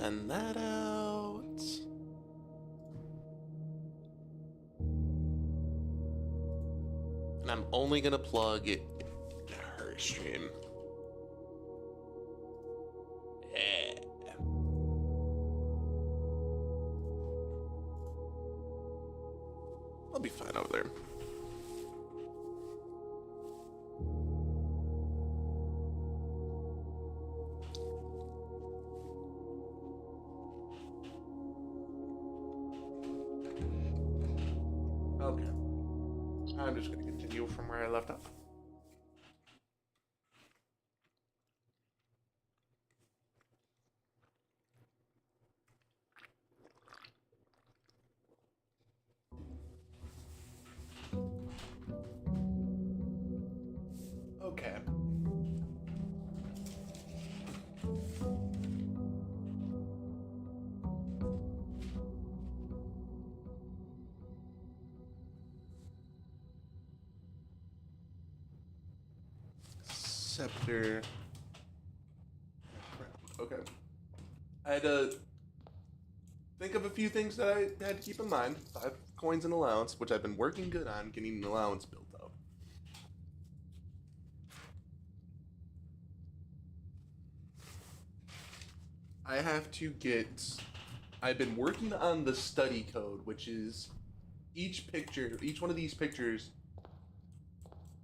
send that out. And I'm only gonna plug it in her stream. Yeah. I'll be fine over there. Okay. I'm just gonna continue from where I left off. Okay. Scepter. Okay. I had to think of a few things that I had to keep in mind. 5 coins in allowance, which I've been working good on getting an allowance built up. I have to get. I've been working on the study code, which is each picture, each one of these pictures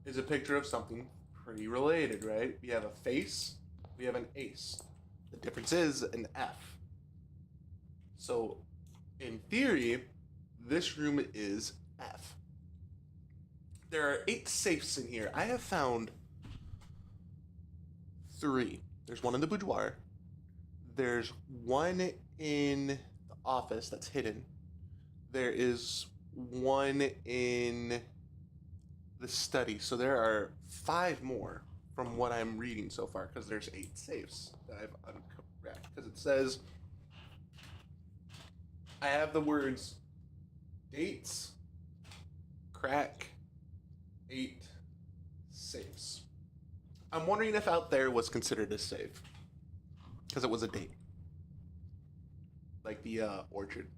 is a picture of something pretty related, right? We have a face, we have an ace. The difference is an F. So, in theory, this room is F. There are 8 safes in here. I have found 3. There's one in the boudoir. There's one in the office that's hidden. There is one in the study. So there are 5 more from what I'm reading so far, because there's 8 safes that I've uncorrect. Because it says I have the words dates, crack, 8 safes. I'm wondering if out there was considered a safe, because it was a date, like the orchard.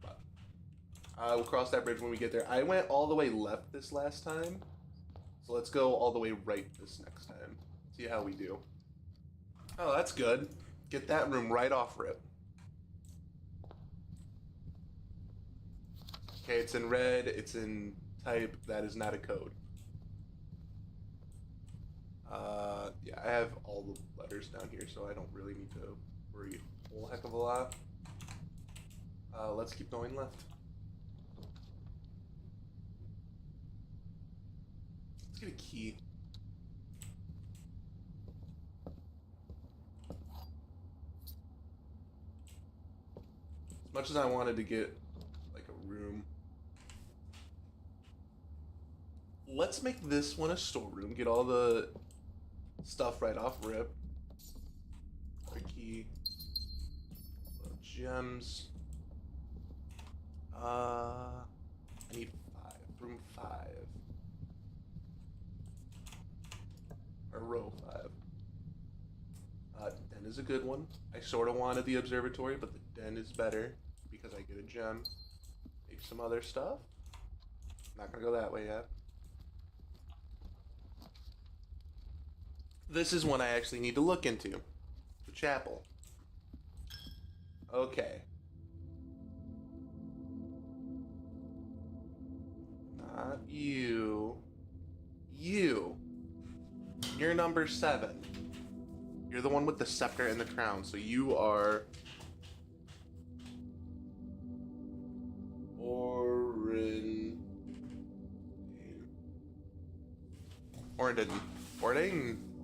But we'll cross that bridge when we get there. I went all the way left this last time, so let's go all the way right this next time. See how we do. Oh, that's good. Get that room right off rip. Okay, it's in red, it's in type, that is not a code. Yeah, I have all the letters down here, so I don't really need to worry a whole heck of a lot. Let's keep going left. Let's get a key. As much as I wanted to get, like, a room, let's make this one a storeroom. Get all the stuff right off rip. A key. Little gems. I need 5. Room 5. Or row 5. Den is a good one. I sort of wanted the observatory, but the den is better because I get a gem. Maybe some other stuff. Not gonna go that way yet. This is one I actually need to look into. The chapel. Okay. Not you. You. You're number 7. You're the one with the scepter and the crown, so you are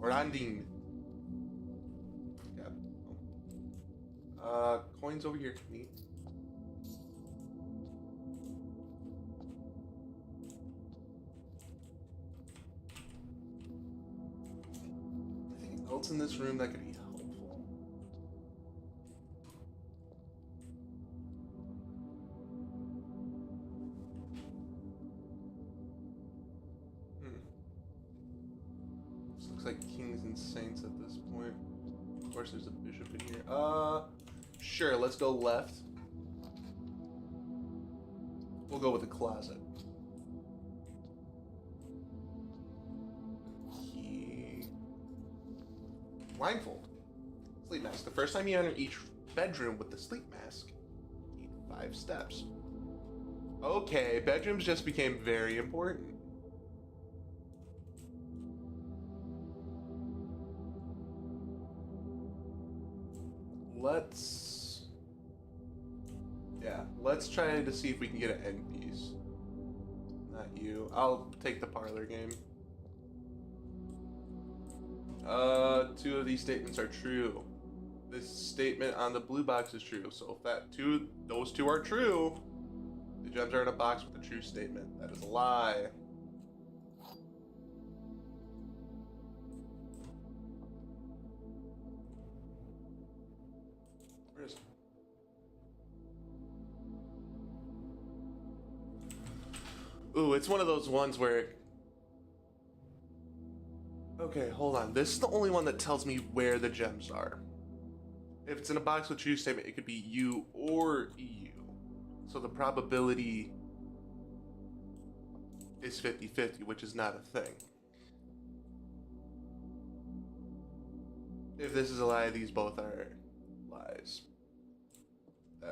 Orandine. Yeah. Coins over here. Neat. Anything else in this room that could be helpful? This looks like kings and saints at this point. Of course, there's a bishop in here. Sure, let's go left. We'll go with the closet. Key. Blindfold. Sleep mask. The first time you enter each bedroom with the sleep mask, you need 5 steps. Okay, bedrooms just became very important. Let's try to see if we can get an end piece. Not you. I'll take the parlor game. 2 of these statements are true. This statement on the blue box is true. So if those two are true, the gems are in a box with a true statement. That is a lie. Where is it? Ooh, it's one of those ones where... Okay, hold on. This is the only one that tells me where the gems are. If it's in a box with true statement, it could be U or EU. So the probability is 50-50, which is not a thing. If this is a lie, these both are lies.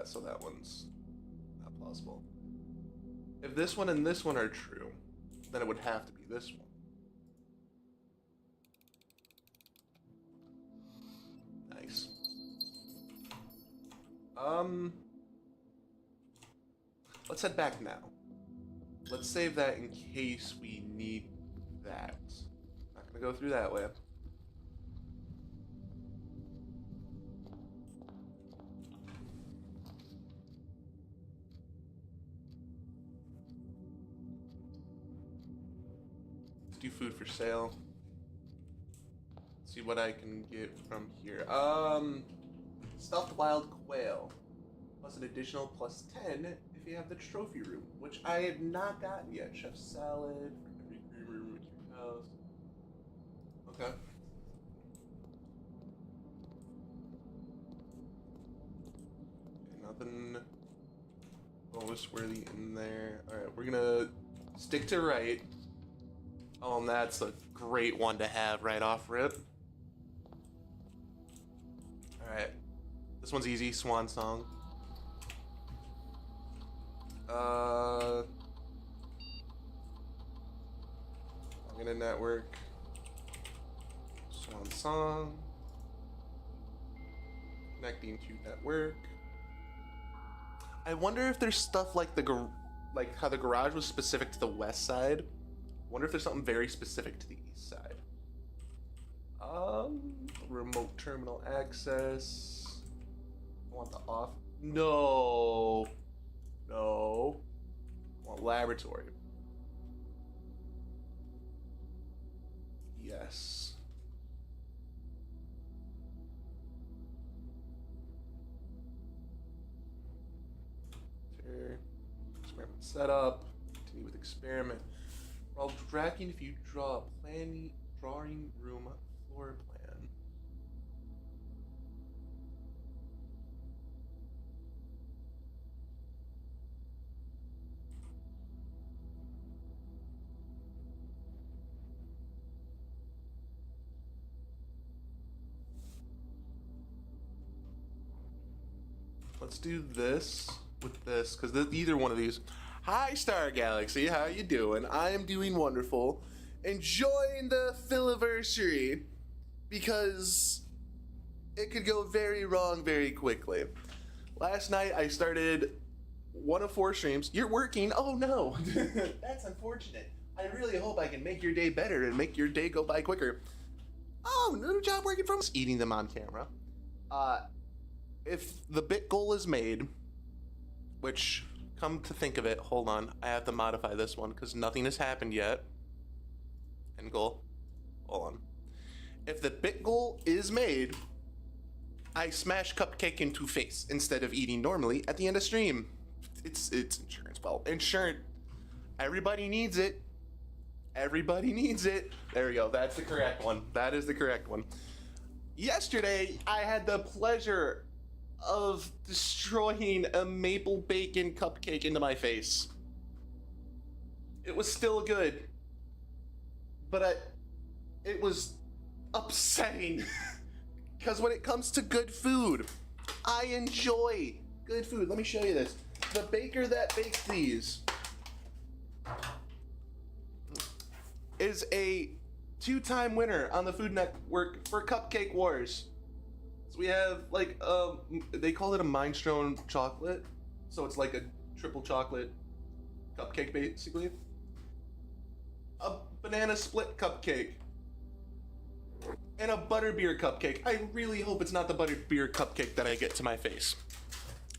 So that one's not plausible. If this one and this one are true, then it would have to be this one. Nice. Let's head back now. Let's save that in case we need that. Not gonna go through that way. Let's do food for sale. Let's see what I can get from here. Stuffed wild quail. Plus an additional +10 if you have the trophy room, which I have not gotten yet. Chef salad for every room at your house. Okay. Nothing bonus worthy in there. Alright, we're gonna stick to right. Oh, and that's a great one to have right off rip. Alright. This one's easy, Swan Song. I'm gonna network. Swan Song. Connecting to network. I wonder if there's stuff like like how the garage was specific to the west side. I wonder if there's something very specific to the east side. Remote terminal access. I want the off. No. No. I want laboratory. Yes. Experiment setup. Continue with experiment. While tracking, if you draw a drawing room floor plan. Let's do this with this, because either one of these. Hi, Star Galaxy. How you doing? I am doing wonderful. Enjoying the Affiliversary, because it could go very wrong very quickly. Last night I started one of 4 streams. You're working? Oh no. That's unfortunate. I really hope I can make your day better and make your day go by quicker. Oh, new job working from eating them on camera. If the bit goal is made, which, come to think of it, hold on, I have to modify this one because nothing has happened yet. End goal. Hold on. If the bit goal is made, I smash cupcake into face instead of eating normally at the end of stream. It's insurance. Well, insurance. Everybody needs it. Everybody needs it. There we go. That's the correct one. That is the correct one. Yesterday, I had the pleasure of destroying a maple bacon cupcake into my face. It was still good, but it was upsetting. Because when it comes to good food, I enjoy good food. Let me show you this. The baker that bakes these is a 2-time winner on the Food Network for Cupcake Wars. So we have like they call it a Mindstone chocolate, so it's like a triple chocolate cupcake basically. A banana split cupcake and a butterbeer cupcake. I really hope it's not the butterbeer cupcake that I get to my face.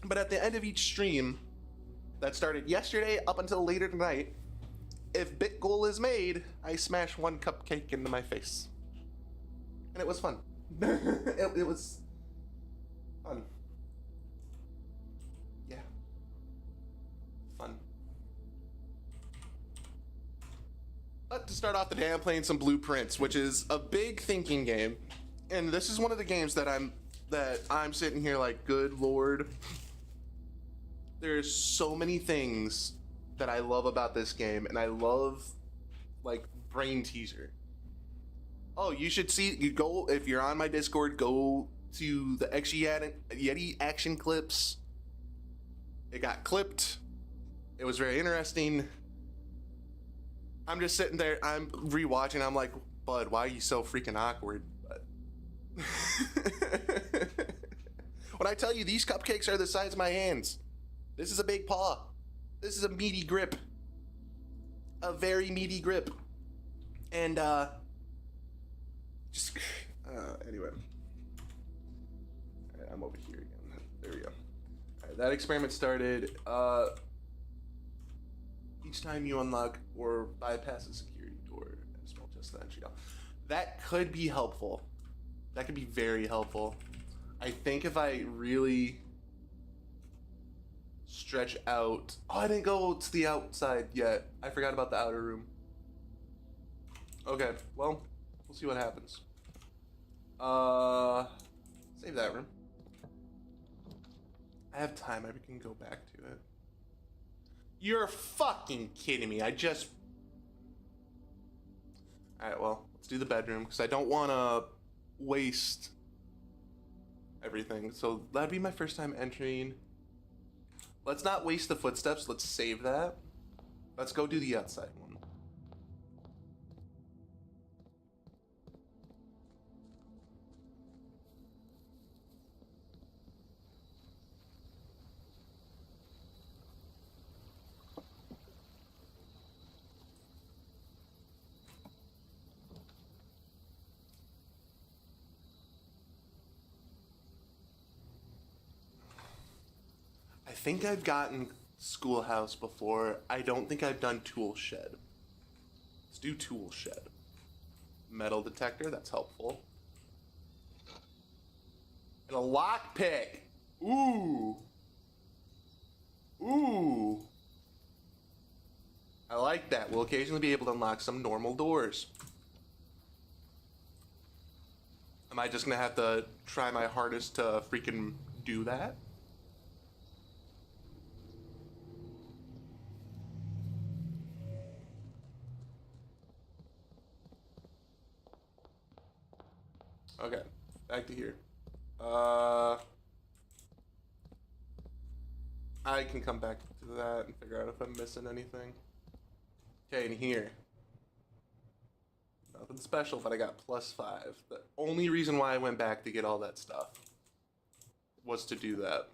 But at the end of each stream that started yesterday up until later tonight, if bit goal is made, I smash one cupcake into my face. And it was fun. it was fun. Yeah. Fun. But to start off the day, I'm playing some Blueprints, which is a big thinking game. And this is one of the games that I'm sitting here like, good lord. There's so many things that I love about this game, and I love like brain teaser. Oh, you should see, you go, if you're on my Discord, go to the Yeti action clips. It got clipped. It was very interesting. I'm just sitting there, I'm rewatching, I'm like, Bud, why are you so freaking awkward? But when I tell you these cupcakes are the size of my hands, this is a big paw. This is a meaty grip. A very meaty grip. And, anyway. Alright, I'm over here again. There we go. Alright, that experiment started. Each time you unlock or bypass a security door, small just the entry. That could be helpful. That could be very helpful. I think if I really stretch out. Oh, I didn't go to the outside yet. I forgot about the outer room. Okay, well, we'll see what happens. Save that room. I have time. I can go back to it. You're fucking kidding me. I just... Alright, well, let's do the bedroom, because I don't want to waste everything. So that'd be my first time entering. Let's not waste the footsteps. Let's save that. Let's go do the outside one. I think I've gotten Schoolhouse before. I don't think I've done Tool Shed. Let's do Tool Shed. Metal detector, that's helpful. And a lockpick. Ooh. Ooh. I like that. We'll occasionally be able to unlock some normal doors. Am I just gonna have to try my hardest to freaking do that? Okay, back to here. I can come back to that and figure out if I'm missing anything. Okay, in here. Nothing special, but I got +5. The only reason why I went back to get all that stuff was to do that.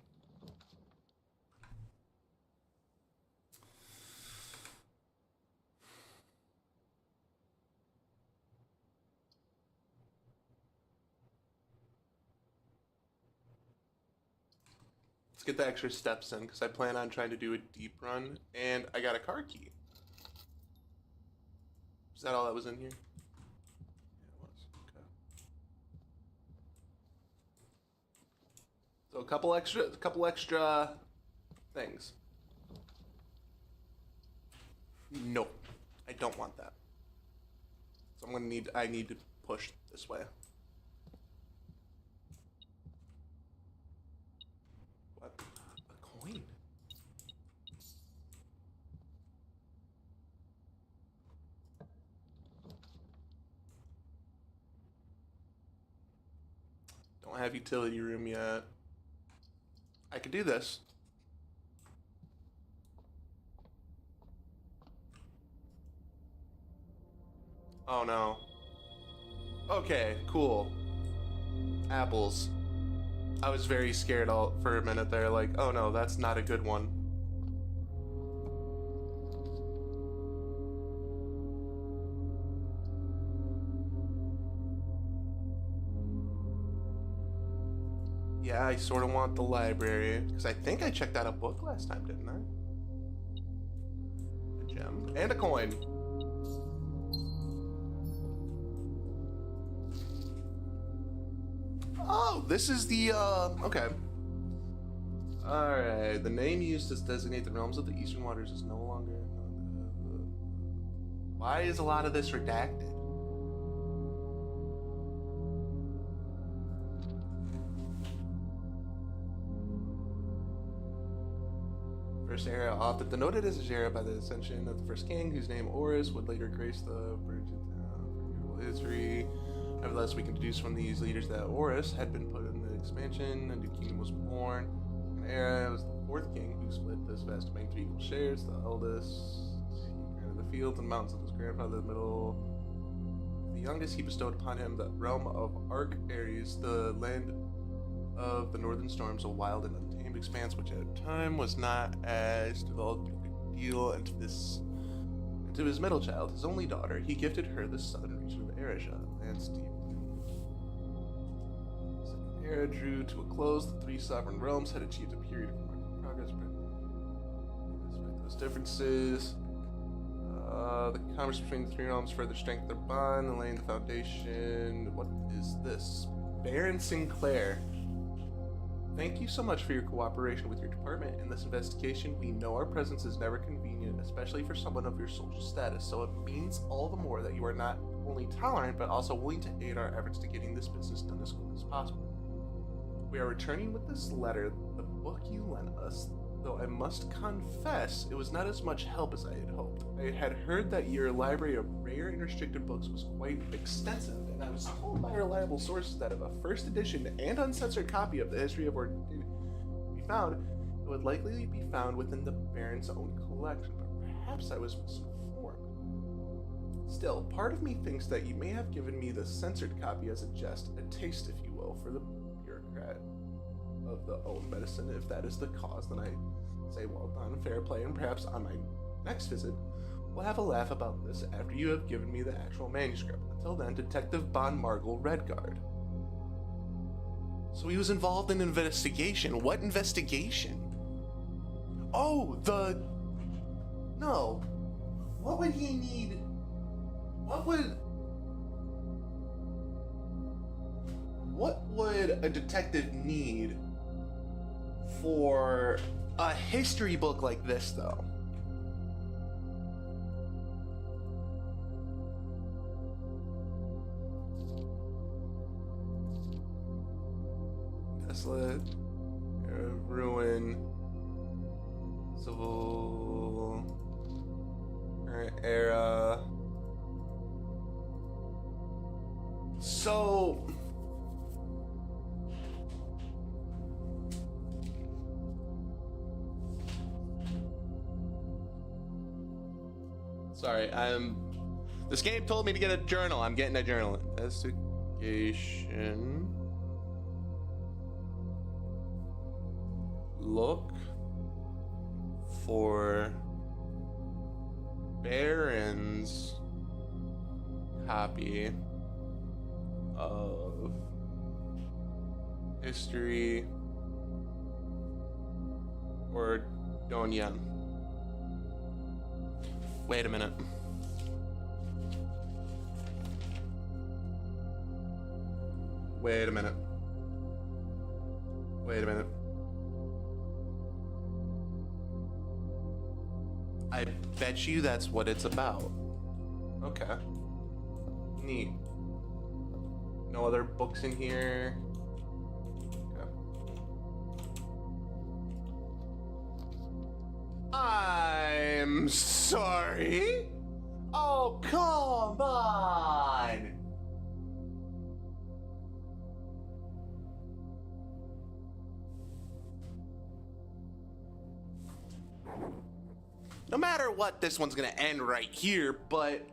Get the extra steps in because I plan on trying to do a deep run, and I got a car key. Is that all that was in here? Yeah, it was. Okay. So a couple extra things. No, I don't want that. So I need to push this way. don't have utility room yet. I could do this. Oh no. Okay, cool. Apples. I was very scared all for a minute there, like, oh no, that's not a good one. Yeah, I sort of want the library, because I think I checked out a book last time, didn't I? A gem. And a coin. Oh, this is the, okay. Alright, the name used to designate the realms of the Eastern Waters is no longer... Why is a lot of this redacted? First era, often denoted as a era by the ascension of the first king, whose name Horus would later grace the Virgin Town for beautiful history. Nevertheless, we can deduce from these leaders that Horus had been put in the expansion, a new kingdom was born. An era was the fourth king who split this vast domain into equal shares. The eldest, he granted the fields and mountains of his grandfather. The middle, the youngest, he bestowed upon him the realm of Arc Ares, the land of the northern storms, a wild and untamed expanse which at the time was not as developed a big deal. And to his middle child, his only daughter, he gifted her the southern region of Erisha, land steeped in the second era drew to a close. The three sovereign realms had achieved a period of remarkable progress, but despite those differences, the commerce between the three realms further strengthened their bond and laying the foundation. What is this? Baron Sinclair. Thank you so much for your cooperation with your department in this investigation. We know our presence is never convenient, especially for someone of your social status, so it means all the more that you are not only tolerant, but also willing to aid our efforts to getting this business done as quickly as possible. We are returning with this letter, the book you lent us, though I must confess it was not as much help as I had hoped. I had heard that your library of rare and restricted books was quite extensive, and I was told by reliable sources that if a first edition and uncensored copy of the history of Order be found, it would likely be found within the Baron's own collection, but perhaps I was misinformed. Still, part of me thinks that you may have given me the censored copy as a jest, a taste, if you will, for the bureaucrat of the own medicine. If that is the cause, then I say well done, fair play, and perhaps on my next visit, we'll have a laugh about this after you have given me the actual manuscript. Until then, Detective Von Margle Redguard. So he was involved in an investigation. What investigation? Oh, no. What would he need? What would a detective need for a history book like this, though? Desolate, era of ruin, civil, current era. So, sorry, this game told me to get a journal. I'm getting a journal. Investigation. Look for Baron's copy of History or Donyan. Wait a minute. Wait a minute. Wait a minute. I bet you that's what it's about. Okay. Neat. No other books in here. Okay. I'm sorry. Oh, come on. No matter what, this one's gonna end right here, but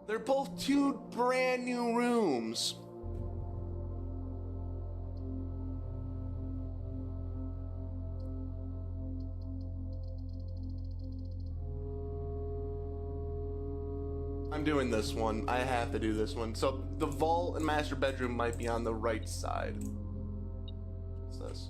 they're both two brand new rooms. I'm doing this one. I have to do this one. So the vault and master bedroom might be on the right side. What's this?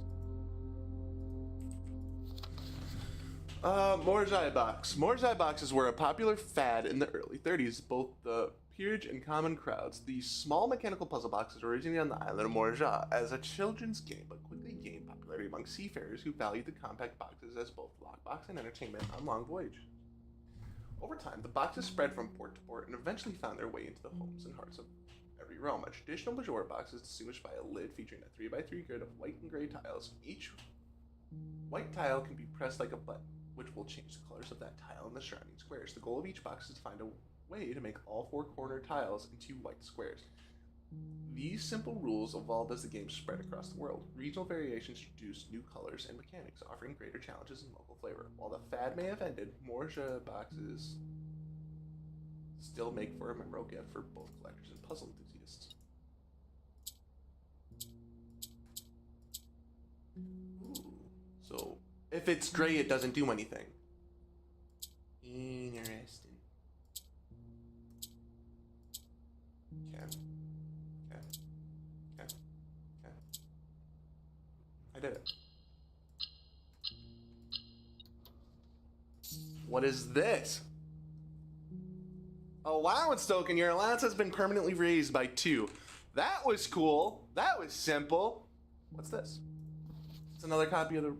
Morzai box. Morzai boxes were a popular fad in the early 30s, both the peerage and common crowds. These small mechanical puzzle boxes originated on the island of Morzai as a children's game, but quickly gained popularity among seafarers who valued the compact boxes as both lockbox and entertainment on long voyages. Over time, the boxes spread from port to port and eventually found their way into the homes and hearts of every realm. A traditional majora box is distinguished by a lid featuring a 3x3 grid of white and gray tiles. Each white tile can be pressed like a button, which will change the colors of that tile in the surrounding squares. The goal of each box is to find a way to make all four corner tiles into white squares. These simple rules evolved as the game spread across the world. Regional variations introduced new colors and mechanics, offering greater challenges and local flavor. While the fad may have ended, Morzai boxes still make for a memorable gift for both collectors and puzzle enthusiasts. Ooh. So, if it's gray, it doesn't do anything. Interesting. Okay. I did it. What is this? Allowance token. Your allowance has been permanently raised by 2. That was cool. That was simple. What's this? It's another copy of the...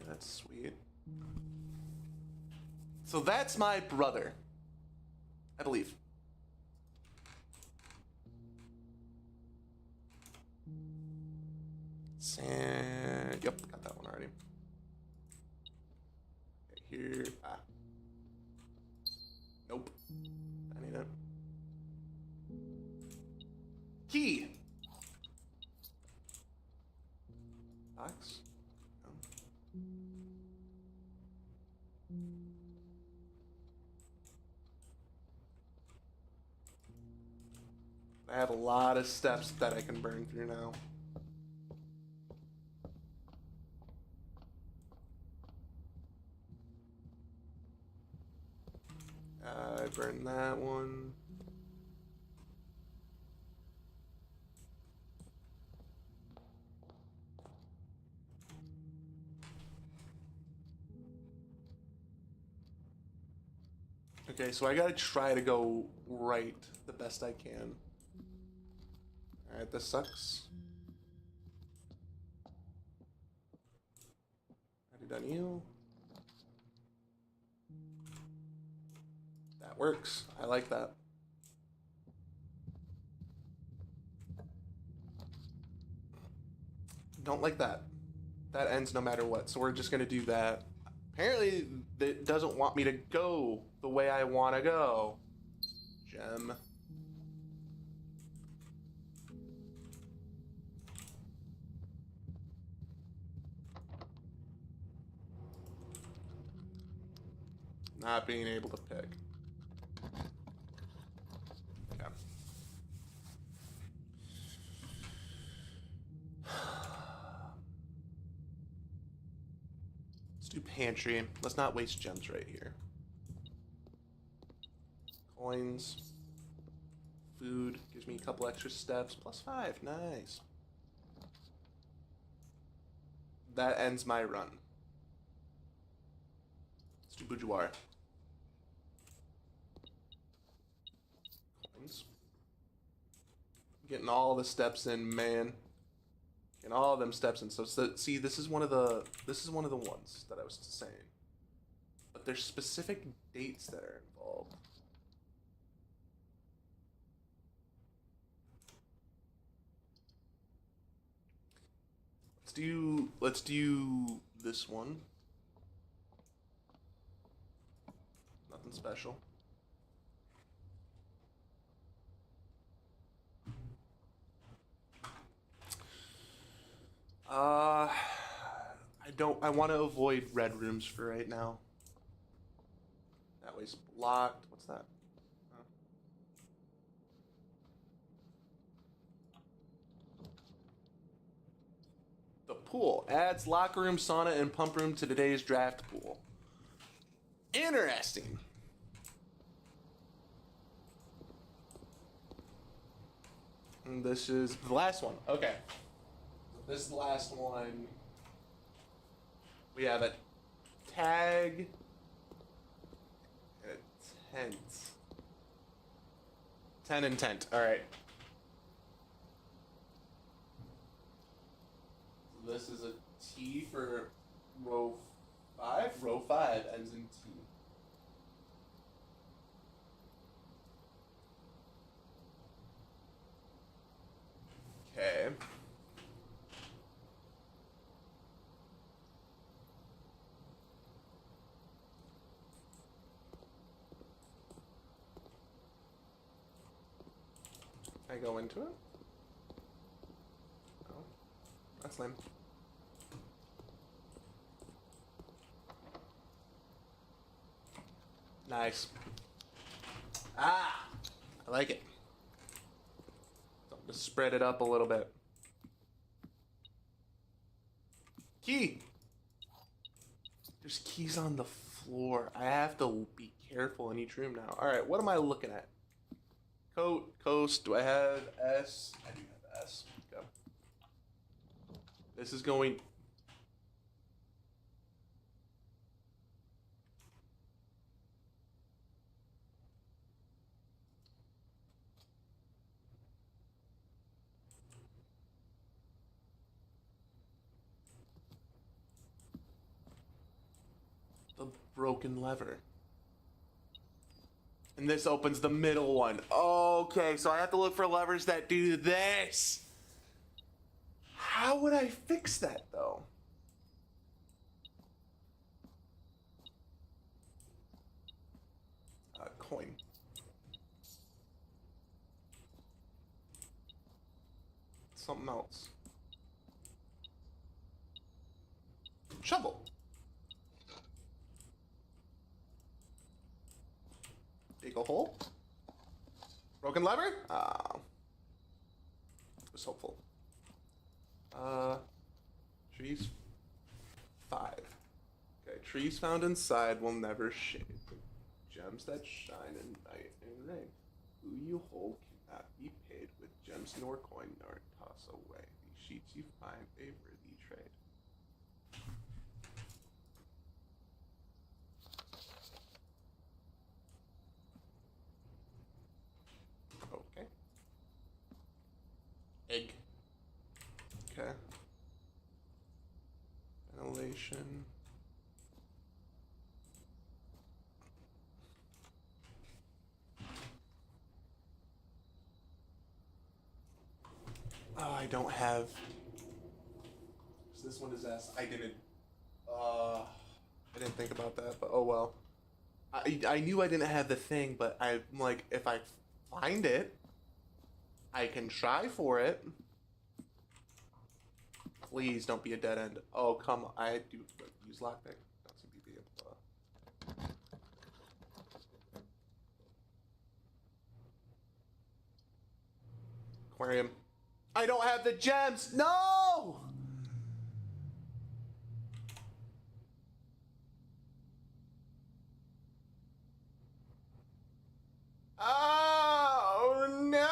That's sweet. So that's my brother, I believe. Yep, got that one already. Okay, here. Nope. I need it. Key. Box. I have a lot of steps that I can burn through now. I burned that one. Okay, so I gotta try to go right the best I can. Alright, this sucks. Already done you. That works. I like that. Don't like that. That ends no matter what, so we're just gonna do that. Apparently, it doesn't want me to go the way I want to go. Gem. Not being able to pick. Okay. Let's do pantry. Let's not waste gems right here. Coins. Food. Gives me a couple extra steps. +5. Nice. That ends my run. Let's do boudoir. Coins. Getting all the steps in, man. And all of them steps in. So see, this is one of the ones that I was saying. But there's specific dates that are involved. Let's do this one. Nothing special. I want to avoid red rooms for right now. That way's locked. What's that? Oh. The pool adds locker room, sauna, and pump room to today's draft pool. Interesting. And this is the last one. Okay. So this last one. We have a tag and a tent. 10 and tent. All right. So this is a T for row 5. Row 5 ends in T. Okay. I go into it? Oh, that's lame. Nice. Ah! I like it. Just spread it up a little bit. Key! There's keys on the floor. I have to be careful in each room now. Alright, what am I looking at? Coat, coast, do I have S? I do have S. Go. This is going... The broken lever. And this opens the middle one. Okay, so I have to look for levers that do this. How would I fix that, though? Coin. Something else. Shovel. Dig a hole. Broken lever? Ah. It was hopeful. Trees 5. Okay, trees found inside will never shade. Gems that shine in night and rain. Who you hold cannot be paid with gems nor coin nor toss away. These sheets you find a worthy trade. Okay. Egg. Okay. Ventilation. Oh, I don't have. So this one is S. I didn't think about that, but oh well. I knew I didn't have the thing, but I'm like, if I find it, I can try for it. Please don't be a dead end. Oh, come on. I do use lockpick. Don't seem to be able to. Aquarium. I don't have the gems. No! Oh, no!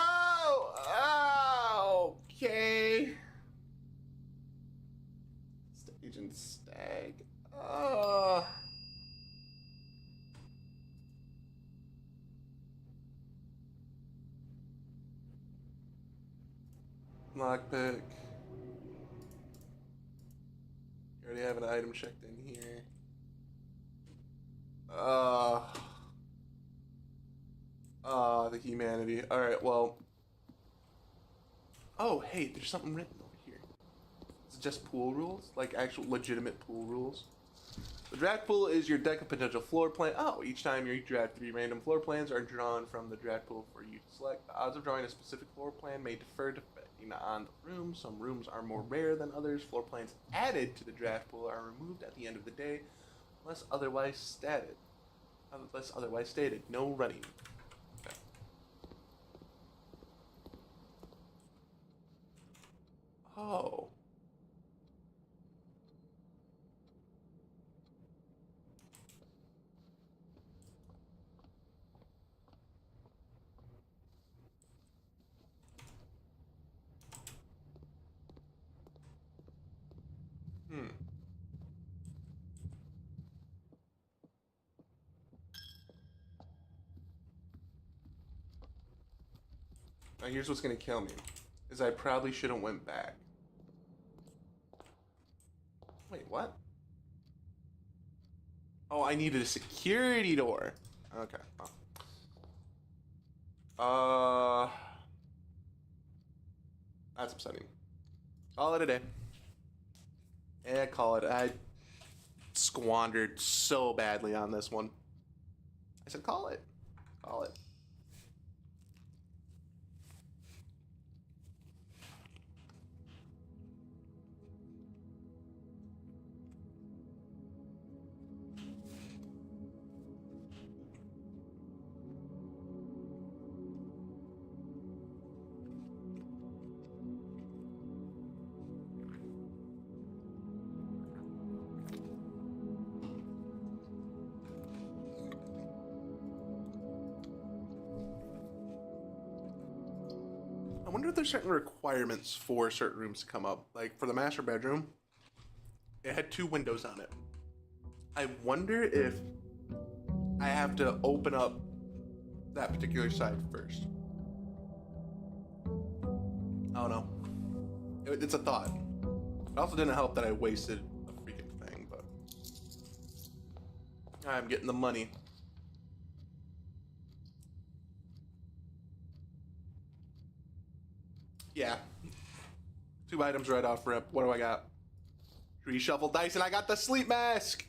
Oh, okay. Stage and stag. Oh. Lockpick. You already have an item checked in here. The humanity. Alright, well. Oh, hey, there's something written over here. Is it just pool rules? Like actual legitimate pool rules? The draft pool is your deck of potential floor plan. Oh, each time you draft 3 random floor plans are drawn from the draft pool for you to select. The odds of drawing a specific floor plan may differ depending on the room. Some rooms are more rare than others. Floor plans added to the draft pool are removed at the end of the day, unless otherwise stated. No running. Okay. Oh. Hmm. Now here's what's gonna kill me. Is I probably shouldn't went back. Wait, what? Oh, I needed a security door. Okay. Oh. That's upsetting. Call it a day. Yeah, call it. I squandered so badly on this one. I said call it. Call it. I wonder if there's certain requirements for certain rooms to come up. Like for the master bedroom, it had 2 windows on it. I wonder if I have to open up that particular side first. I don't know. It's a thought. It also didn't help that I wasted a freaking thing, but I'm getting the money. Yeah. 2 items right off rip. What do I got? Reshuffle dice, and I got the sleep mask.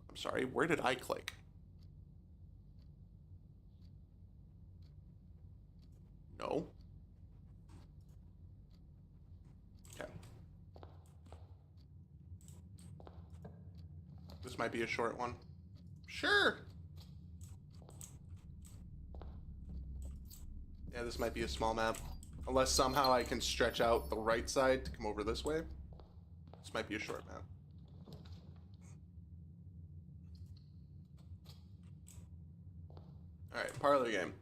I'm sorry, where did I click? No. Okay. This might be a short one. Sure. Yeah, this might be a small map. Unless somehow I can stretch out the right side to come over this way. This might be a short map. Alright, parlor game.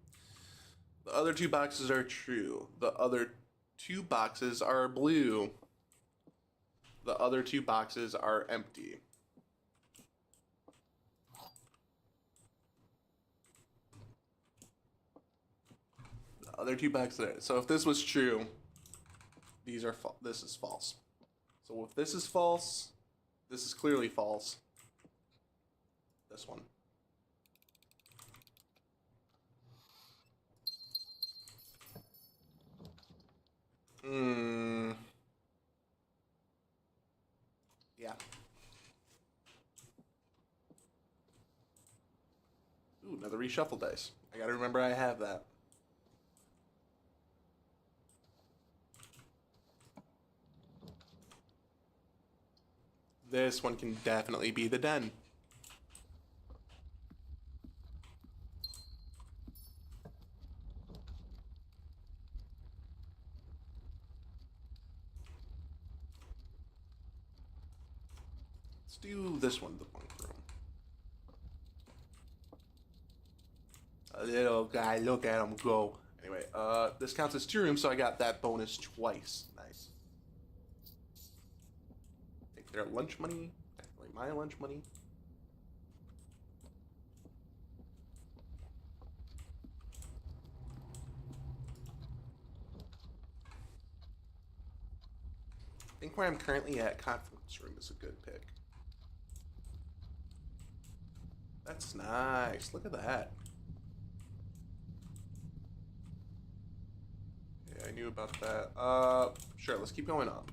The other 2 boxes are true. The other 2 boxes are blue. The other 2 boxes are empty. The other 2 boxes are... So if this was true, these are this is false. So if this is false, this is clearly false. This one. Yeah. Ooh, another reshuffle dice. I gotta remember I have that. This one can definitely be the den. Let's do this one, the bunk room. A little guy, look at him go. Anyway, this counts as 2 rooms, so I got that bonus twice. Nice. Take their lunch money. Definitely my lunch money. I think where I'm currently at, conference room is a good pick. That's nice. Look at that. Yeah, I knew about that. Sure, let's keep going up.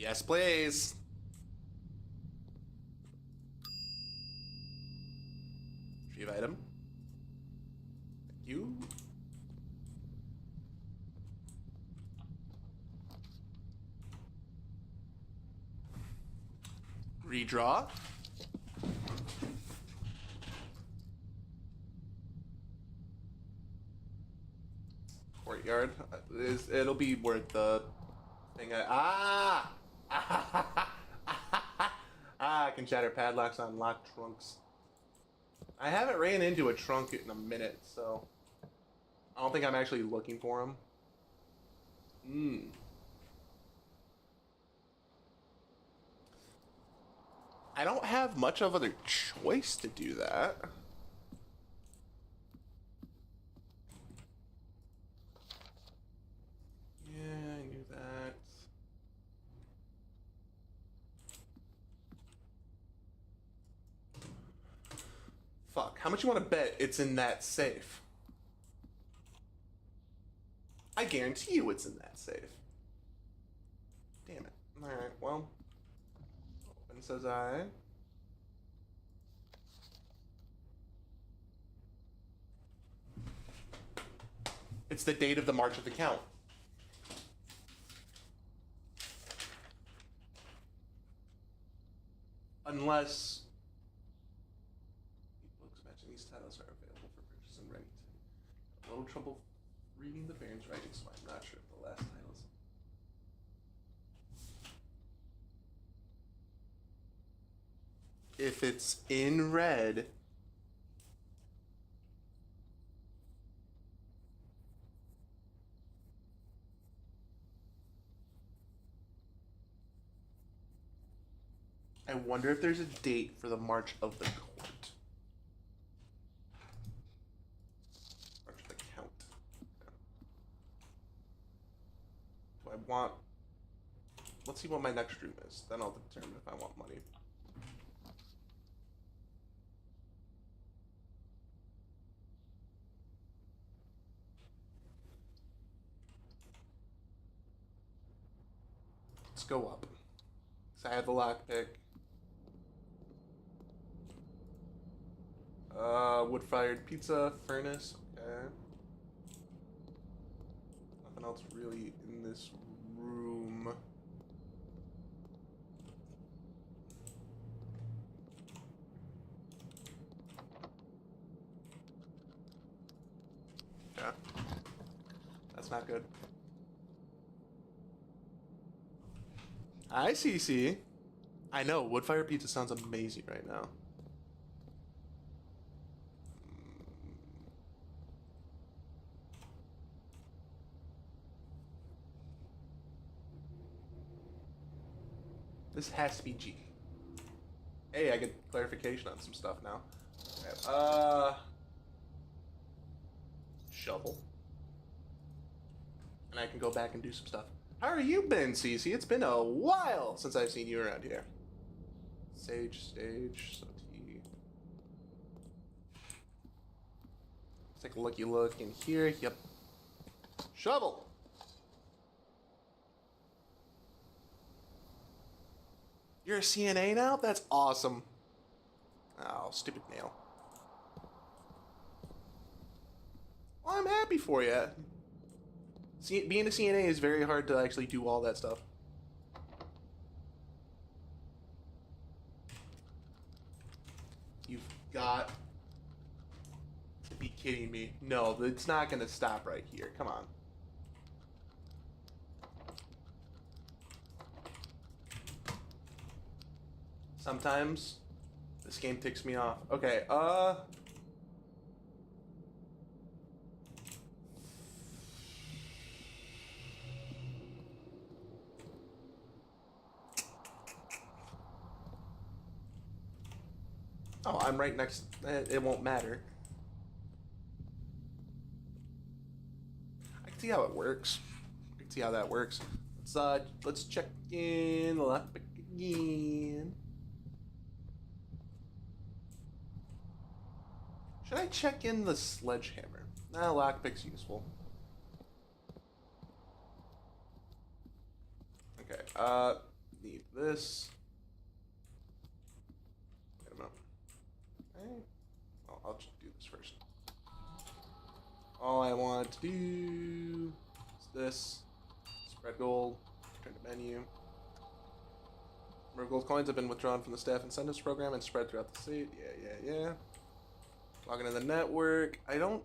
Yes, please. Retrieve item. Thank you. Redraw. Courtyard. It'll be worth the thing. I can shatter padlocks on locked trunks. I haven't ran into a trunk in a minute, so I don't think I'm actually looking for them. I don't have much of other choice to do that. Yeah, I knew that. Fuck, how much you want to bet it's in that safe? I guarantee you it's in that safe. Damn it. Alright, well. Open says I. It's the date of the March of the Count. Unless books matching these titles are available for purchase in Remington. A little trouble reading the Baron's writing, so I'm not sure if the last titles. If it's in red, I wonder if there's a date for the March of the Court. March of the Count. Do I want... Let's see what my next room is. Then I'll determine if I want money. Let's go up. So I have the lockpick. Wood-fired pizza, furnace, okay. Nothing else really in this room. Yeah. That's not good. Hi, CC. I know, wood-fired pizza sounds amazing right now. This has to be G. Hey, I get clarification on some stuff now. Okay, shovel. And I can go back and do some stuff. How are you been, Cece? It's been a while since I've seen you around here. Sage, stage, so T. Let's take a looky look in here. Yep. Shovel! You're a CNA now? That's awesome. Oh, stupid nail. Well, I'm happy for you. Being a CNA is very hard to actually do all that stuff. You've got to be kidding me. No, it's not going to stop right here. Come on. Sometimes this game ticks me off. Okay, oh, I'm right next. It won't matter. I can see how it works. I can see how that works. Let's check in lockpick again. Should I check in the sledgehammer? Nah, lockpick's useful. Okay, need this. Get him up. Okay. I'll just do this first. All I want to do is this. Spread gold. Return to menu. Number of gold coins have been withdrawn from the staff incentives program and spread throughout the state. Yeah. Logging in the network. I don't...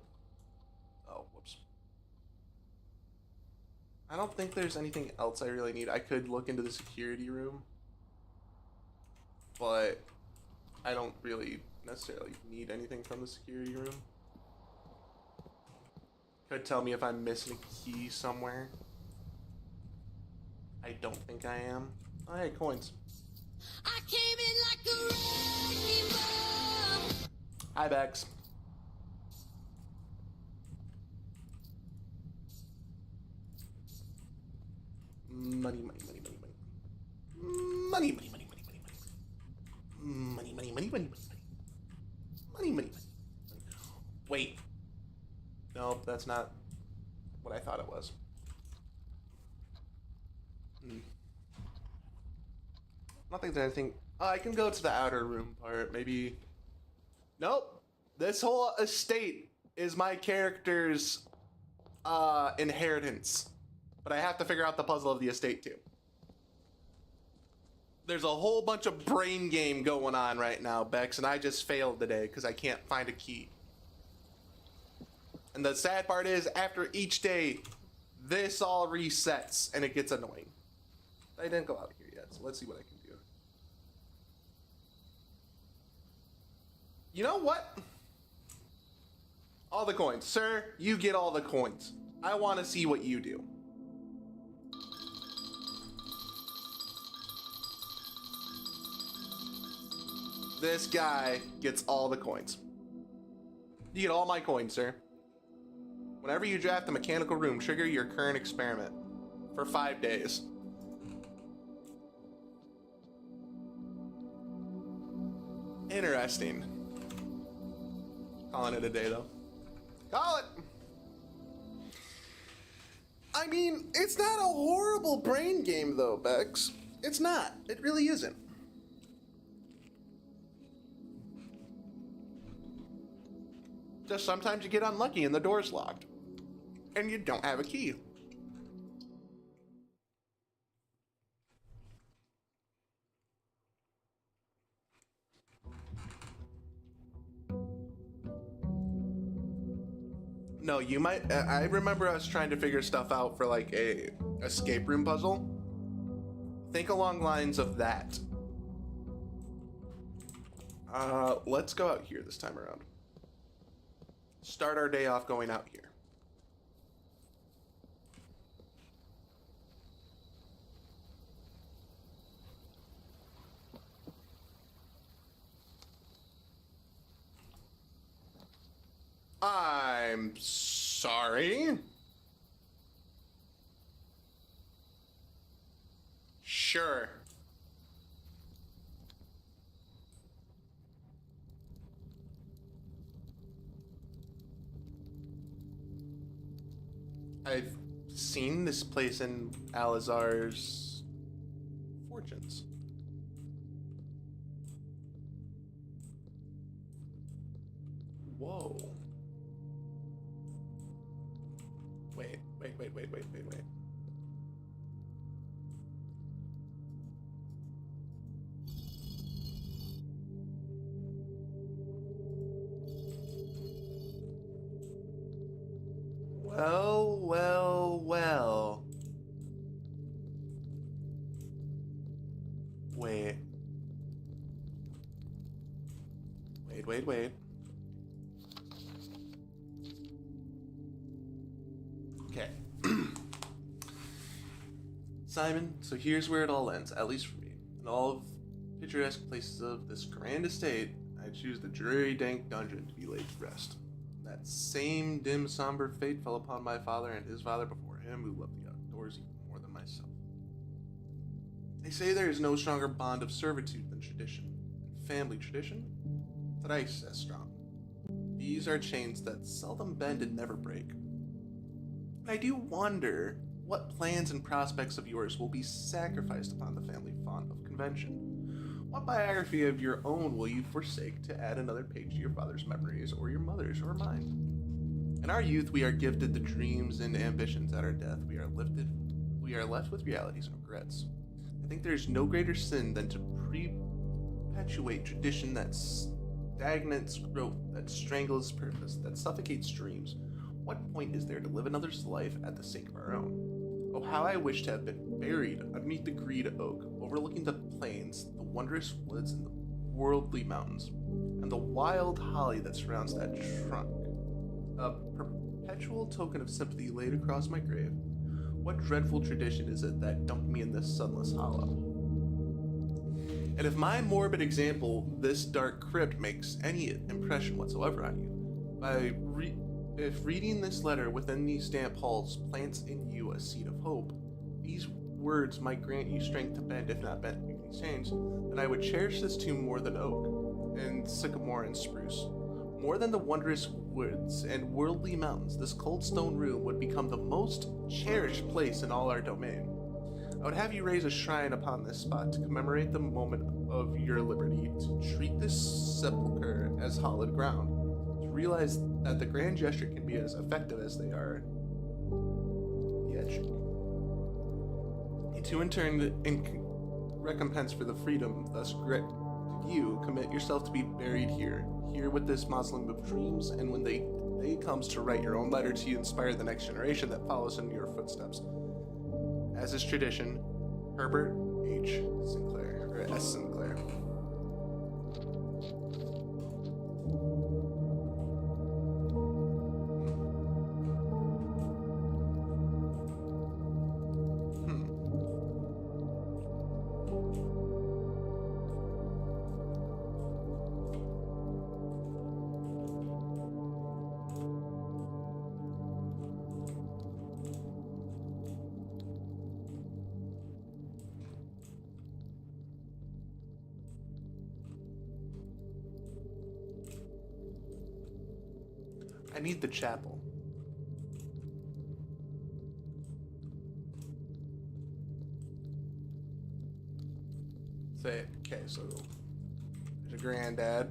Oh, whoops. I don't think there's anything else I really need. I could look into the security room, but I don't really necessarily need anything from the security room. Could tell me if I'm missing a key somewhere. I don't think I am. Oh, hey, coins. I came in like a wrecking ball. Hi, Bex. Money. Wait. No, that's not what I thought it was. I don't think there's anything. Oh, I can go to the outer room part. Maybe. Nope. This whole estate is my character's inheritance. But I have to figure out the puzzle of the estate too. There's a whole bunch of brain game going on right now, Bex, and I just failed today because I can't find a key. And the sad part is, after each day, this all resets and it gets annoying. I didn't go out here yet, so let's see what I can do. You know what? All the coins. Sir, you get all the coins. I want to see what you do. This guy gets all the coins. You get all my coins, sir. Whenever you draft a mechanical room, trigger your current experiment for 5 days. Interesting. Calling it a day, though. Call it! I mean, it's not a horrible brain game, though, Bex. It's not. It really isn't. Just sometimes you get unlucky and the door's locked. And you don't have a key. No, you might... I remember us trying to figure stuff out for like a escape room puzzle. Think along lines of that. Let's go out here this time around. Start our day off going out here. I'm sorry. Sure. I've seen this place in Alizar's Fortunes. Whoa. Wait. Well. Wait. Okay. Simon, so here's where it all ends, at least for me. In all of picturesque places of this grand estate, I choose the dreary, dank dungeon to be laid to rest. That same dim, somber fate fell upon my father and his father before him, who loved the outdoors even more than myself. They say there is no stronger bond of servitude than tradition. Family tradition? Thrice as strong. These are chains that seldom bend and never break. And I do wonder What plans and prospects of yours will be sacrificed upon the family font of convention? What biography of your own will you forsake to add another page to your father's memories, or your mother's, or mine? In our youth, we are gifted the dreams and ambitions. At our death, we are left with realities and regrets. I think there is no greater sin than to perpetuate tradition that stagnates growth, that strangles purpose, that suffocates dreams. What point is there to live another's life at the sake of our own? Oh, how I wish to have been buried underneath the green oak, overlooking the plains, the wondrous woods, and the worldly mountains, and the wild holly that surrounds that trunk. A perpetual token of sympathy laid across my grave. What dreadful tradition is it that dumped me in this sunless hollow? And if my morbid example, this dark crypt, makes any impression whatsoever on you, if reading this letter within these damp halls plants in you a seed of hope, these words might grant you strength to bend, if not bend, these chains, then I would cherish this tomb more than oak, and sycamore and spruce. More than the wondrous woods and worldly mountains, this cold stone room would become the most cherished place in all our domain. I would have you raise a shrine upon this spot to commemorate the moment of your liberty, to treat this sepulchre as hallowed ground, to realize that the grand gesture can be as effective as they are theatric. And to in turn, in recompense for the freedom thus granted you, commit yourself to be buried here with this mausoleum of dreams, and when the day comes to write your own letter to inspire the next generation that follows in your footsteps. As is tradition, Herbert H. Sinclair, or S. Sinclair. I need the chapel. Say it. Okay, so there's a granddad.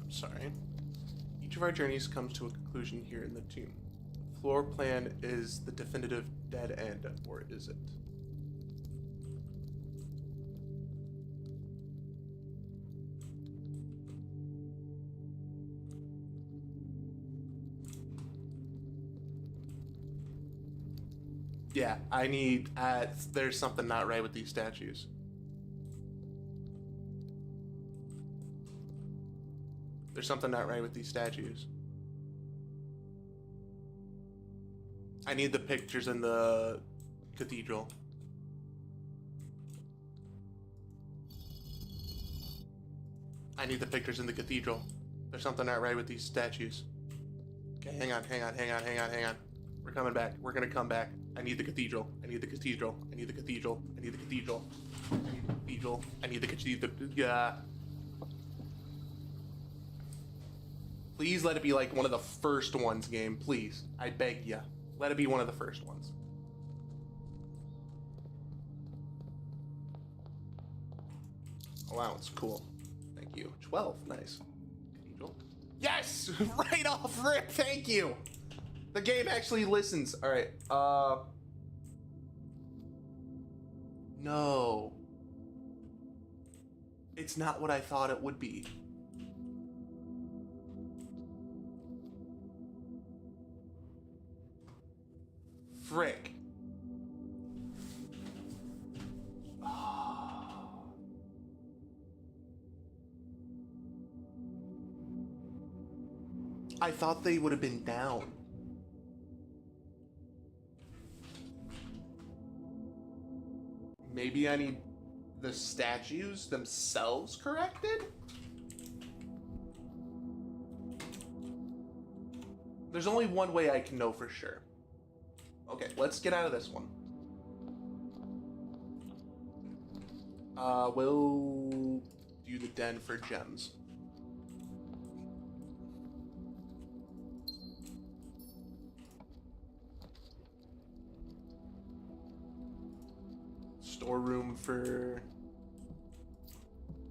I'm sorry. Each of our journeys comes to a conclusion here in the tomb. The floor plan is the definitive dead end, or is it? Yeah, I need, there's something not right with these statues. There's something not right with these statues. I need the pictures in the cathedral. I need the pictures in the cathedral. There's something not right with these statues. Okay, hang on. We're coming back. We're gonna come back. I need the cathedral. I need the cathedral. I need the cathedral. I need the cathedral. I need the cathedral. I need the cathedral. Yeah. Please let it be like one of the first ones, game. Please. I beg ya. Let it be one of the first ones. Allowance. Cool. Thank you. 12. Nice. Cathedral. Yes! Right off rip. Thank you. The game actually listens. All right. No. It's not what I thought it would be. Frick. I thought they would have been down. Maybe I need the statues themselves corrected? There's only one way I can know for sure. Okay, let's get out of this one. We'll do the den for gems. storeroom for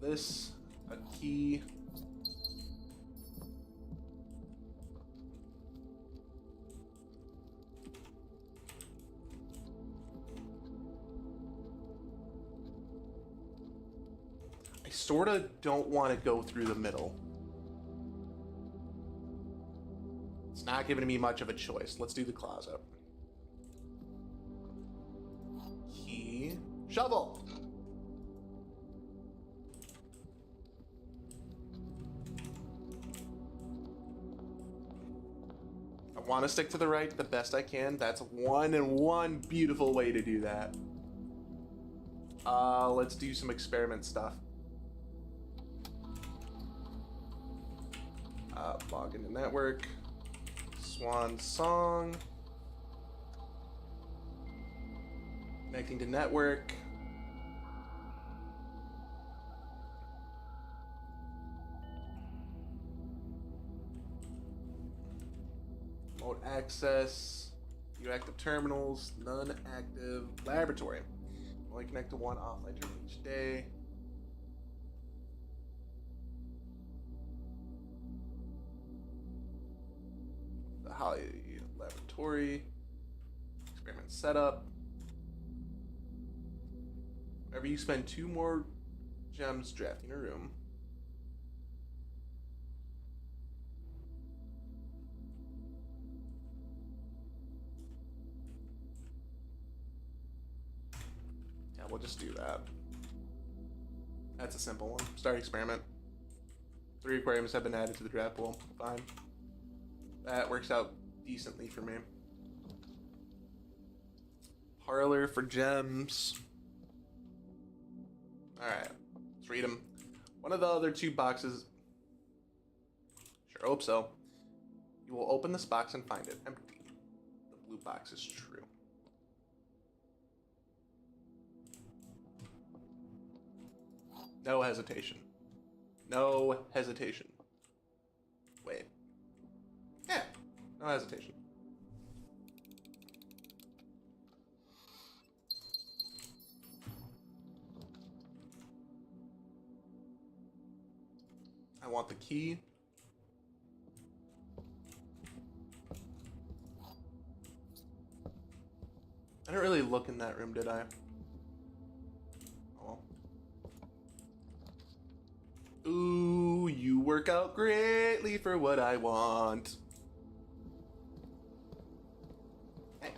this, a key. I sort of don't want to go through the middle. It's not giving me much of a choice. Let's do the closet. Key. Shovel! I want to stick to the right the best I can. That's one beautiful way to do that. Let's do some experiment stuff. Log into network. Swan song. Connecting to network. Remote access. Few active terminals. None active. Laboratory. Only connect to one offline terminal each day. The Holly laboratory. Experiment setup. Whenever you spend 2 more gems drafting a room. Yeah, we'll just do that. That's a simple one. Start experiment. 3 aquariums have been added to the draft pool. Fine. That works out decently for me. Parlor for gems. Alright, let's read them. One of the other 2 boxes. Sure hope so. You will open this box and find it empty. The blue box is true. No hesitation. No hesitation. Wait. Yeah, no hesitation. I want the key. I didn't really look in that room, did I? Oh. Ooh, you work out greatly for what I want. Hey.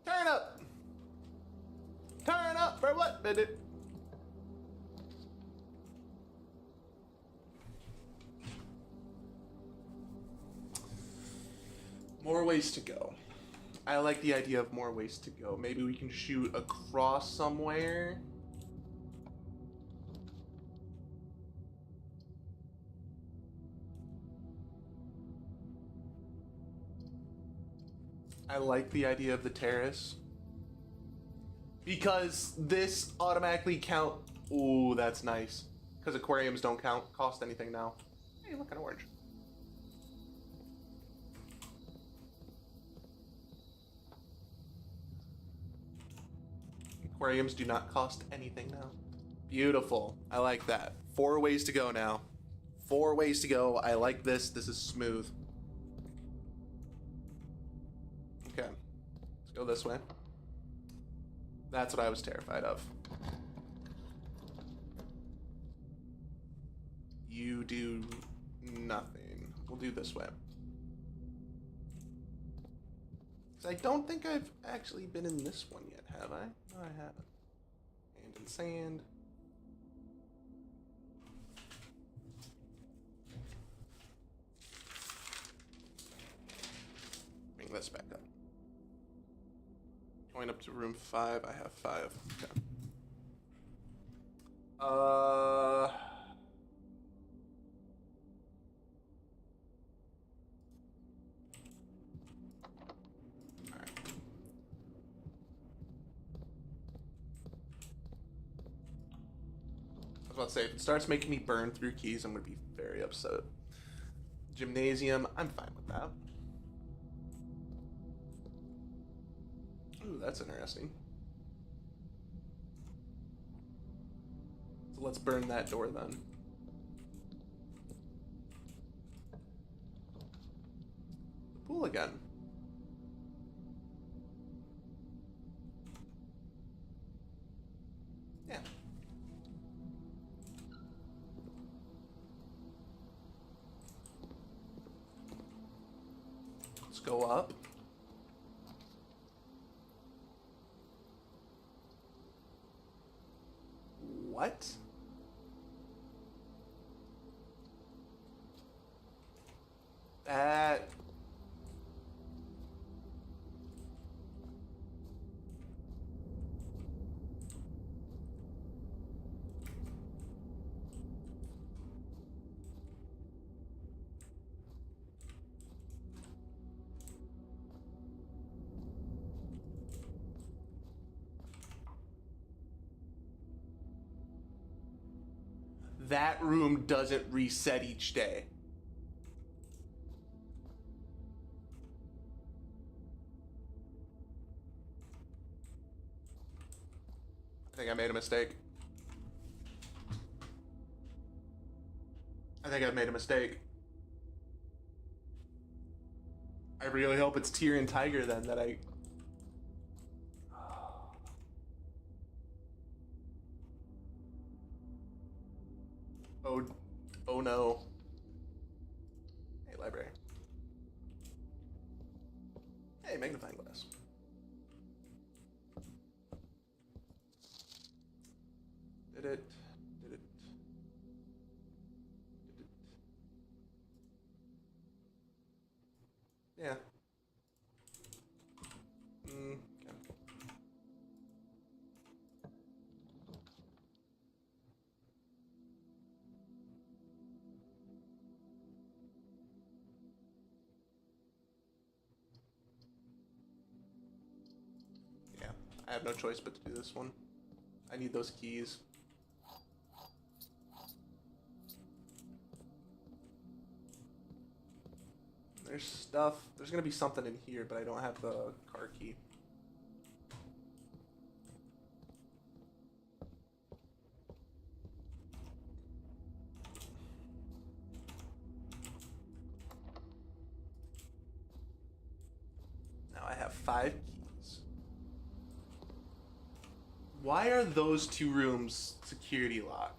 Turn up! Turn up for what minute? More ways to go. I like the idea of more ways to go. Maybe we can shoot across somewhere. I like the idea of the terrace. Because this automatically count. Ooh, that's nice. Because aquariums don't cost anything now. Hey, you look kind of orange. Aquariums do not cost anything now. Beautiful. I like that. 4 ways to go now. 4 ways to go. I like this. This is smooth. Okay. Let's go this way. That's what I was terrified of. You do nothing. We'll do this way. I don't think I've actually been in this one yet, have I? No, I haven't. Hand in sand. Bring this back up. Going up to room 5, I have 5. Okay. I was about to say, if it starts making me burn through keys, I'm going to be very upset. Gymnasium, I'm fine with that. Ooh, that's interesting. let's burn that door then. The pool again. Yeah. Let's go up. What? That... That room doesn't reset each day. I think I made a mistake. I think I've made a mistake. I really hope it's Tyrion Tiger then that I... Oh no. Hey, library. Hey, magnifying glass. Did it? Did it? Did it? Yeah. Okay. Yeah, I have no choice but to do this one. I need those keys. There's stuff. There's gonna be something in here, but I don't have the car key. Now I have 5 keys. Why are those 2 rooms security locked?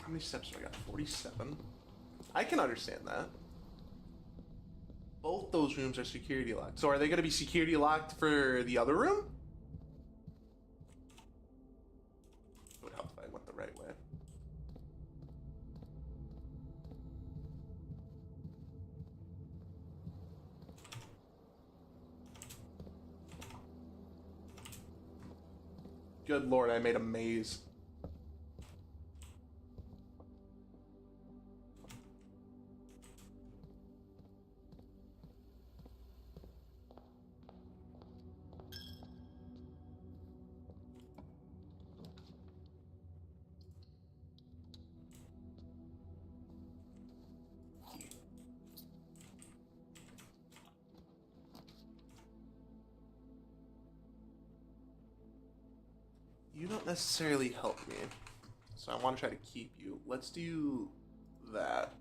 How many steps do I got? 47. I can understand that. Both those rooms are security locked. So are they going to be security locked for the other room? It would help if I went the right way. Good lord, I made a maze. You don't necessarily help me, so I want to try to keep you. Let's do that.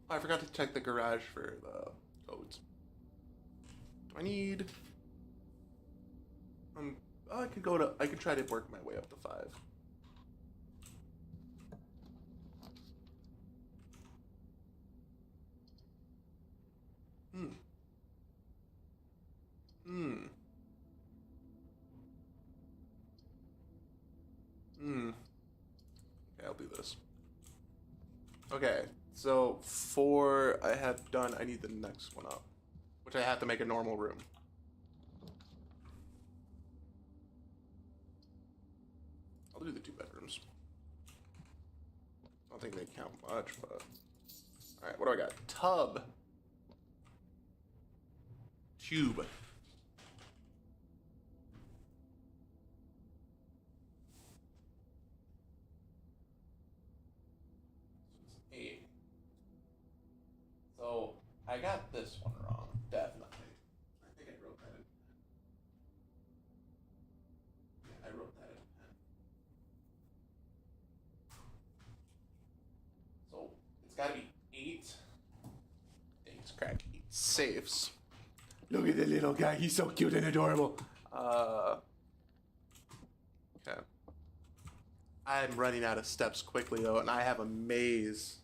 Oh, I forgot to check the garage for the codes. Do I need... oh, I could try to work my way up to 5. Okay, I'll do this. Okay, so 4 I have done. I need the next one up, which I have to make a normal room. I'll do the 2 bedrooms. I don't think they count much, but... Alright, what do I got? Tub. tube. Eight. So I got this one wrong, definitely. I think I wrote that in. Yeah, I wrote that in pen. So it's got to be 8. Thanks, crack. 8 safes. Look at the little guy. He's so cute and adorable. Okay. I'm running out of steps quickly though, and I have a maze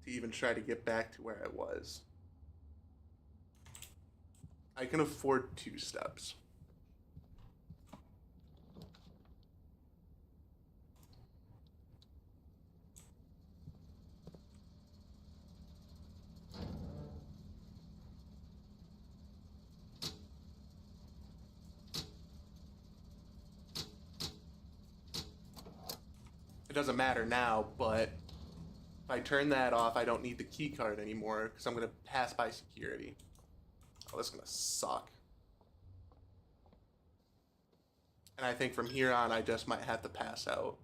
to even try to get back to where I was. I can afford 2 steps. It doesn't matter now, but if I turn that off, I don't need the key card anymore because I'm going to pass by security. Oh, this is going to suck. And I think from here on, I just might have to pass out.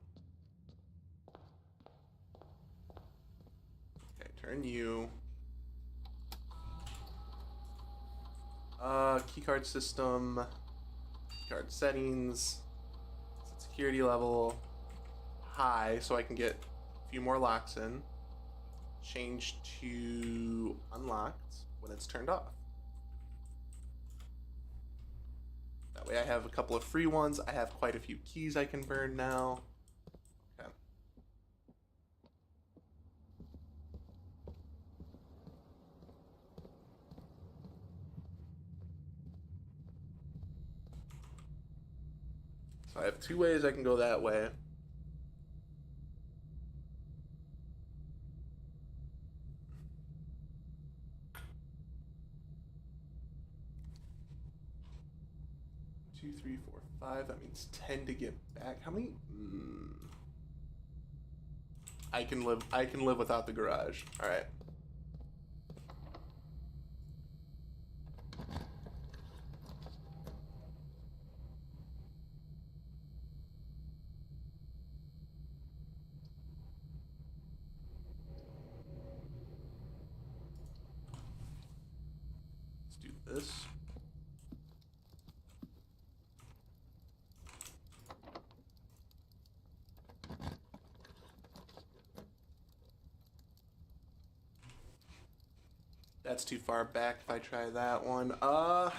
Okay, turn you. Keycard system. Keycard settings. Set security level high so I can get a few more locks in. Change to unlocked when it's turned off. That way I have a couple of free ones. I have quite a few keys I can burn now. Okay. So I have 2 ways I can go that way. Two, 3, 4, 5. That means 10 to get back. How many? I can live without the garage. All right. Let's do this. That's too far back if I try that one. I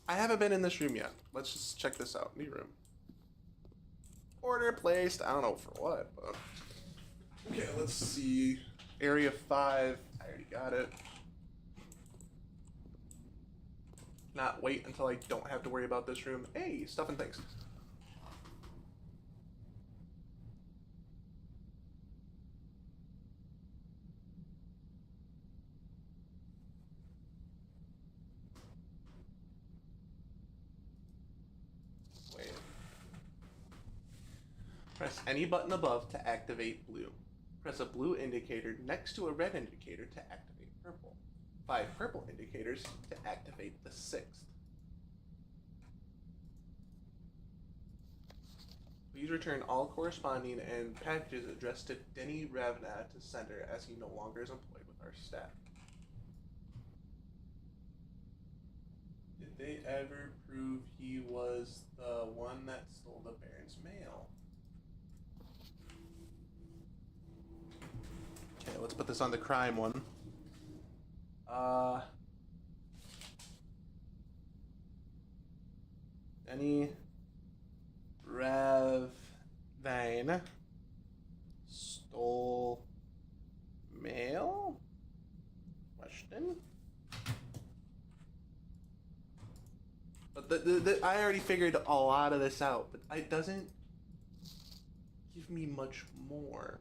haven't been in this room yet. Let's just check this out. New room. Order placed. I don't know for what, but... Okay, let's see. Area 5. I already got it. Not wait until I don't have to worry about this room. Hey, stuff and things. Wait. Press any button above to activate blue. Press a blue indicator next to a red indicator to activate purple. 5 purple indicators to activate the 6th. Please return all corresponding and packages addressed to Denny Ravnat to sender as he no longer is employed with our staff. Did they ever prove he was the one that stole the Baron's mail? Okay, let's put this on the crime one. Denny Ravnat stole mail? Question. But I already figured a lot of this out, but it doesn't give me much more.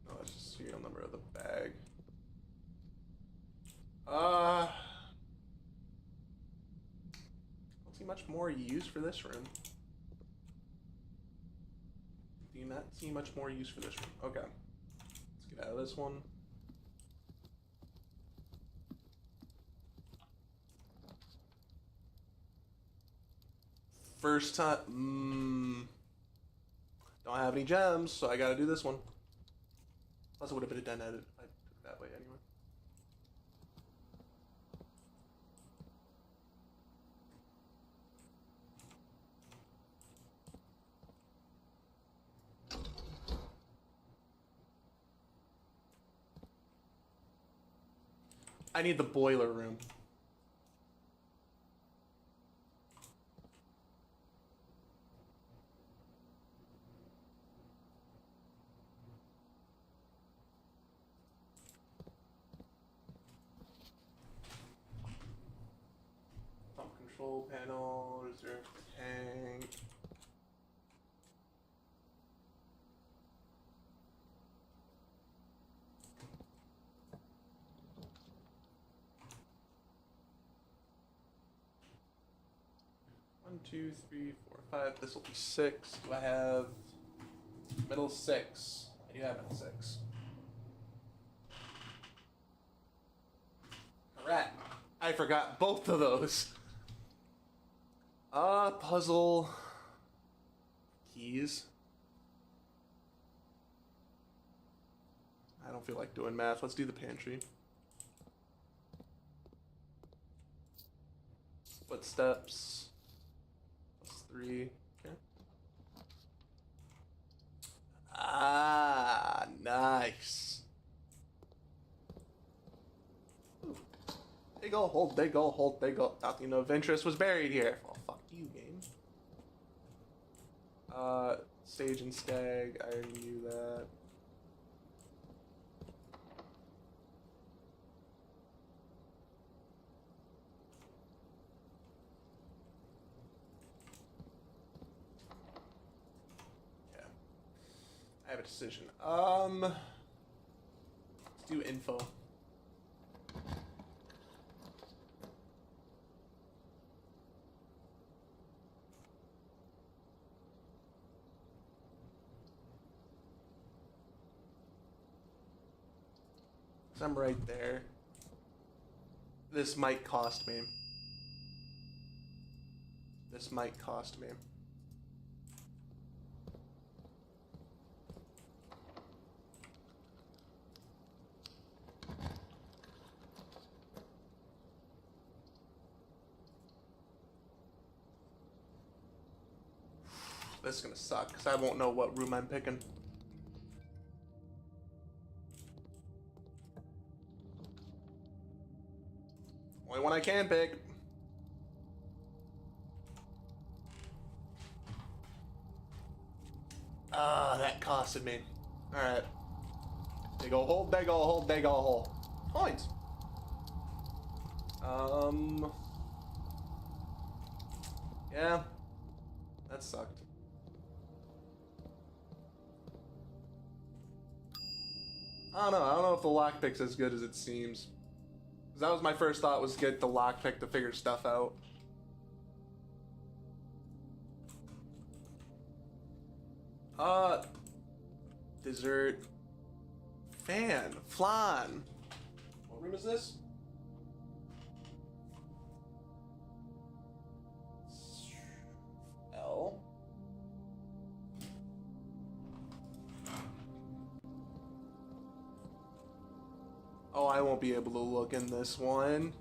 No, that's just serial number of the bag. Don't see much more use for this room. see much more use for this room. Okay. Let's get out of this one. First time. Don't have any gems, so I gotta do this one. Plus, it would have been a done edit if I took it that way anyway. I need the boiler room. Pump control panel, reserve tank. One, two, three, four, five. This will be 6. Do I have middle 6? I do have middle 6. Alright. I forgot both of those. Puzzle. Keys. I don't feel like doing math. Let's do the pantry. Footsteps. +3. Okay. Ah, nice. Ooh. They go, hold, they go, hold, they go. Nothing of interest was buried here. Well, fuck you, game. Stage and stag. I already knew that. I have a decision. Let's do info. So I'm right there. This might cost me. This might cost me. This is gonna suck because I won't know what room I'm picking. Only one I can pick. Ah, that costed me. Alright. They go hold, they go hold, they go hold. Points. Yeah. That sucked. I don't know if the lockpick's as good as it seems. Because that was my first thought, was get the lockpick to figure stuff out. Dessert. Fan. Flan. What room is this? L. Oh, I won't be able to look in this one.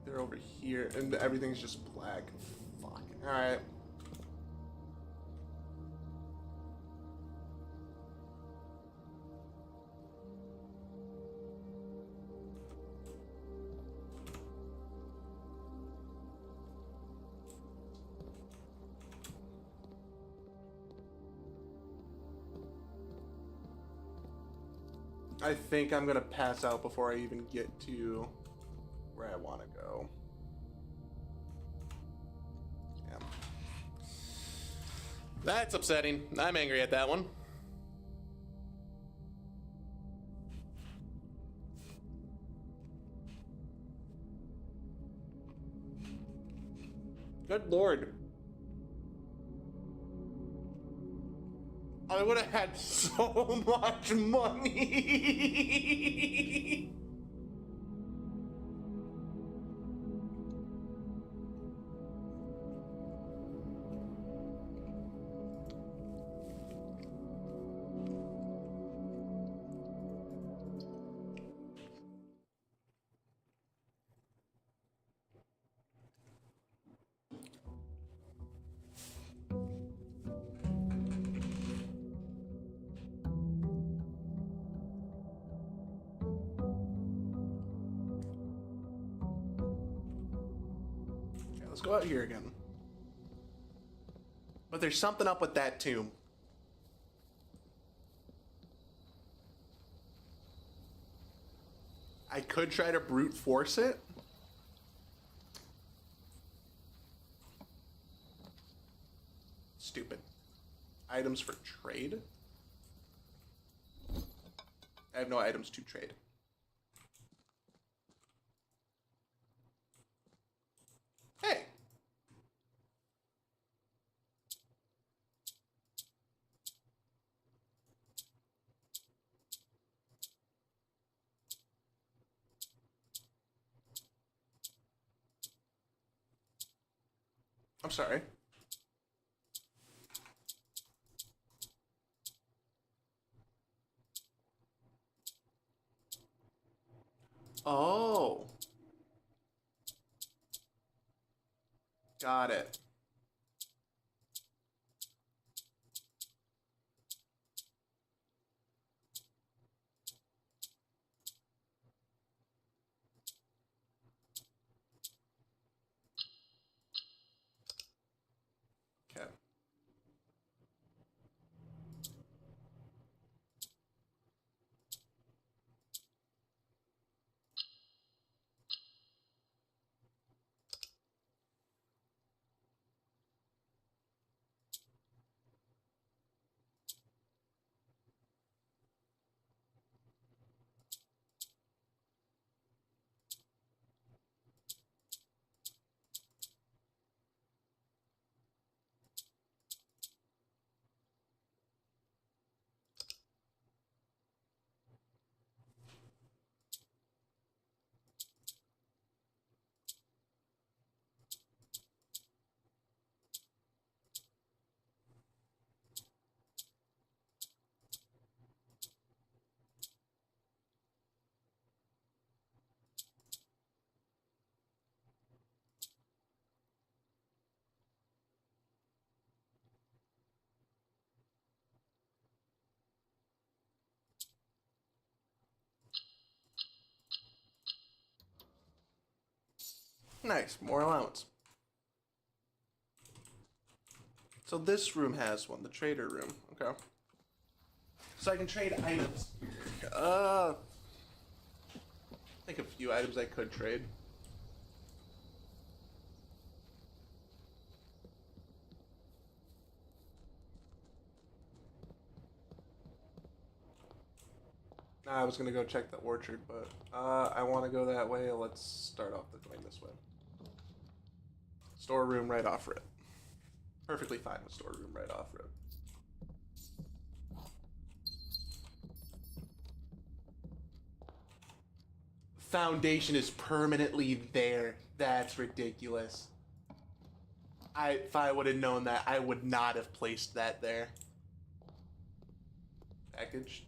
They're over here, and everything's just black. Fuck. Alright. I think I'm gonna pass out before I even get to where I want to go. Yeah. That's upsetting. I'm angry at that one. Good lord. I would have had so much money. Okay, let's go out here again. But there's something up with that tomb. I could try to brute force it. Stupid. Items for trade? I have no items to trade. Hey! I'm sorry. Oh. Got it. Okay. Nice, more allowance. So this room has one, the trader room. Okay. So I can trade items. I think a few items I could trade. I was gonna go check the orchard, but I want to go that way. Let's start off going this way. Storeroom right off rip. Perfectly fine with storeroom right off rip. Foundation is permanently there. That's ridiculous. If I would have known that, I would not have placed that there. Package.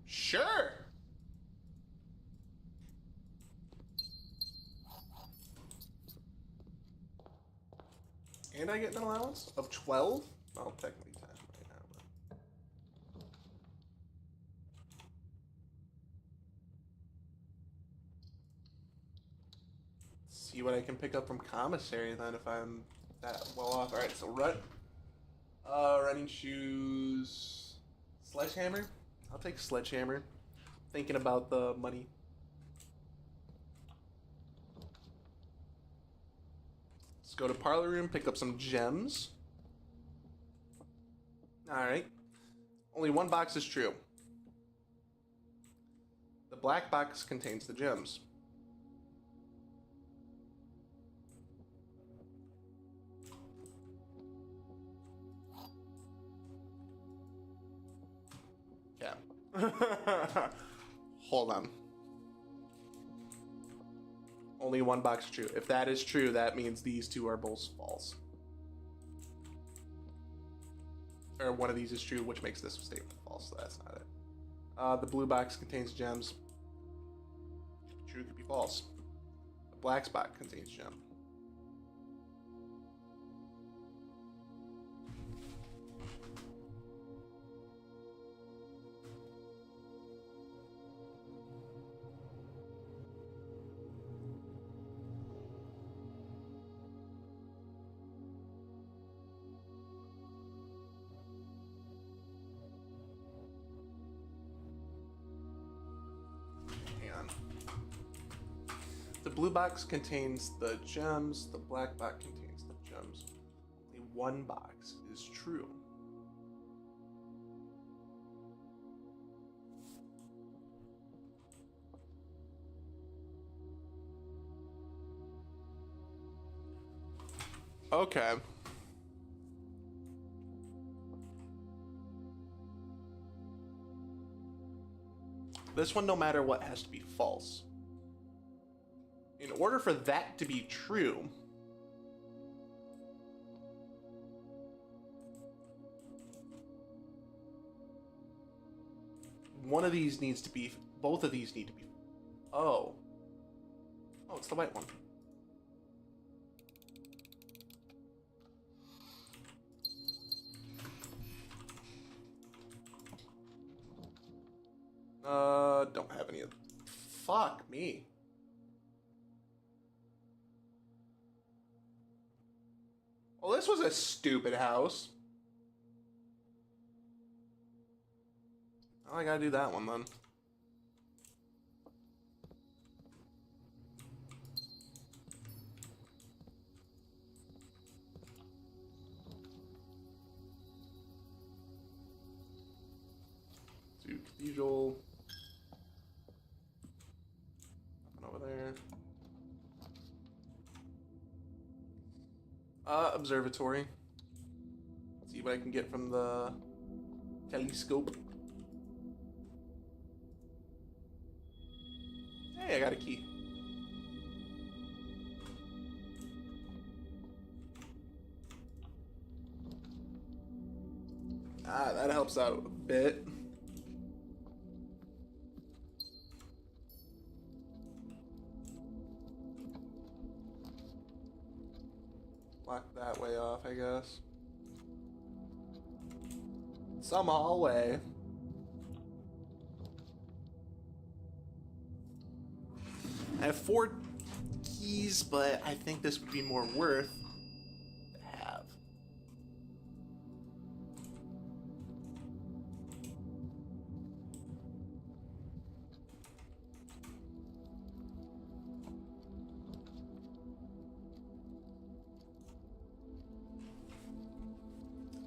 Sure. And I get an allowance of 12? Well, technically 10 right now. But... see what I can pick up from commissary then if I'm that well off. Alright, so running shoes, sledgehammer. I'll take sledgehammer. Thinking about the money. Let's go to parlor room, pick up some gems. Alright. Only one box is true. The black box contains the gems. Hold on. Only one box is true. If that is true, that means these two are both false. Or one of these is true, which makes this statement false, so that's not it. The blue box contains gems. True, could be false. The black spot contains gem. The blue box contains the gems, the black box contains the gems. Only one box is true. Okay. This one, no matter what, has to be false. In order for that to be true, one of these needs to be, both of these need to be, oh, it's the white one. Don't have any of, fuck me. Well, this was a stupid house. Oh, I gotta do that one then. To cathedral. Nothing over there. Observatory. See what I can get from the telescope. Hey, I got a key. That helps out a bit. Block that way off, I guess. Some hallway. I have 4 keys, but I think this would be more worth to have.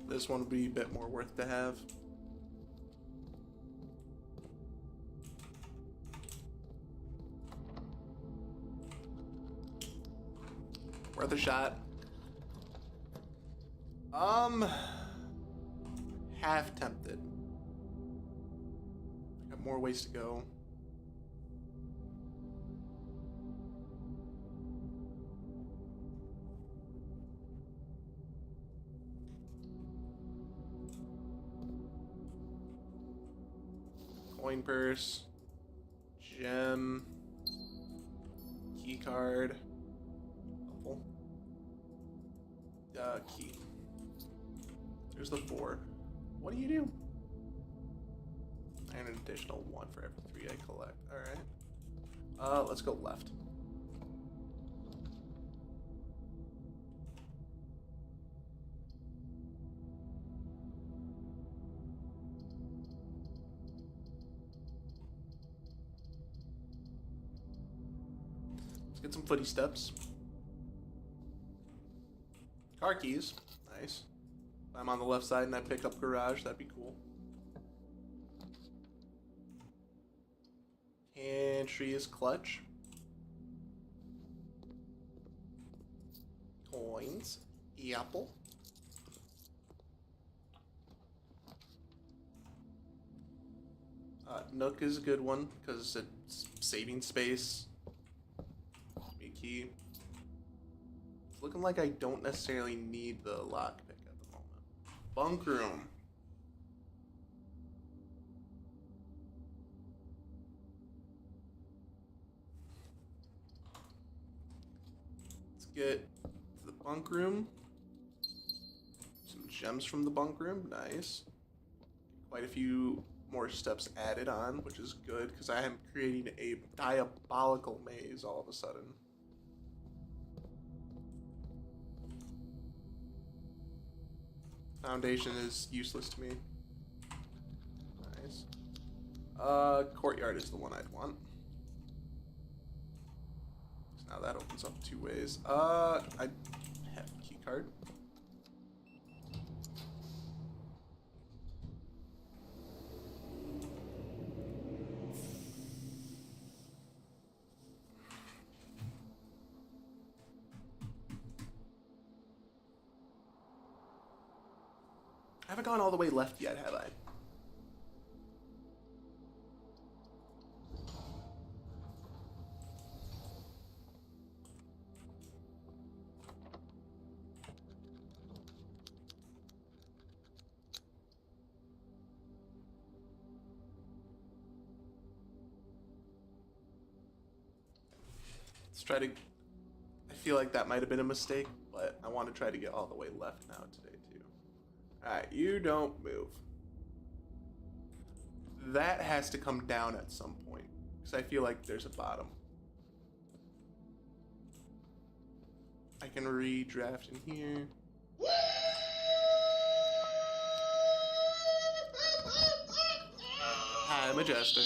This one would be a bit more worth to have. Worth a shot. Half tempted. Got more ways to go. Coin purse, gem, key card, key. There's the 4. What do you do? And an additional 1 for every 3 I collect. All right. Let's go left. Let's get some footy steps. Car keys. Nice. If I'm on the left side and I pick up garage, that'd be cool. Entry is clutch. Coins. Apple. Nook is a good one because it's saving space. Give me a key. It's looking like I don't necessarily need the lockpick at the moment. Bunk room. Let's get to the bunk room. Some gems from the bunk room. Nice. Quite a few more steps added on, which is good because I am creating a diabolical maze all of a sudden. Foundation is useless to me. Nice. Courtyard is the one I'd want. So now that opens up 2 ways. I have a key card. I haven't gone all the way left yet, have I? Let's try to... I feel like that might have been a mistake, but I want to try to get all the way left now today, too. Alright, you don't move. That has to come down at some point, because I feel like there's a bottom. I can redraft in here. Hi, Majestic.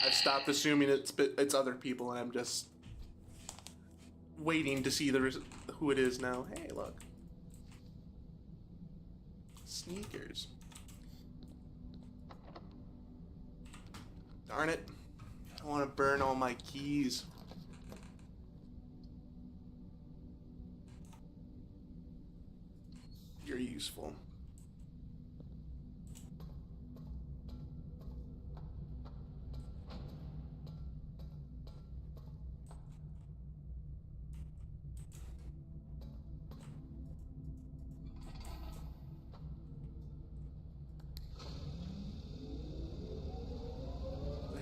I've stopped assuming it's other people, and I'm just waiting to see who it is now. Hey, look. Sneakers. Darn it. I want to burn all my keys. You're useful.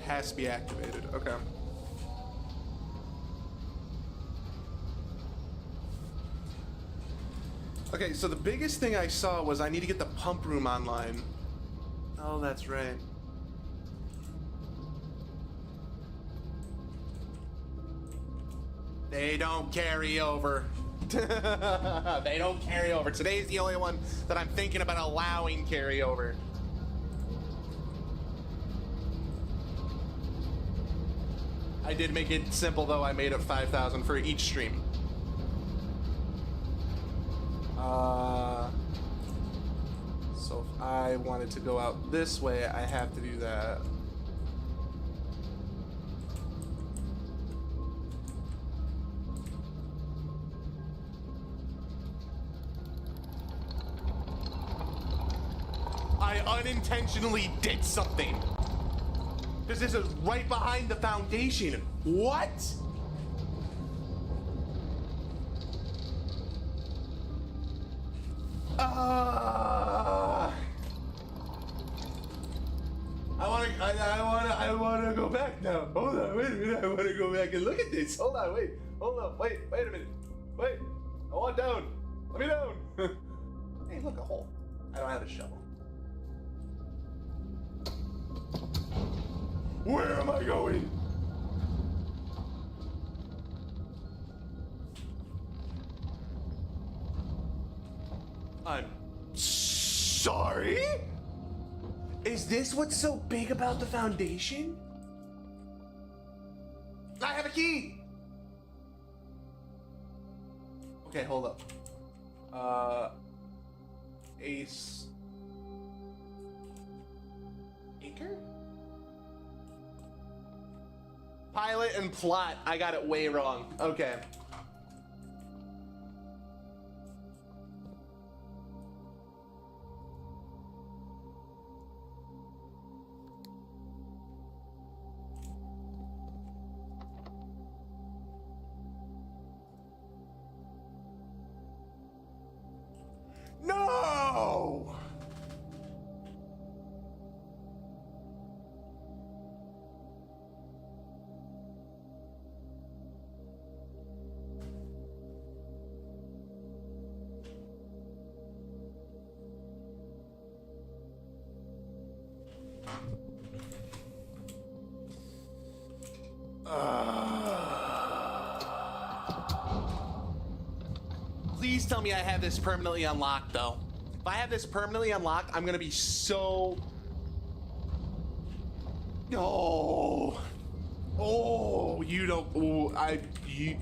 Has to be activated. Okay. Okay, so the biggest thing I saw was I need to get the pump room online. Oh, that's right. They don't carry over. They don't carry over. Today's the only one that I'm thinking about allowing carryover. I did make it simple though. I made it 5,000 for each stream. So if I wanted to go out this way, I have to do that. I unintentionally did something. Because this is right behind the foundation. What? I wanna go back now. Hold on, wait a minute. I wanna go back and look at this. Hold on, wait a minute. Wait, I want down. Let me down. Hey, look, a hole. I don't have a shovel. Where am I going? I'm sorry? Is this what's so big about the foundation? I have a key! Okay, hold up. Ace... Acre? Pilot and plot. I got it way wrong. Okay. Please tell me I have this permanently unlocked, though. If I have this permanently unlocked, I'm gonna be so... No. Oh, you don't... Oh,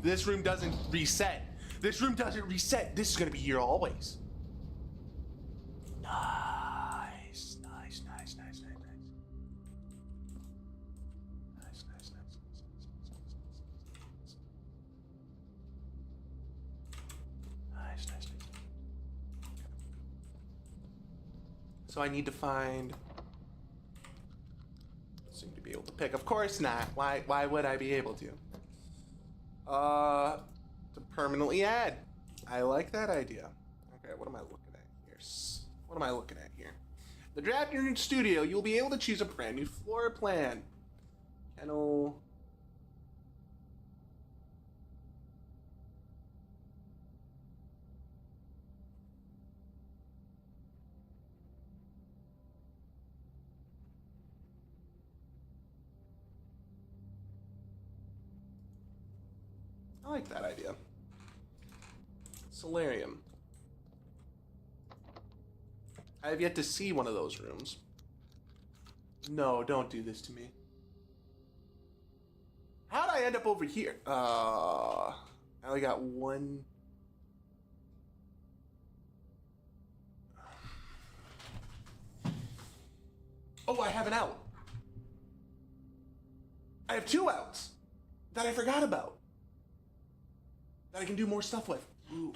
this room doesn't reset. This room doesn't reset. This is gonna be here always. Nice, nice, nice, nice, nice, nice. Nice, nice, nice, nice, nice, nice. So I need to find... Seem to be able to pick. Of course not. Why would I be able to? To permanently add. I like that idea. Okay, what am I looking at here? What am I looking at here? The drafting studio, you'll be able to choose a brand new floor plan. Kennel. I like that idea. Solarium. I have yet to see one of those rooms. No, don't do this to me. How'd I end up over here? I only got one. Oh, I have an out. I have 2 outs that I forgot about. That I can do more stuff with. Ooh.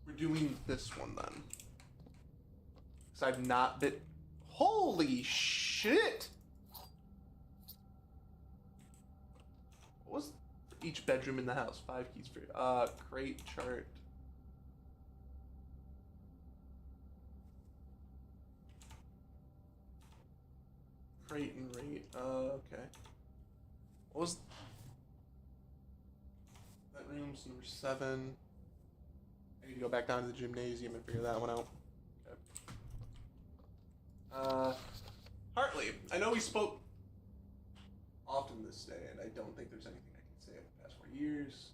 We're doing this one then. Because I've not been... Holy shit! What was each bedroom in the house? 5 keys for... crate, chart... Crate and rate. Okay. What was that room's number 7? I need to go back down to the gymnasium and figure that one out. Okay. Hartley, I know we spoke often this day, and I don't think there's anything I can say over the past 4 years.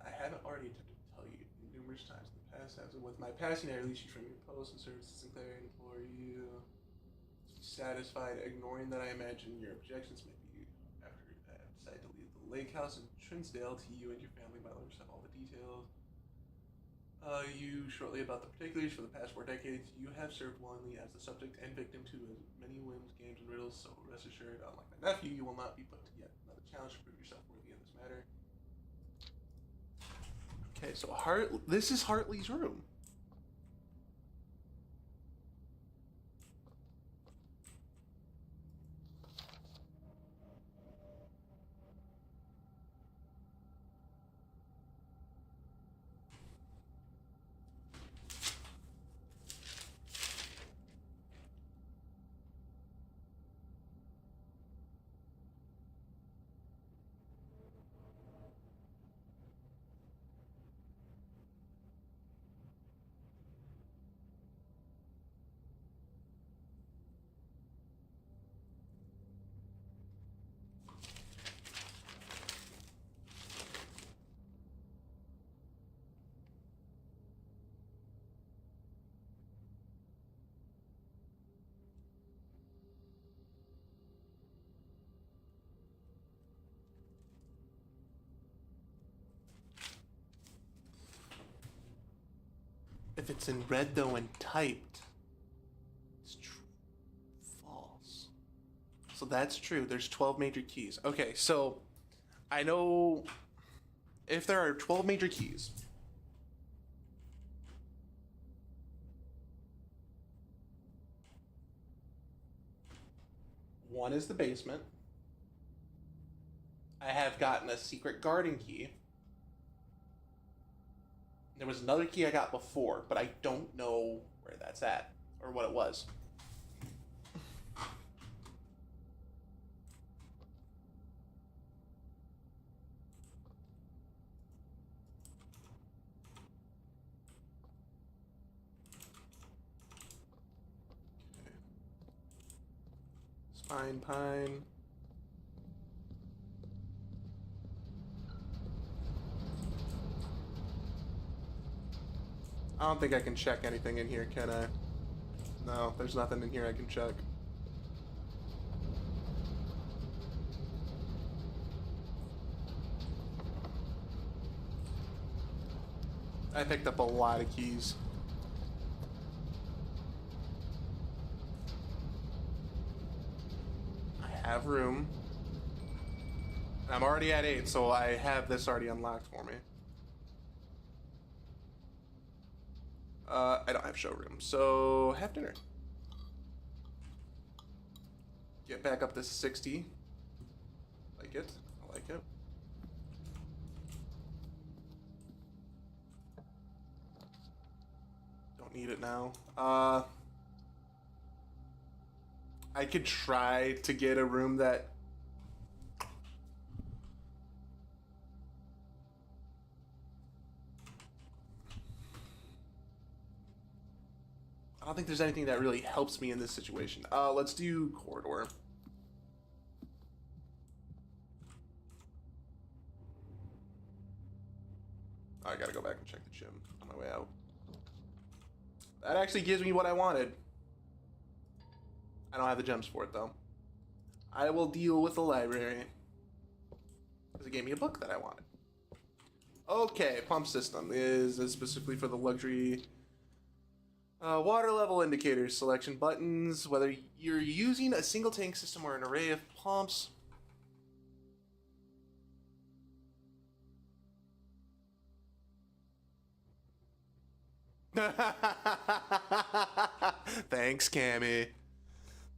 I haven't already attempted to tell you numerous times in the past. As with my passing, I release you from your post and service to Sinclair and implore you satisfied, ignoring that I imagine your objections may be after I decide to leave the lake house in Trinsdale to you and your family. My lawyers have all the details. You shortly about the particulars. For the past 4 decades, you have served willingly as the subject and victim to as many whims, games, and riddles, so rest assured, unlike my nephew, you will not be put to yet another challenge to prove yourself worthy in this matter. Okay, so this is Hartley's room. If it's in red though and typed, it's true. False. So that's true. There's 12 major keys. Okay, so I know if there are 12 major keys, one is the basement. I have gotten a secret garden key. There was another key I got before, but I don't know where that's at or what it was. Okay. Spine Pine. I don't think I can check anything in here, can I? No, there's nothing in here I can check. I picked up a lot of keys. I have room. I'm already at 8, so I have this already unlocked for me. I don't have showroom, so have dinner. Get back up to 60. Like it. I like it. Don't need it now. I could try to get a room that... I don't think there's anything that really helps me in this situation. Let's do corridor. I gotta go back and check the gym on my way out. That actually gives me what I wanted. I don't have the gems for it, though. I will deal with the library. Because it gave me a book that I wanted. Okay, pump system is specifically for the luxury... water level indicators, selection buttons, whether you're using a single tank system or an array of pumps. Thanks, Cammy.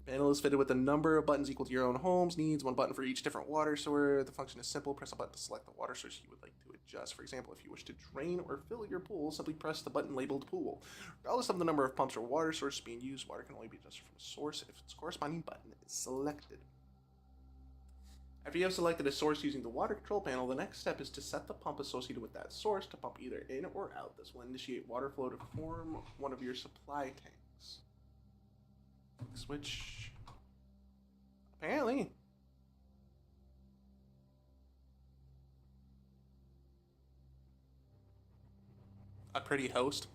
Panel is fitted with a number of buttons equal to your own home's needs. One button for each different water source. The function is simple. Press a button to select the water source you would like to adjust. For example, if you wish to drain or fill your pool, simply press the button labeled pool. Regardless of the number of pumps or water sources being used, water can only be adjusted from a source if its corresponding button is selected. After you have selected a source using the water control panel, the next step is to set the pump associated with that source to pump either in or out. This will initiate water flow to form one of your supply tanks. Switch. Apparently. A pretty host.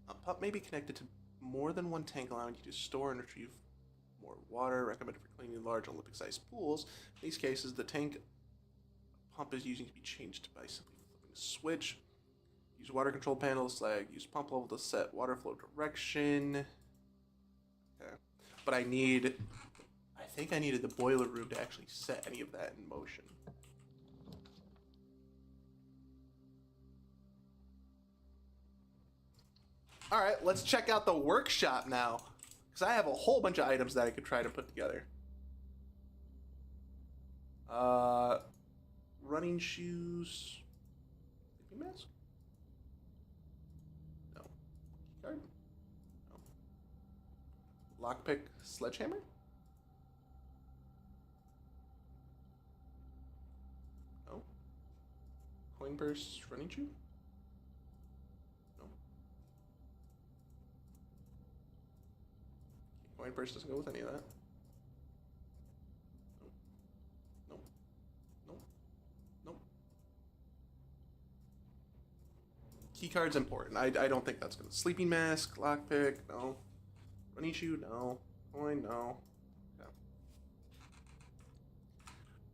A pump may be connected to more than one tank, allowing you to store and retrieve more water, recommended for cleaning large Olympic-sized pools. In these cases, the tank pump is using to be changed by simply flipping a switch. Use water control panel to select. Use pump level to set water flow direction. Okay. But I think I needed the boiler room to actually set any of that in motion. Alright, let's check out the workshop now. Because I have a whole bunch of items that I could try to put together. Running shoes. Sleeping mask? No. Keycard? No. Lockpick sledgehammer? No. Coin purse running shoe? No. Coin purse doesn't go with any of that. No. No. No. Keycard's important. I don't think that's gonna. Sleeping mask, lockpick, no. Running shoe, no. Coin, no. Yeah.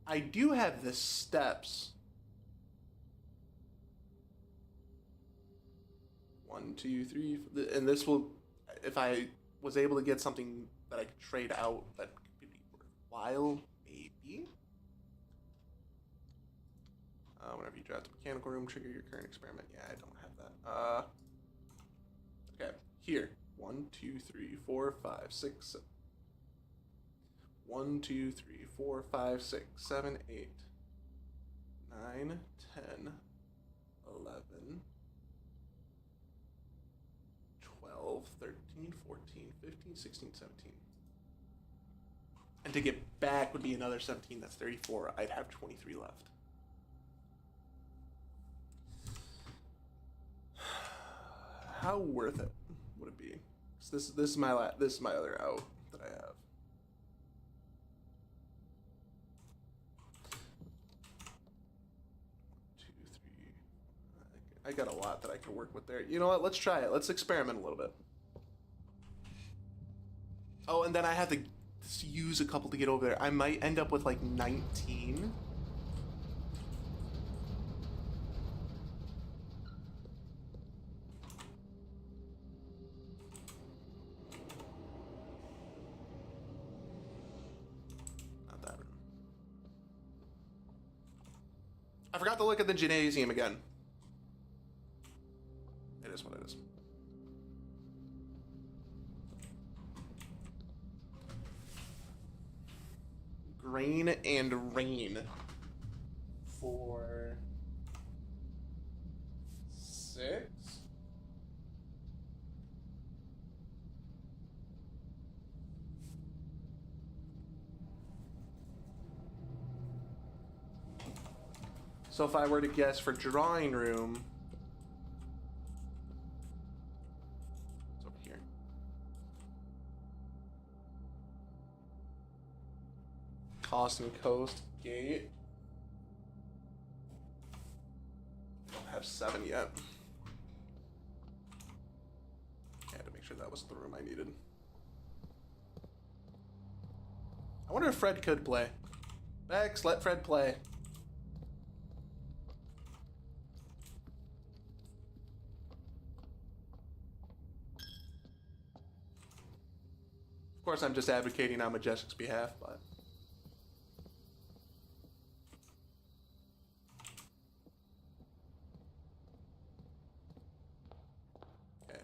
I do have the steps. 1, 2, 3, and this will, if I was able to get something that I could trade out that could be worthwhile, maybe. Whenever you draft a mechanical room, trigger your current experiment. Yeah, I don't have that. Okay, here. 1, 2, 3, 4, 5, 6. 1, 2, 3, 4, 5, 6, 7, 8, 9, 10, 11, 12, 13, 14, 15, 16, 17. And to get back would be another 17. That's 34. I'd have 23 left. How worth it would it be? This is my other out that I have. I got a lot that I can work with there. You know what? Let's try it. Let's experiment a little bit. Oh, and then I have to use a couple to get over there. I might end up with like 19. Not that room. I forgot to look at the gymnasium again. It is what it is. Grain and rain for 6. So if I were to guess for drawing room, it's over here. Cost and Coast Gate. Don't have 7 yet. I had to make sure that was the room I needed. I wonder if Fred could play. Bex, let Fred play. Of course, I'm just advocating on Majestic's behalf, but... Okay.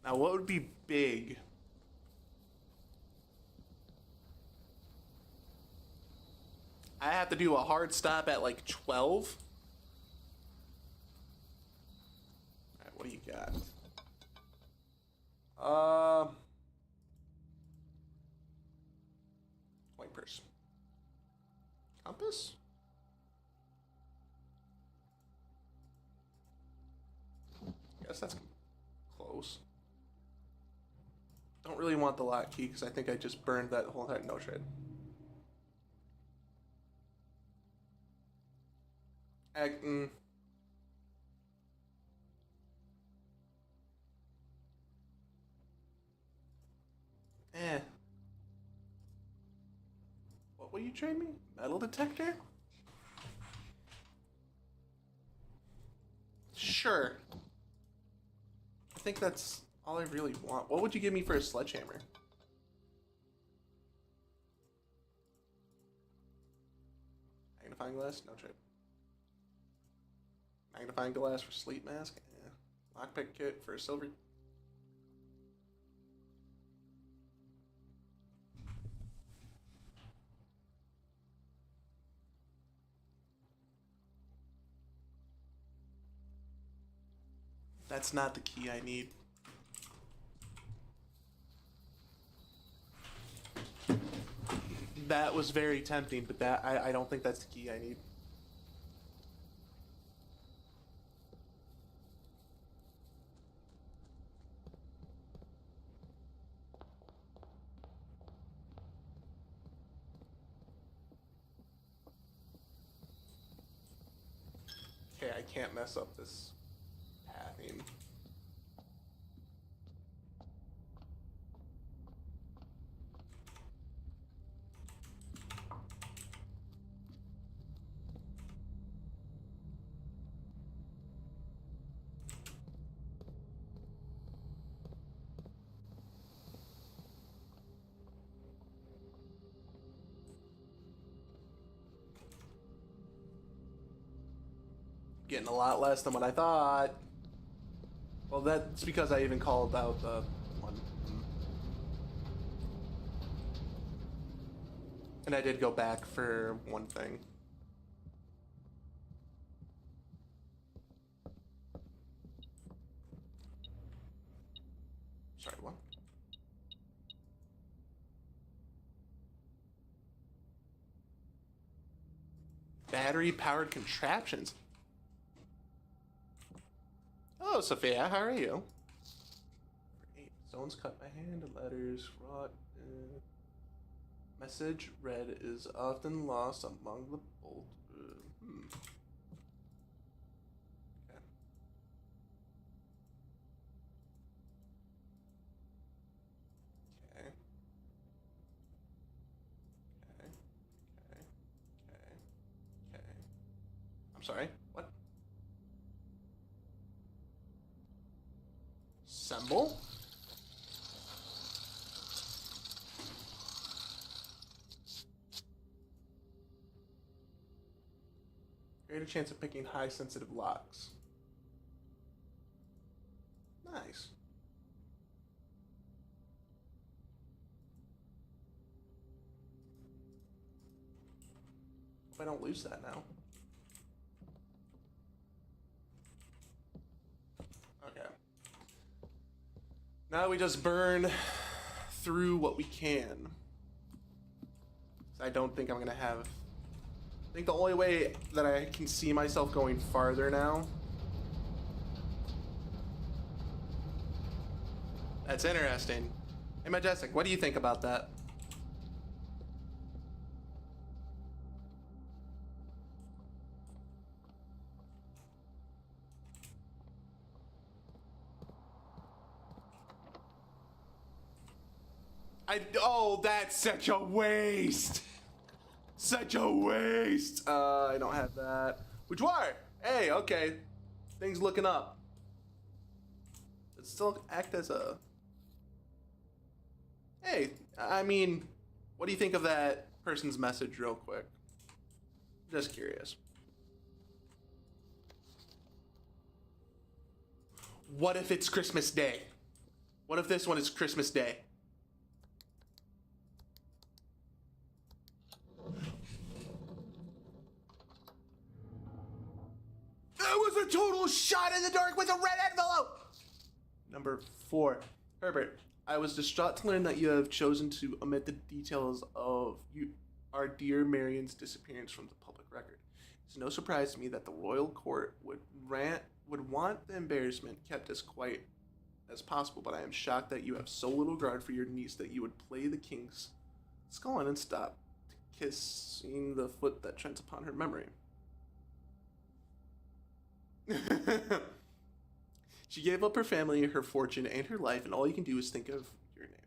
Now, what would be big? I have to do a hard stop at like 12. Alright, what do you got? White purse. Compass? Guess that's close. Don't really want the lock key because I think I just burned that whole entire no trade. Acton. What will you trade me? Metal detector? Sure. I think that's all I really want. What would you give me for a sledgehammer? Magnifying glass? No trade. Magnifying glass for sleep mask? Yeah. Lockpick kit for a silver. That's not the key I need. That was very tempting, but that I don't think that's the key I need. Okay, I can't mess up this pathing. Getting a lot less than what I thought. Well, that's because I even called out the one. And I did go back for one thing. Sorry, what? Battery-powered contraptions. Hello, Sophia. How are you? 8 stones cut by hand, letters wrought. Message read is often lost among the bolt. Hmm. Okay. Okay. Okay. Okay. Okay. Okay. I'm sorry. What? Symbol? Greater chance of picking high sensitive locks. Nice. Hope I don't lose that now. Okay. Now we just burn through what we can. I don't think I'm gonna have... I think the only way that I can see myself going farther now... That's interesting. Hey, Majestic, what do you think about that? Oh, that's such a waste! Such a waste! I don't have that. Which wire? Hey, okay. Things looking up. It still act as a... Hey, I mean, what do you think of that person's message real quick? Just curious. What if it's Christmas Day? What if this one is Christmas Day? That was a total shot in the dark with a red envelope! Number 4. Herbert, I was distraught to learn that you have chosen to omit the details of our dear Marion's disappearance from the public record. It's no surprise to me that the royal court would want the embarrassment kept as quiet as possible, but I am shocked that you have so little regard for your niece that you would play the king's skull and stop kissing the foot that treads upon her memory. She gave up her family, her fortune, and her life, and all you can do is think of your name.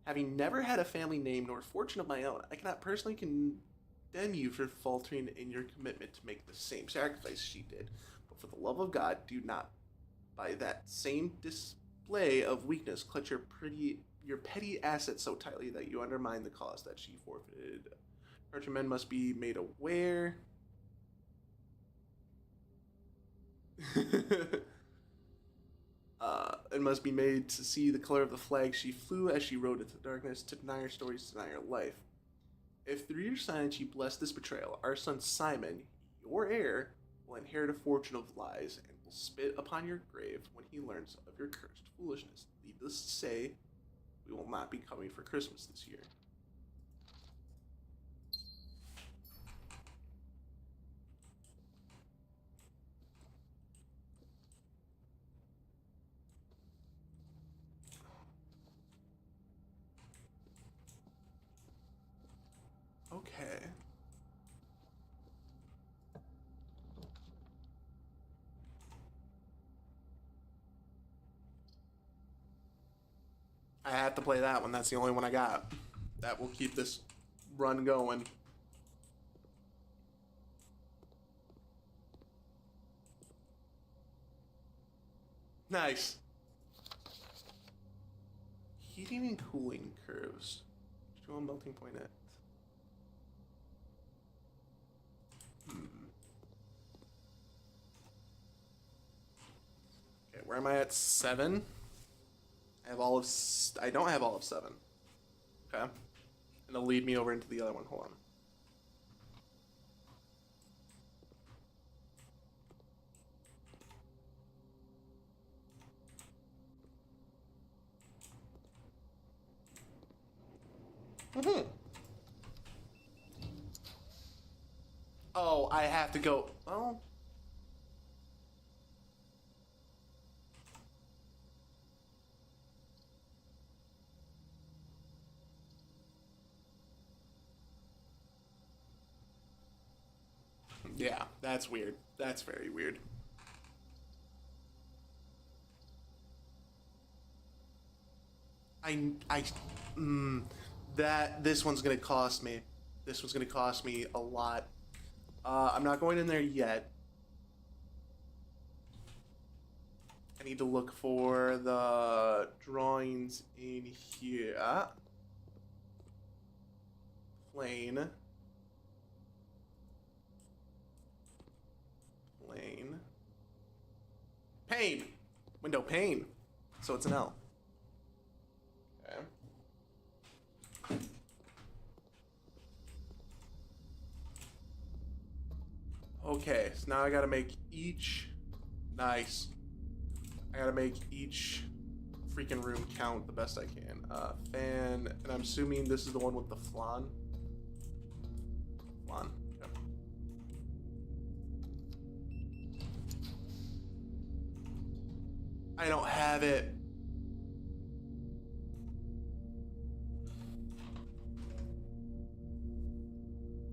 Having never had a family name nor fortune of my own, I cannot personally condemn you for faltering in your commitment to make the same sacrifice she did. But for the love of God, do not, by that same display of weakness, clutch your petty assets so tightly that you undermine the cause that she forfeited. Countrymen must be made aware. And must be made to see the color of the flag she flew as she rode into the darkness, to deny her stories, to deny her life. If through your silence you bless this betrayal, our son Simon, your heir, will inherit a fortune of lies and will spit upon your grave when he learns of your cursed foolishness. Needless to say, we will not be coming for Christmas this year. Okay. I have to play that one. That's the only one I got. That will keep this run going. Nice. Heating and cooling curves. Dual melting point at. Okay, where am I at? 7? I have all of... I don't have all of 7. Okay. And it'll lead me over into the other one. Hold on. Mm-hmm. Oh, I have to go... Oh... Yeah, that's weird. That's very weird. I, this one's gonna cost me. This one's gonna cost me a lot. I'm not going in there yet. I need to look for the drawings in here. Plane. Plane. Pane. Window pane. So it's an L. Okay. Okay, so now I gotta make each. Nice. I gotta make each freaking room count the best I can. Fan, and I'm assuming this is the one with the flan. Flan. Yep. I don't have it.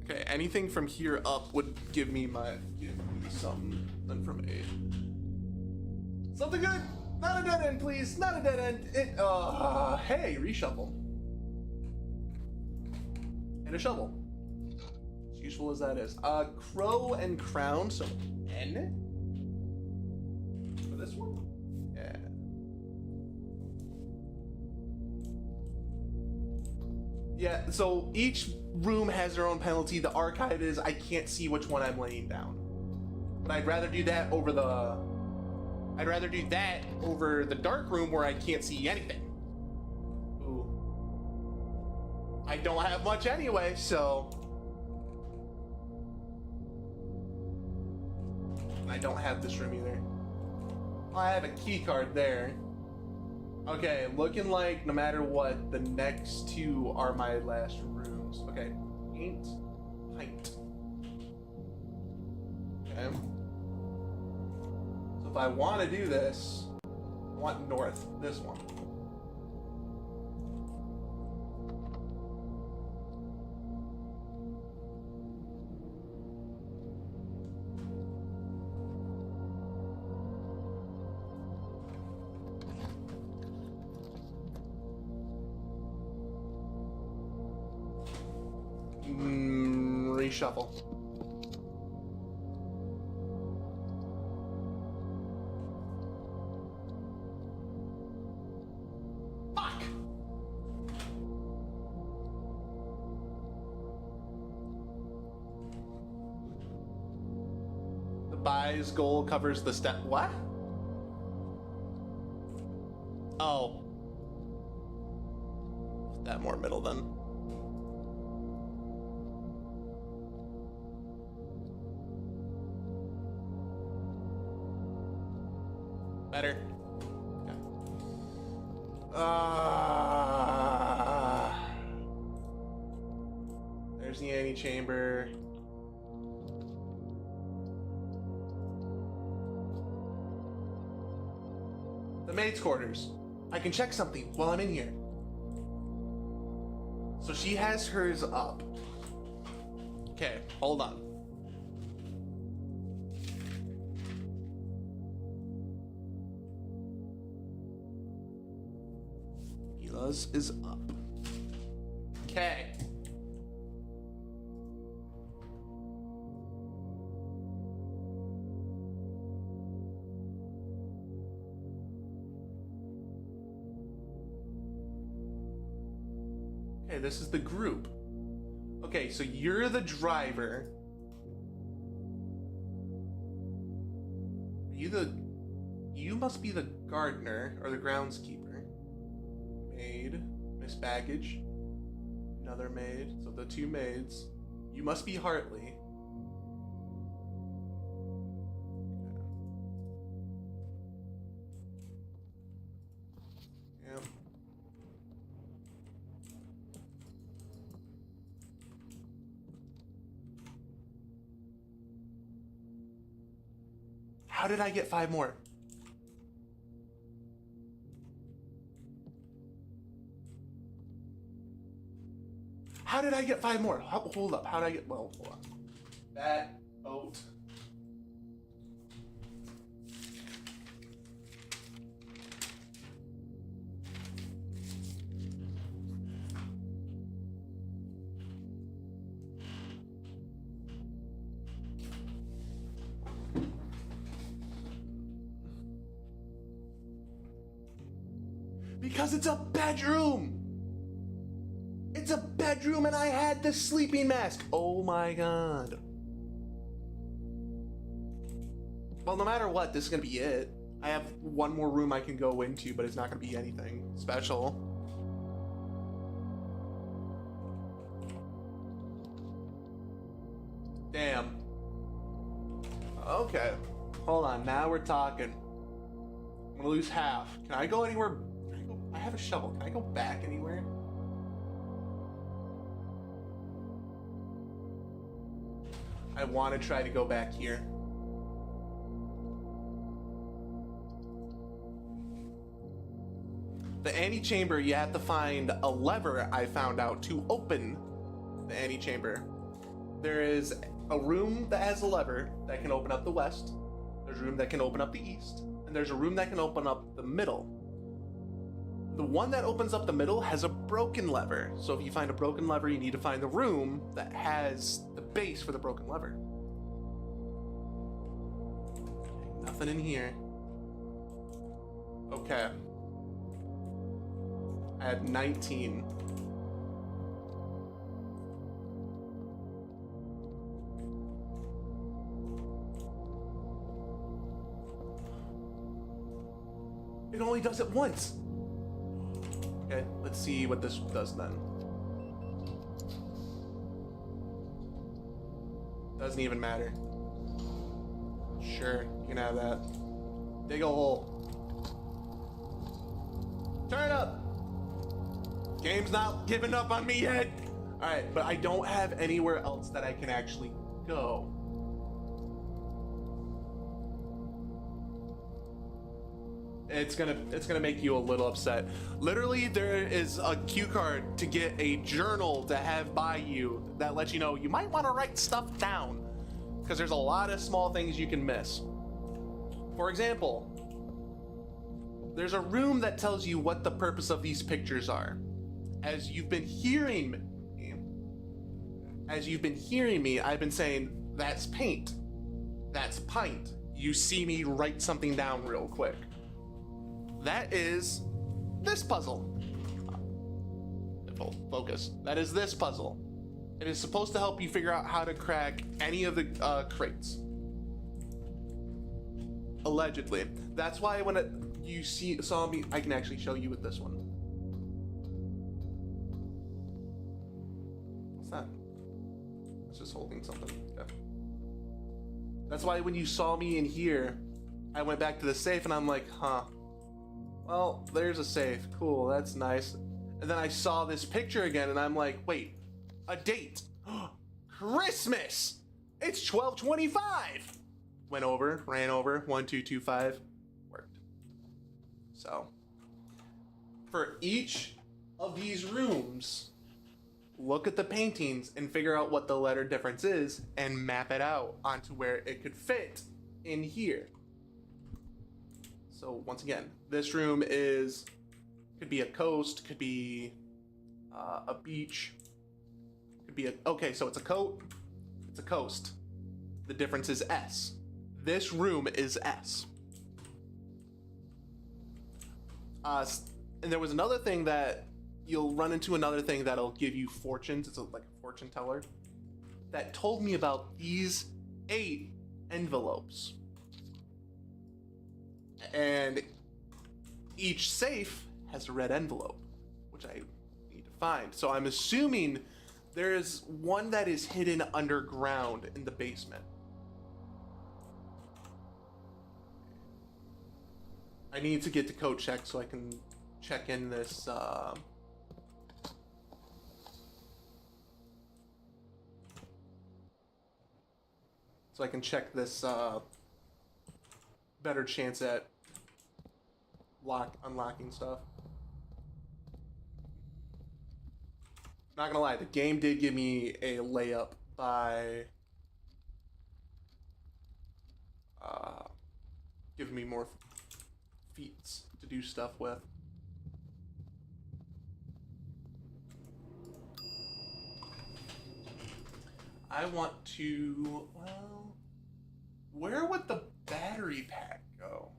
Okay, anything from here up would give me something from A. Something good! Not a dead end, please! Not a dead end! Hey, reshuffle. And a shovel. As useful as that is. Crow and crown, so N? For this one? Yeah. Yeah, so each room has their own penalty. The archive is I can't see which one I'm laying down. But I'd rather do that over the dark room where I can't see anything. Ooh. I don't have much anyway, so. I don't have this room either. I have a key card there. Okay, looking like no matter what, the next two are my last rooms. Okay, paint, pint. Okay. So if I want to do this, I want north, this one. Reshuffle. Fuck! The buys goal covers the step. What? Oh. Put that more middle then. Better. Okay. There's the antechamber. The maid's quarters. I can check something while I'm in here. So she has hers up. Okay, hold on. Is up. Okay. Okay, this is the group. Okay, so you're the driver. You must be the gardener or the groundskeeper. Maid, Miss Baggage, another maid, so the two maids. You must be Hartley. Yep. How did I get 5 more? How did I get 5 more? Hold up. How did I get... Well, hold on. That Oat. Because it's a bedroom! It's a bedroom and I had the sleeping mask! Oh my god. Well, no matter what, this is gonna be it. I have one more room I can go into, but it's not gonna be anything special. Damn. Okay. Hold on, now we're talking. I'm gonna lose half. Can I go anywhere? I have a shovel. Can I go back anywhere? I want to try to go back here. The antechamber, you have to find a lever, I found out, to open the antechamber. There is a room that has a lever that can open up the west. There's a room that can open up the east. And there's a room that can open up the middle. The one that opens up the middle has a broken lever. So if you find a broken lever, you need to find the room that has the base for the broken lever. Nothing in here. Okay. I had 19. It only does it once. Okay, let's see what this does then. Doesn't even matter. Sure, you can have that. Dig a hole. Turn up! Game's not giving up on me yet! Alright, but I don't have anywhere else that I can actually go. It's gonna make you a little upset. Literally, there is a cue card to get a journal to have by you that lets you know you might want to write stuff down, because there's a lot of small things you can miss. For example, there's a room that tells you what the purpose of these pictures are. As you've been hearing me, I've been saying, that's paint, that's pint. You see me write something down real quick. That is this puzzle. Focus. That is this puzzle. It is supposed to help you figure out how to crack any of the crates. Allegedly. That's why when you saw me, I can actually show you with this one. What's that? It's just holding something. Okay. That's why when you saw me in here, I went back to the safe and I'm like, huh. Well, there's a safe. Cool, that's nice. And then I saw this picture again and I'm like, wait, a date. Christmas! It's 12/25! Went over, ran over, 1225, worked. So, for each of these rooms, look at the paintings and figure out what the letter difference is and map it out onto where it could fit in here. So once again, this room could be a coast, could be a beach, could be okay, so it's a it's a coast. The difference is S. This room is S. And there was another thing that you'll run into another thing that'll give you fortunes. It's like a fortune teller that told me about these 8 envelopes. And each safe has a red envelope, which I need to find. So I'm assuming there is one that is hidden underground in the basement. I need to get to code check so I can check in this so I can check this better chance at unlocking stuff. Not gonna lie, the game did give me a layup by give me more feats to do stuff with. I want to, well, where would the battery pack go?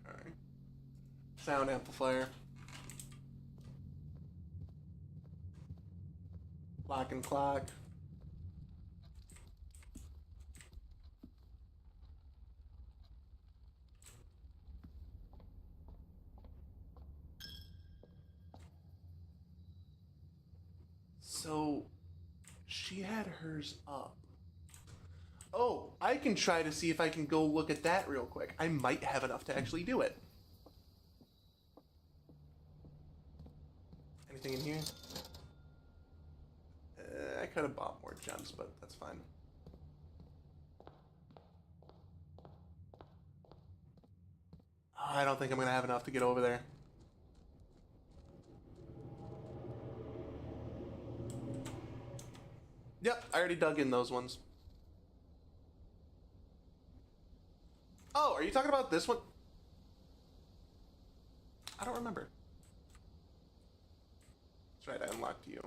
Okay. Sound amplifier. Lock and clock. So, she had hers up. Oh, I can try to see if I can go look at that real quick. I might have enough to actually do it. Anything in here? I could have bought more gems, but that's fine. I don't think I'm gonna have enough to get over there. Yep, I already dug in those ones. Oh, are you talking about this one? I don't remember. That's right, I unlocked you.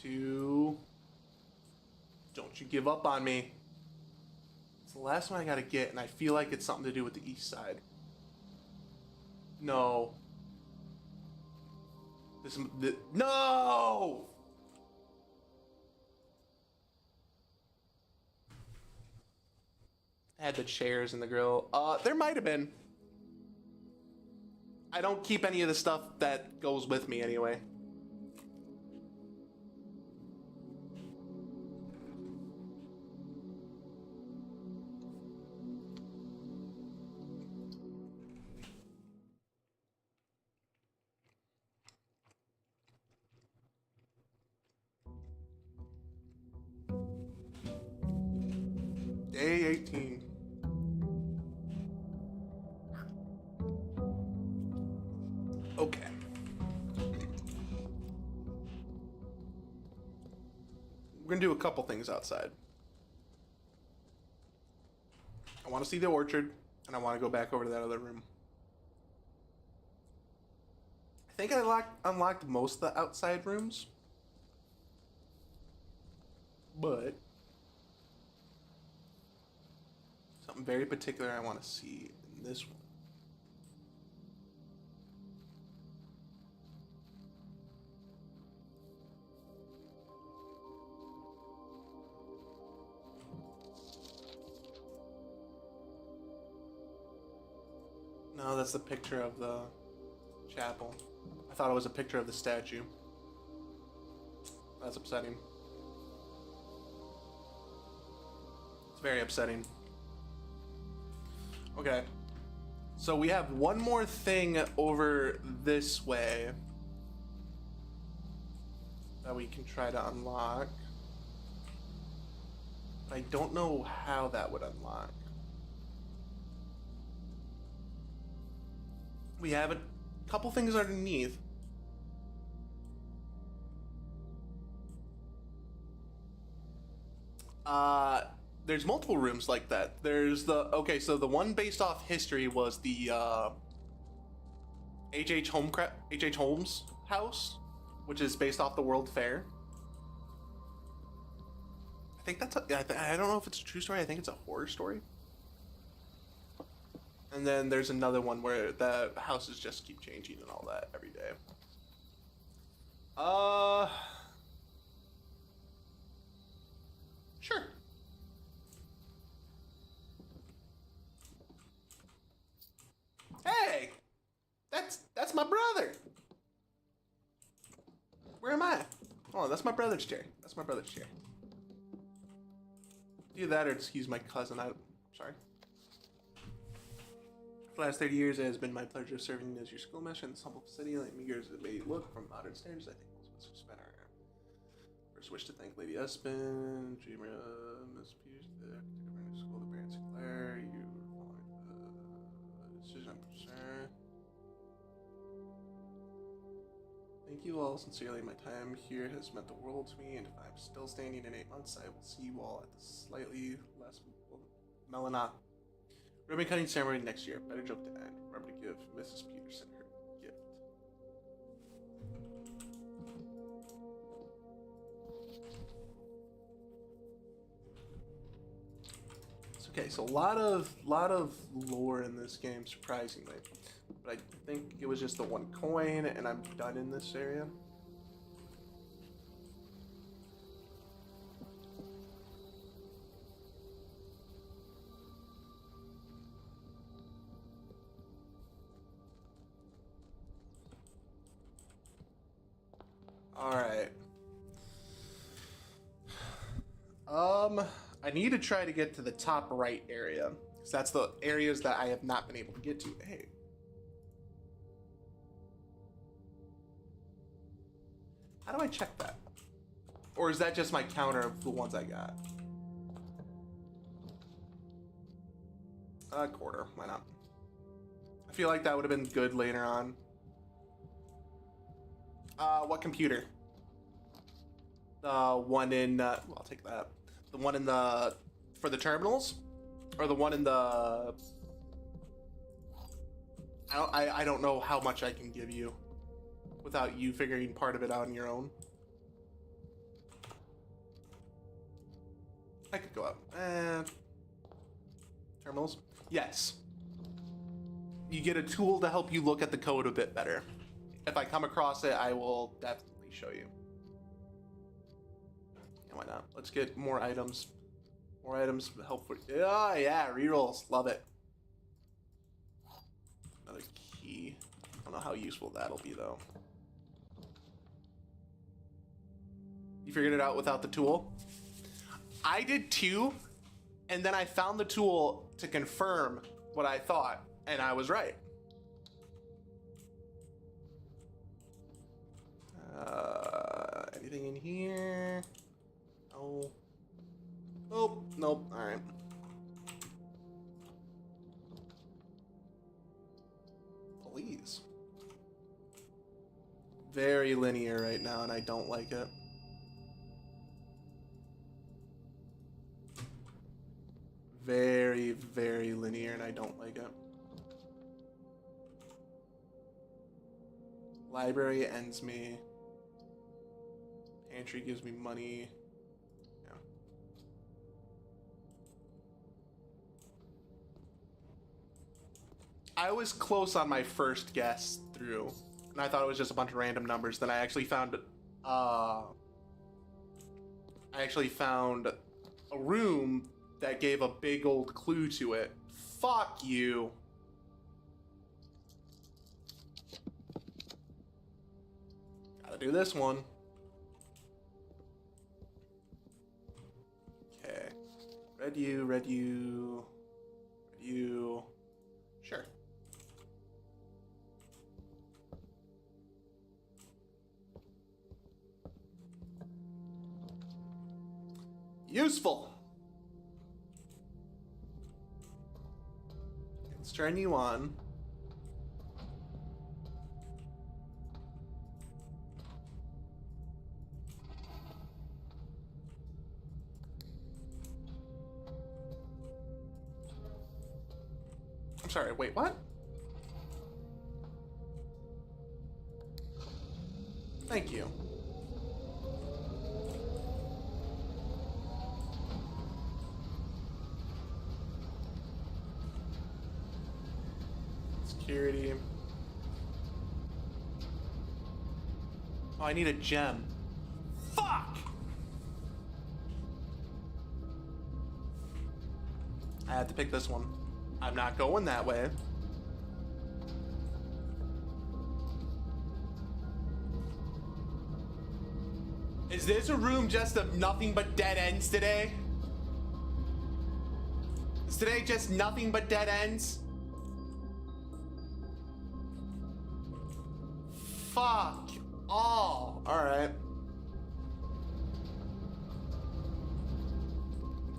Two. Don't you give up on me. It's the last one I gotta get, and I feel like it's something to do with the east side. No. No! I had the chairs and the grill. There might have been. I don't keep any of the stuff that goes with me anyway. Day 18. Okay. We're gonna do a couple things outside. I want to see the orchard, and I want to go back over to that other room. I think I unlocked most of the outside rooms. But something very particular I want to see in this one. No, that's the picture of the chapel. I thought it was a picture of the statue. That's upsetting. It's very upsetting. Okay. So we have one more thing over this way that we can try to unlock. But I don't know how that would unlock. We have a couple things underneath. There's multiple rooms like that. There's the, okay, so the one based off history was the H.H. Holmes house, which is based off the World Fair. I think that's I don't know if it's a true story. I think it's a horror story. And then there's another one where the houses just keep changing and all that every day. Sure. Hey! That's my brother! Where am I? Oh, that's my brother's chair. That's my brother's chair. Either that or excuse my cousin. Sorry. For the last 30 years, it has been my pleasure serving as your schoolmaster in this humble city. Like meager as it may look from modern standards, I think most of us have spent our first wish to thank Lady Espen, Dreamer, Miss Peters, the architect of our new school, the Baron Sinclair. You were following the decision, I'm sure. you all sincerely. My time here has meant the world to me, and if I'm still standing in 8 months, I will see you all at the slightly less Melana ribbon cutting ceremony next year. Better joke to end. Remember to give Mrs. Peterson her gift. It's okay. So a lot of lore in this game, surprisingly. But I think it was just the one coin, and I'm done in this area. Alright. I need to try to get to the top right area, because that's the areas that I have not been able to get to. Hey. How do I check that? Or is that just my counter of the ones I got? A quarter, why not? I feel like that would have been good later on. What computer? The one in, well, I'll take that. The one in the, for the terminals? Or the one in the, I don't know how much I can give you without you figuring part of it out on your own. I could go up. Terminals? Yes. You get a tool to help you look at the code a bit better. If I come across it, I will definitely show you. Yeah, why not? Let's get more items. More items help for. Oh, yeah, rerolls. Love it. Another key. I don't know how useful that'll be, though. You figured it out without the tool? I did too, and then I found the tool to confirm what I thought, and I was right. Anything in here? No. Nope. Nope. All right. Please. Very linear right now, and I don't like it. Very, very linear, and I don't like it. Library ends me. Pantry gives me money. Yeah. I was close on my first guess through, and I thought it was just a bunch of random numbers. Then I actually found a room that gave a big old clue to it. Fuck you. Gotta do this one. Okay. Red U, red U, red U. Sure. Useful. Let's turn you on. I'm sorry, wait, what? Thank you. Security. Oh, I need a gem. Fuck! I had to pick this one. I'm not going that way. Is this a room just of nothing but dead ends today? Is today just nothing but dead ends? Fuck all. Alright.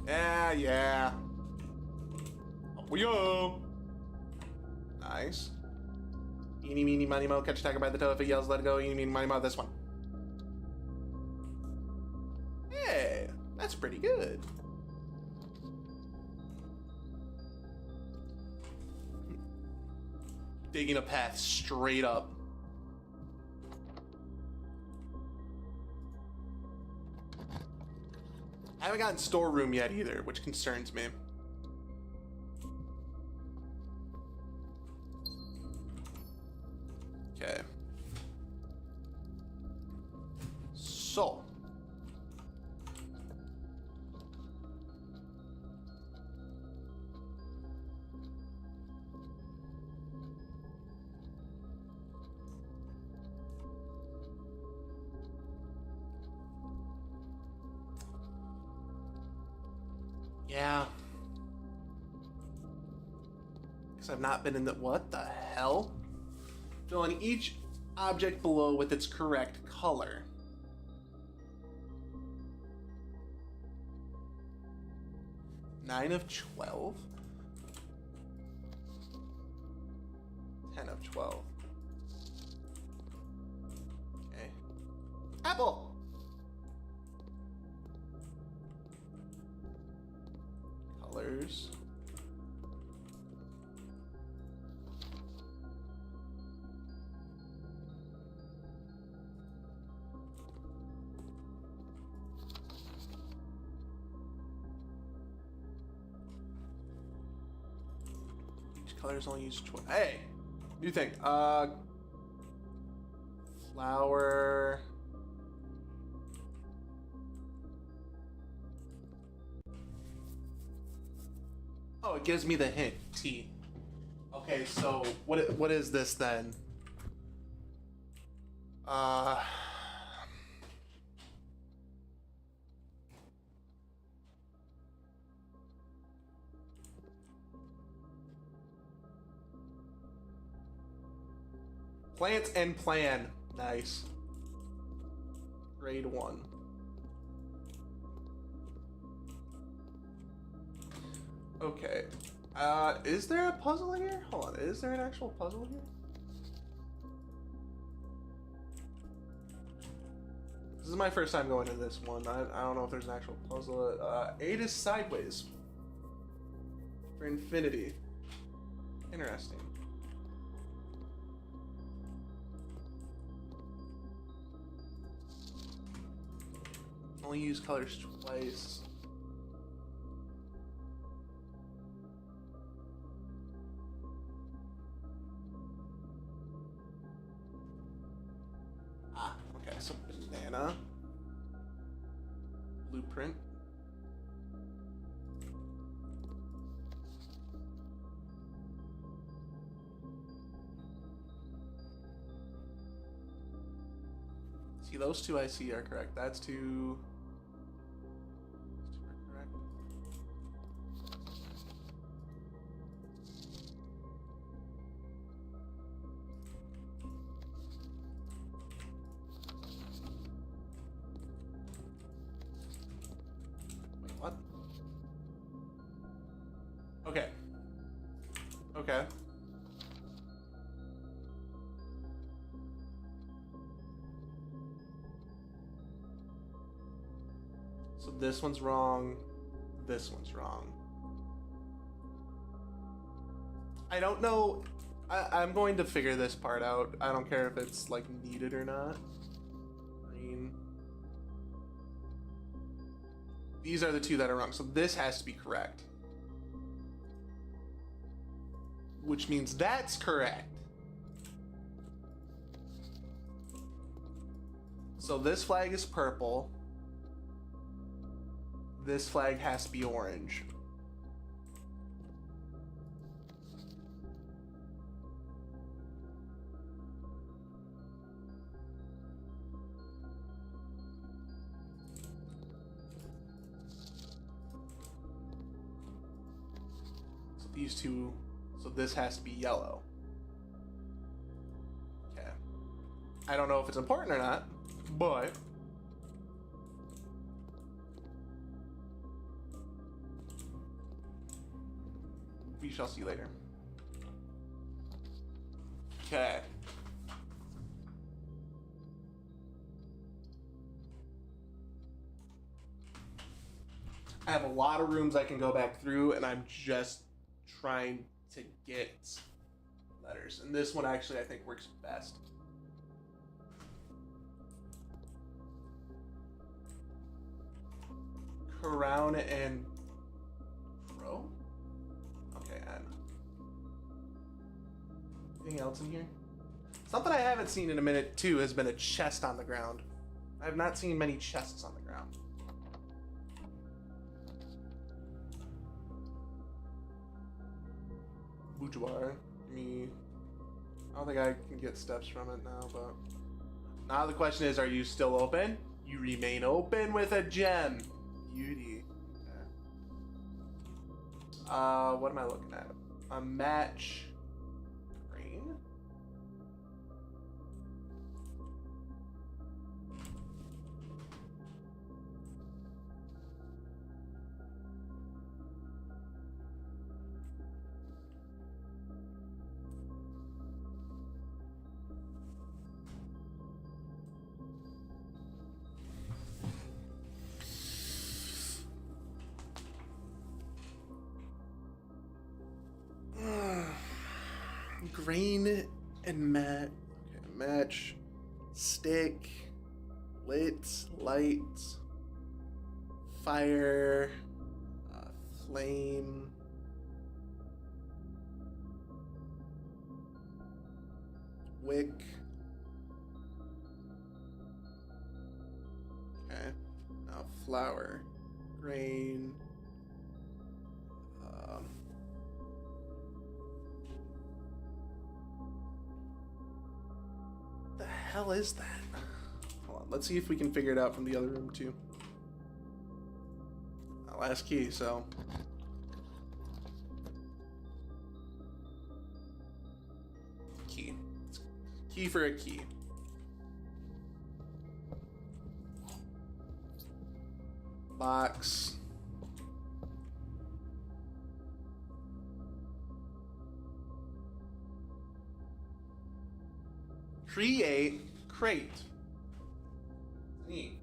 Yeah. Up we go. Nice. Eeny, meeny, miny, mo, catch a tiger by the toe. If it yells, let it go. Eeny, meeny, miny, mo, this one. Hey, that's pretty good. Digging a path straight up. I haven't gotten storeroom yet either, which concerns me. Okay. So. Yeah. Because I've not been in the... What the hell? Filling each object below with its correct color. Nine of 12? 10 of 12. Okay. Apple! Colors. Each color's only used twice. Hey! New thing. Flower. Oh, it gives me the hint. T. Okay, so what is this then? Plant and plan. Nice. Grade 1. Okay. Is there a puzzle here? Hold on. Is there an actual puzzle here? This is my first time going to this one. I don't know if there's an actual puzzle. 8 is sideways. For infinity. Interesting. Only use colors twice. Ah, okay, so banana. Blueprint. See, those two I see are correct. That's two. Those two are correct. Wait, what? Okay. Okay. So this one's wrong. This one's wrong. I don't know. I'm going to figure this part out. I don't care if it's like needed or not. Green. These are the two that are wrong. So this has to be correct. Which means that's correct. So this flag is purple. This flag has to be orange. So these two, so this has to be yellow. Okay. I don't know if it's important or not, but we shall see later. Okay. I have a lot of rooms I can go back through, and I'm just trying to get letters. And this one actually I think works best. Crown and Crow? Okay, and anything else in here? Something I haven't seen in a minute too has been a chest on the ground. I have not seen many chests on the ground. Boudoir. I don't think I can get steps from it now, but now the question is, are you still open? You remain open with a gem. Beauty. Okay. What am I looking at? A match green? Green and matte. Okay, match. Stick. Lit. Light. Fire. Flame. Wick. Okay. Now flower. Grain. The hell is that? Hold on, let's see if we can figure it out from the other room too. Last key, so. Key. Key for a key. Box. Create crate. Neat.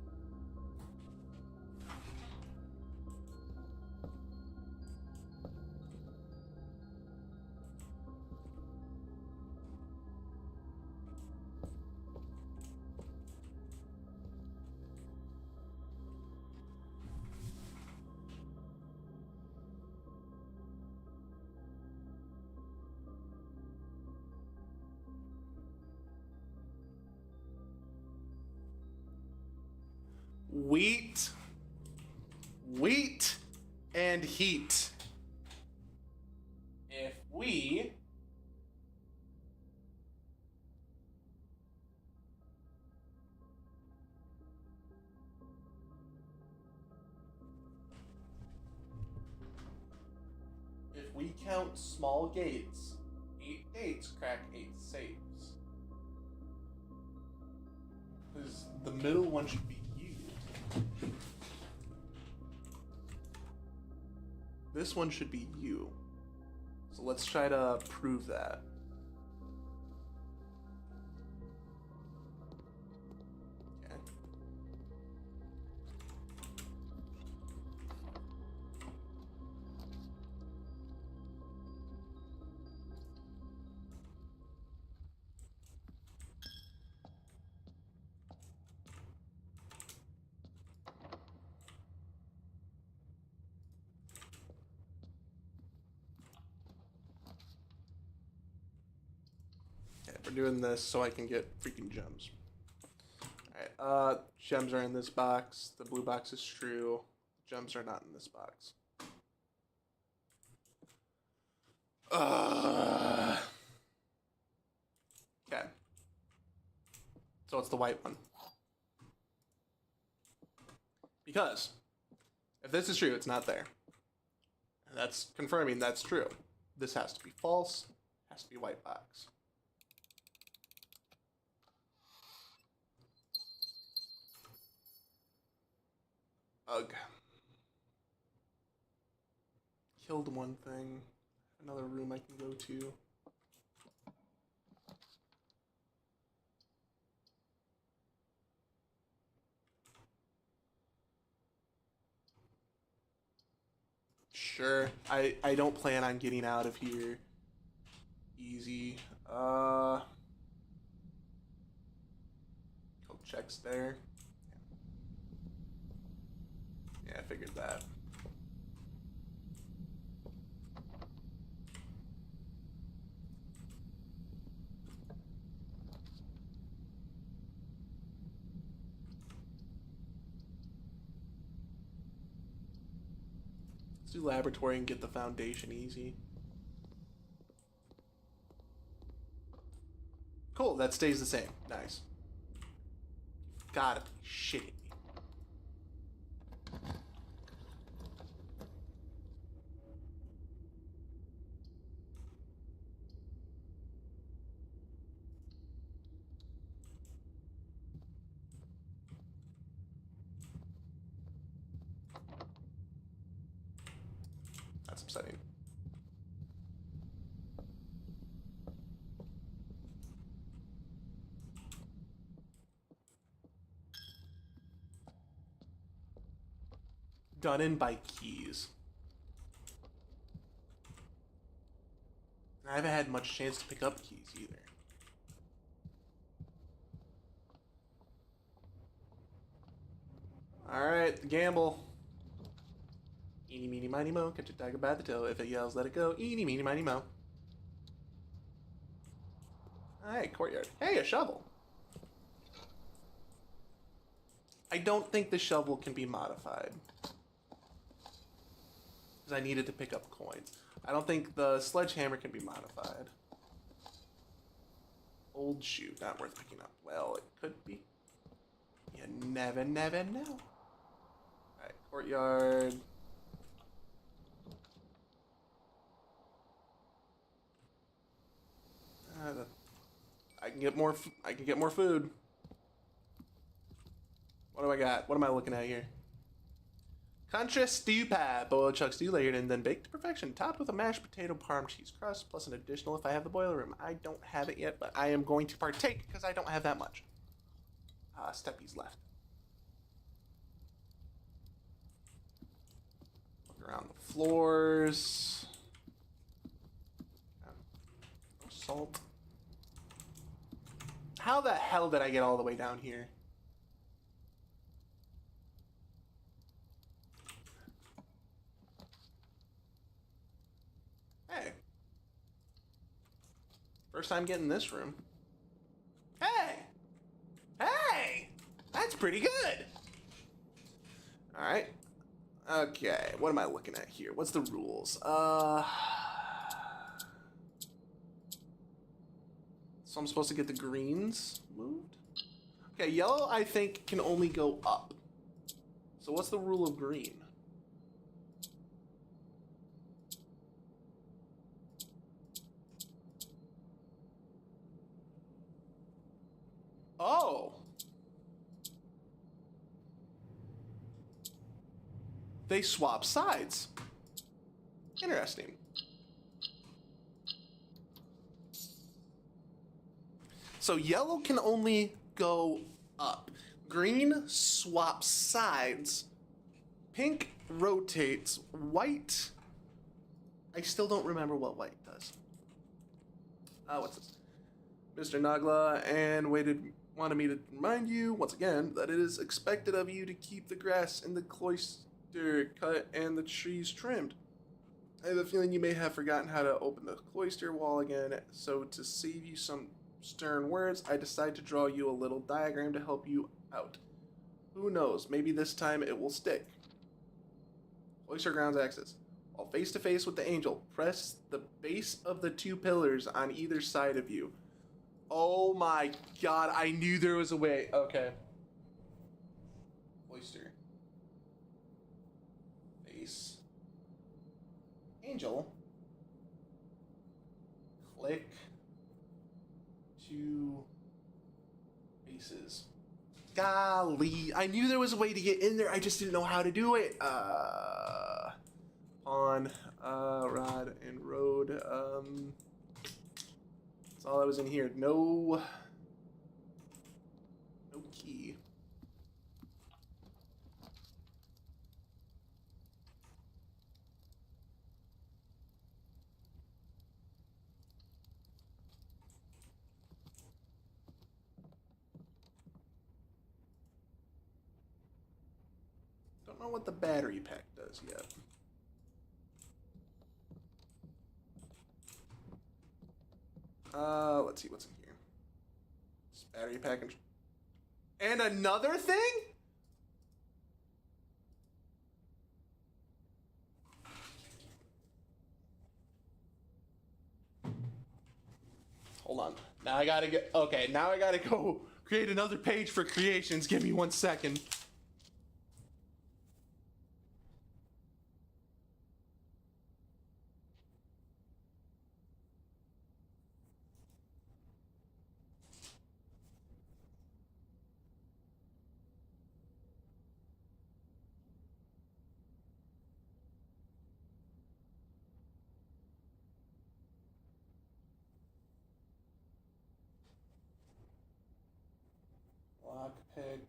Wheat, and heat. If we count small gates, 8 gates crack 8 safes. Because the middle one should be you. This one should be you. So let's try to prove that. Okay. We're doing this so I can get freaking gems. Alright, gems are in this box. The blue box is true. Gems are not in this box. Okay. So it's the white one. Because if this is true, it's not there. And that's confirming that's true. This has to be false. Has to be white box. Ugh. Killed one thing. Another room I can go to. Sure. I don't plan on getting out of here easy. Go checks there. Yeah, I figured that. Let's do laboratory and get the foundation easy. Cool, that stays the same. Nice. Gotta be shitting me. That's upsetting. Done in by keys. I haven't had much chance to pick up keys either. Alright, the gamble. Eeny, meeny, miny, mo. Catch a tiger by the toe. If it yells, let it go. Eeny, meeny, miny, mo. Alright, courtyard. Hey, a shovel. I don't think the shovel can be modified. Because I needed to pick up coins. I don't think the sledgehammer can be modified. Old shoe, not worth picking up. Well, it could be. You never know. Alright, courtyard. I can get more. I can get more food. What do I got? What am I looking at here? Contra stew pie. Boiled chuck stew layered and then baked to perfection. Topped with a mashed potato parm cheese crust plus an additional if I have the boiler room. I don't have it yet, but I am going to partake because I don't have that much. Steppies left. Look around the floors. No salt. How the hell did I get all the way down here? Hey. First time getting this room. Hey! Hey! That's pretty good! Alright. Okay, what am I looking at here? What's the rules? So I'm supposed to get the greens moved? Okay, yellow I think can only go up. So what's the rule of green? Oh! They swap sides. Interesting. So yellow can only go up. Green swaps sides. Pink rotates. White, I still don't remember what white does. What's this? Mr. Nagla and wanted me to remind you once again that it is expected of you to keep the grass in the cloister cut and the trees trimmed. I have a feeling you may have forgotten how to open the cloister wall again, so to save you some stern words, I decided to draw you a little diagram to help you out. Who knows, maybe this time it will stick. Cloister grounds access. While face to face with the angel, press the base of the two pillars on either side of you. Oh my god, I knew there was a way. Okay. Cloister. Face. Angel. Click. Two bases. Golly, I knew there was a way to get in there. I just didn't know how to do it. Pawn, rod, and road. That's all that was in here. No key. know what the battery pack does yet. Let's see what's in here. This battery pack and another thing? Hold on. Now I gotta get, okay, now I gotta go create another page for creations. Give me 1 second. Lockpick.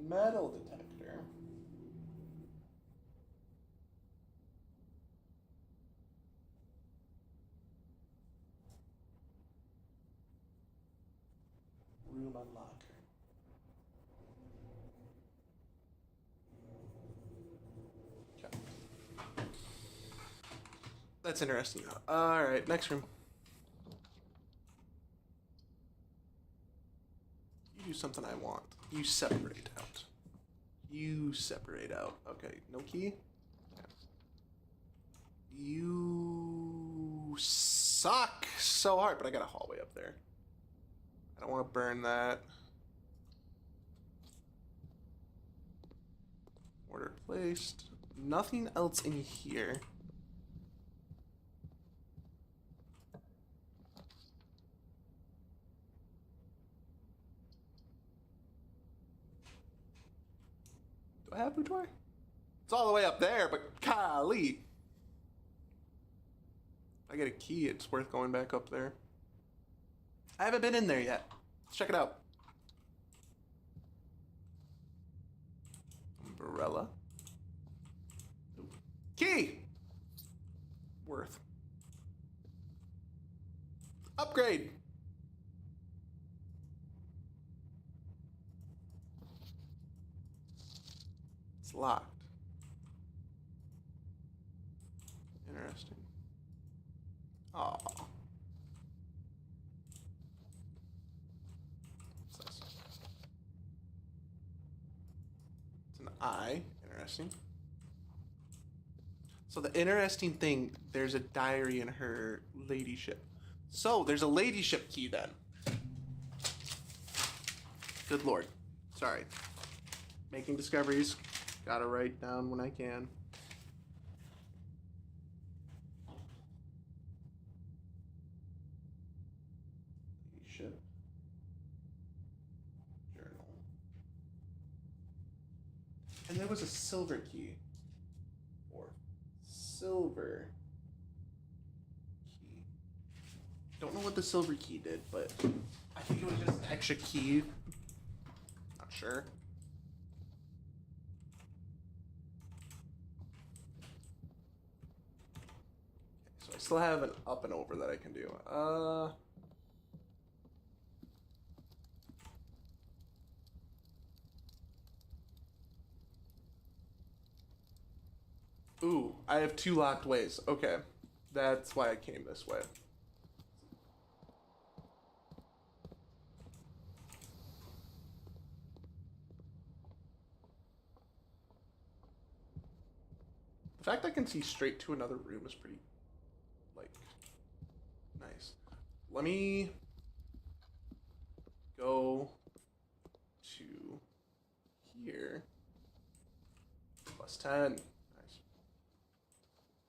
Metal detector. Room unlocker. Okay. That's interesting. Alright, next room. You do something I want. You separate out. You separate out. Okay, no key? Okay. You suck so hard, but I got a hallway up there. I don't want to burn that. Order placed. Nothing else in here. Do I have boudoir? It's all the way up there, but golly. If I get a key, it's worth going back up there. I haven't been in there yet. Let's check it out. Umbrella. Ooh. Key! Worth. Upgrade! It's locked. Interesting. Aw. What's this? It's an eye. Interesting. So the interesting thing, there's a diary in her ladyship. So there's a ladyship key then. Good lord. Sorry. Making discoveries. Gotta write down when I can. Ladyship. Journal. And there was a silver key. Or silver key. Don't know what the silver key did, but I think it was just an extra key. Not sure. So I still have an up and over that I can do. Ooh, I have 2 locked ways. Okay. That's why I came this way. The fact I can see straight to another room is pretty, like, nice. Let me go to here. +10. Nice.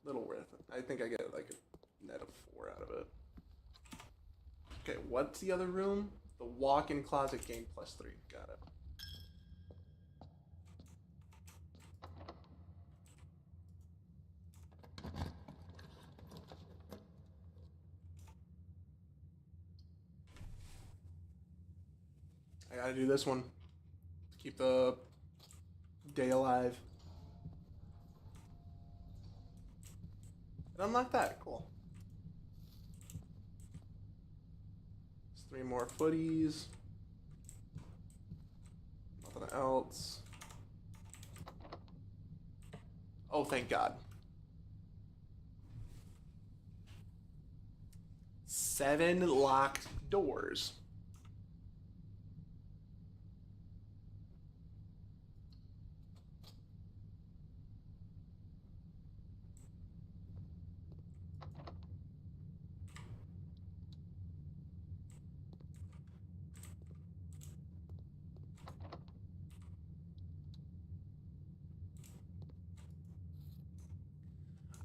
Little worth it. I think I get like a net of 4 out of it. Okay, what's the other room? The walk-in closet gained +3. Got it. I gotta do this one to keep the day alive. And unlock that. Cool. There's 3 more footies. Nothing What else? Oh, thank God. 7 locked doors.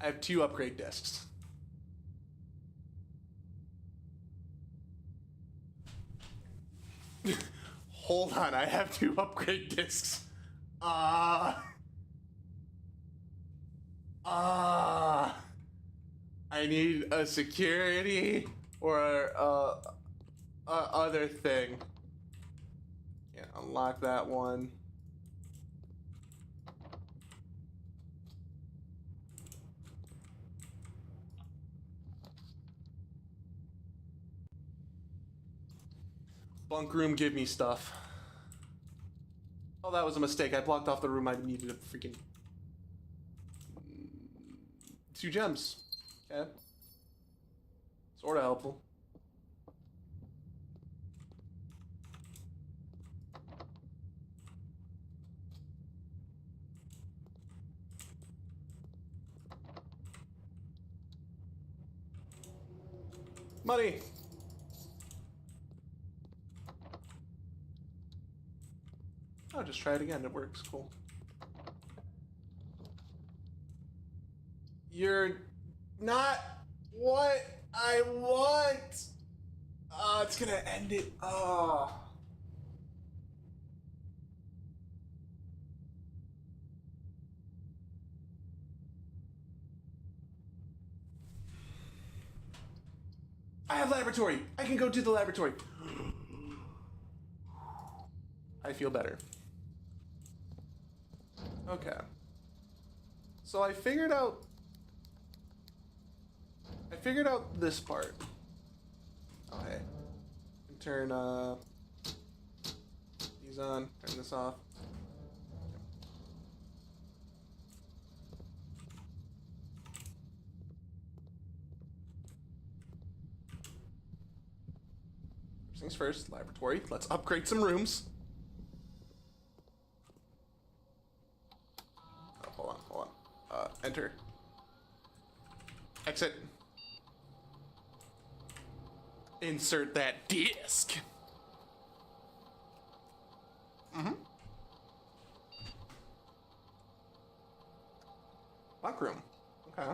I have 2 upgrade discs. Hold on, I have 2 upgrade discs. I need a security or a other thing. Can't unlock that one. Bunk room, give me stuff. Oh, that was a mistake. I blocked off the room I needed a freaking 2 gems. Okay. Sort of helpful. Money. I'll just try it again. It works. Cool. You're not what I want. It's gonna end it. I have laboratory. I can go to the laboratory. I feel better. Okay. So I figured out this part. Okay. Turn these on, turn this off. First things first, laboratory. Let's upgrade some rooms. Oh, hold on. Enter. Exit. Insert that disc. Lock room. Okay.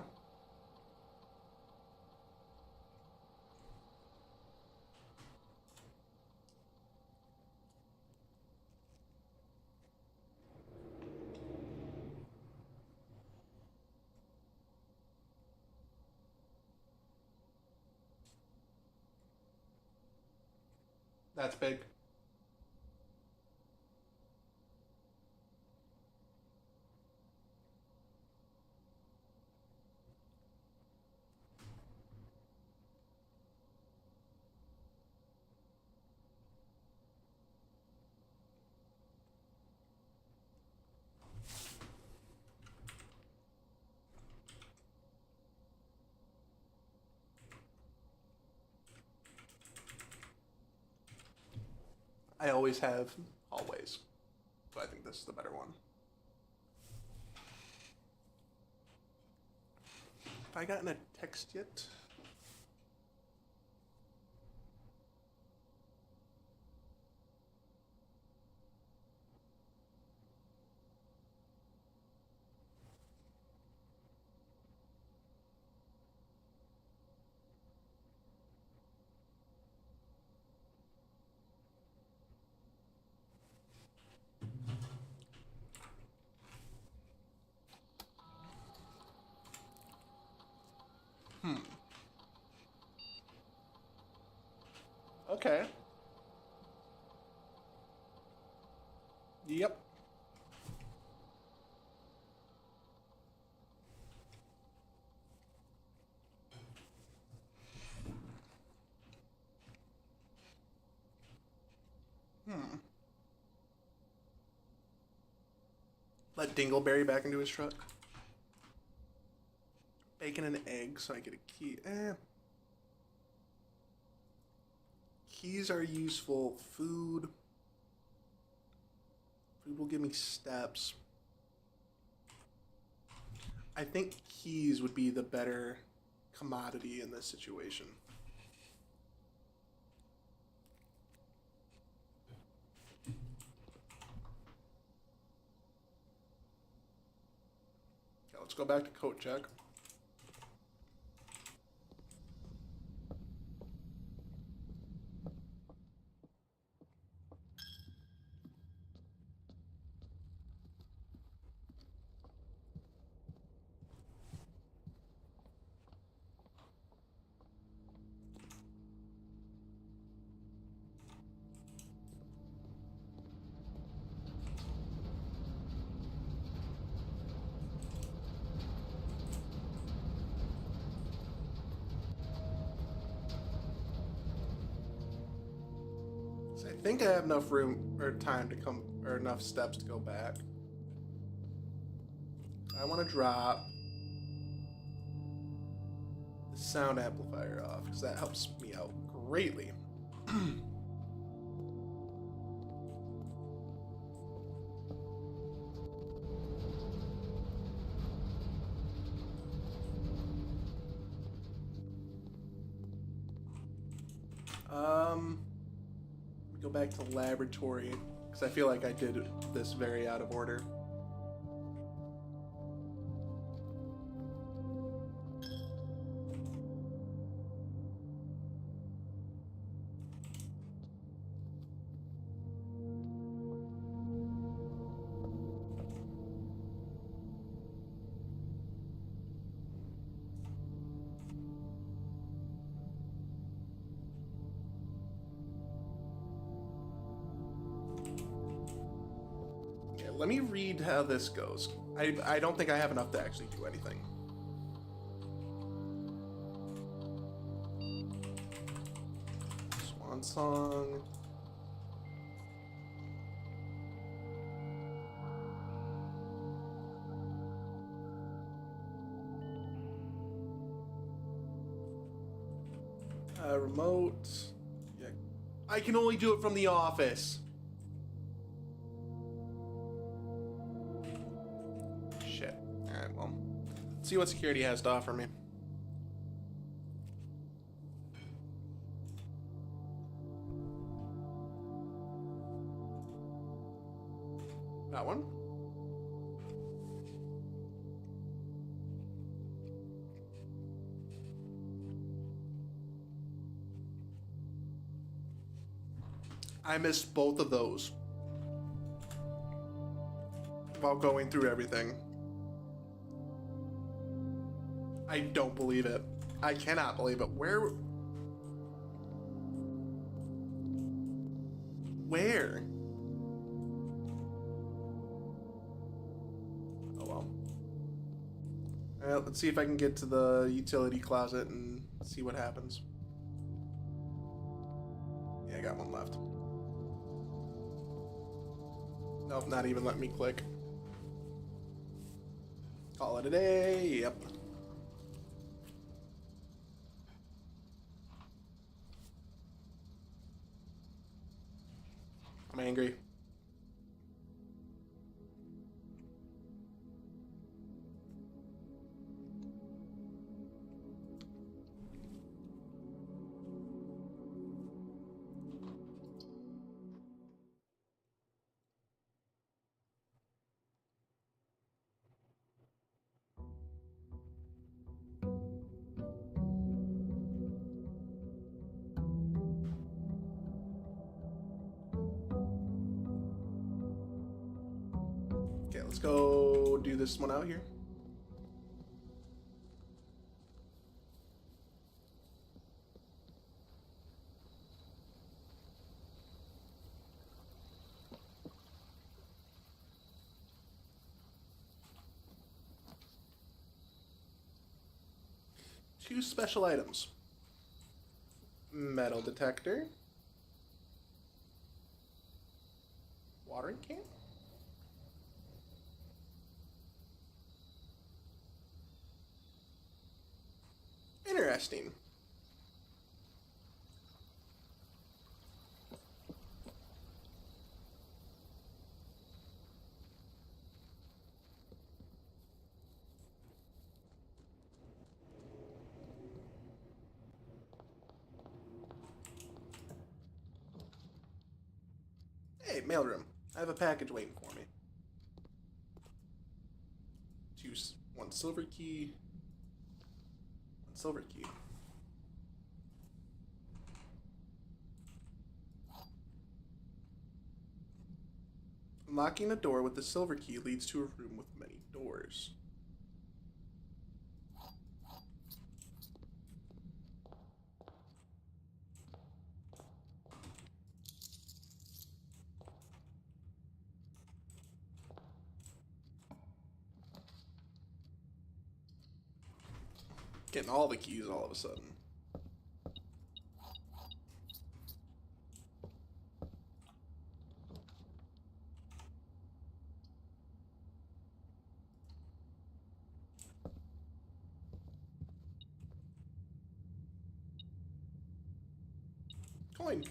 That's big. I always have hallways, so I think this is the better one. Have I gotten a text yet? Okay. Yep. Let Dingleberry back into his truck. Bacon and egg, so I get a key. Keys are useful. Food. Food will give me steps. I think keys would be the better commodity in this situation. Okay, let's go back to coat check. I think I have enough room or time to come, or enough steps to go back. I want to drop the sound amplifier off because that helps me out greatly. Go back to laboratory because I feel like I did this very out of order. Let me read how this goes. I don't think I have enough to actually do anything. Swan song. Remote. Yeah. I can only do it from the office. Alright, well, let's see what security has to offer me. That one. I missed both of those while going through everything. I don't believe it. I cannot believe it. Where? Oh well. Alright, let's see if I can get to the utility closet and see what happens. Yeah, I got one left. Nope, not even letting me click. Call it a day. Yep. I'm angry. Okay, let's go do this one out here. Two special items. Metal detector. Watering can. interesting. Hey, mailroom. I have a package waiting for me. One silver key. One silver key. Unlocking a door with the silver key leads to a room with many doors. Getting all the keys all of a sudden. Coin.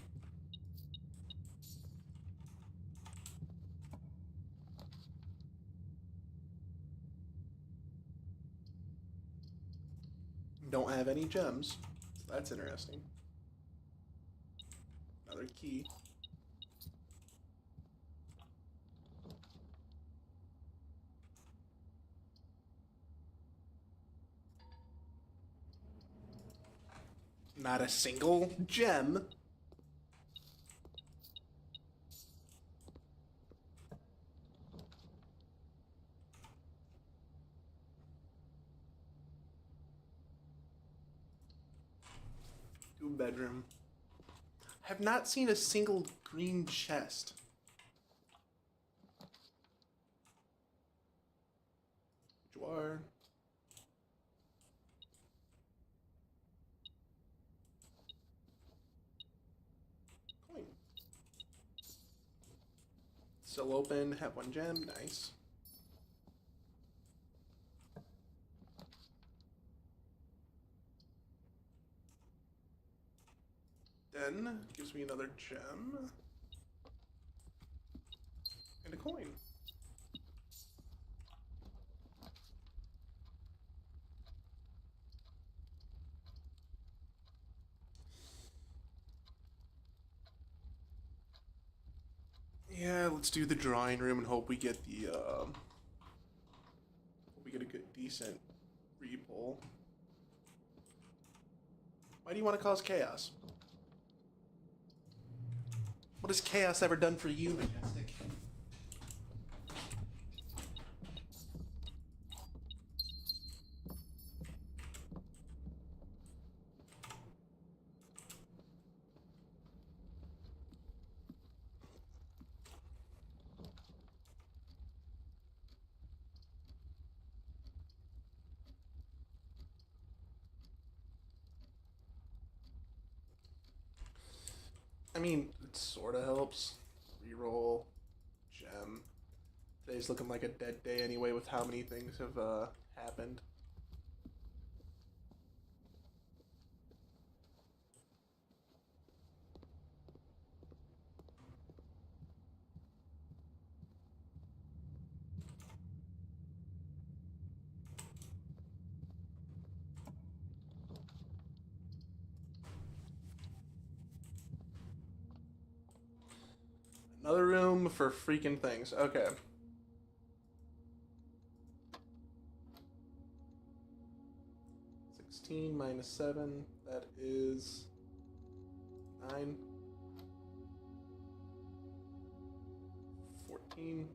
Don't have any gems. So that's interesting. Another key. Not a single gem. Bedroom. I have not seen a single green chest. Drawer. Coin. Still open. Have one gem. Nice. Then gives me another gem and a coin. Yeah, let's do the drawing room and hope we get the hope we get a good decent repull. Why do you want to cause chaos? What has chaos ever done for you, Majestic? I mean, it sort of helps. Reroll, gem. Today's looking like a dead day anyway with how many things have happened. Another room for freaking things. Okay. Minus 7, that is 9. 14.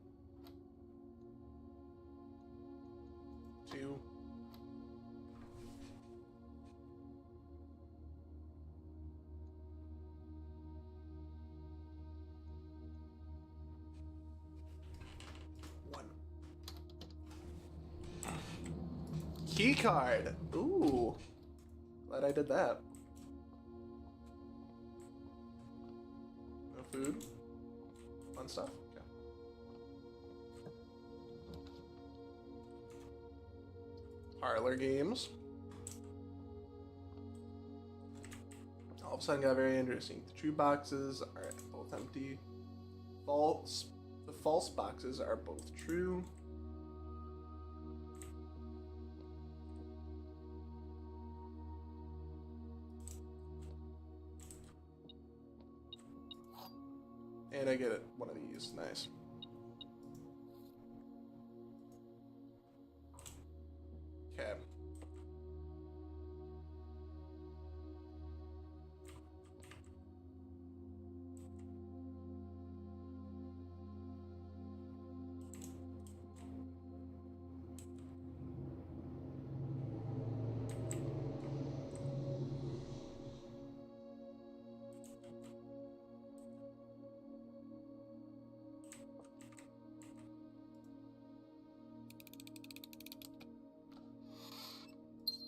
2. 1. Key card. Ooh. Glad I did that. No food. Fun stuff. Okay. Parlor games. All of a sudden got very interesting. The true boxes are both empty. The false boxes are both true. And I get it. One of these. Nice. Okay.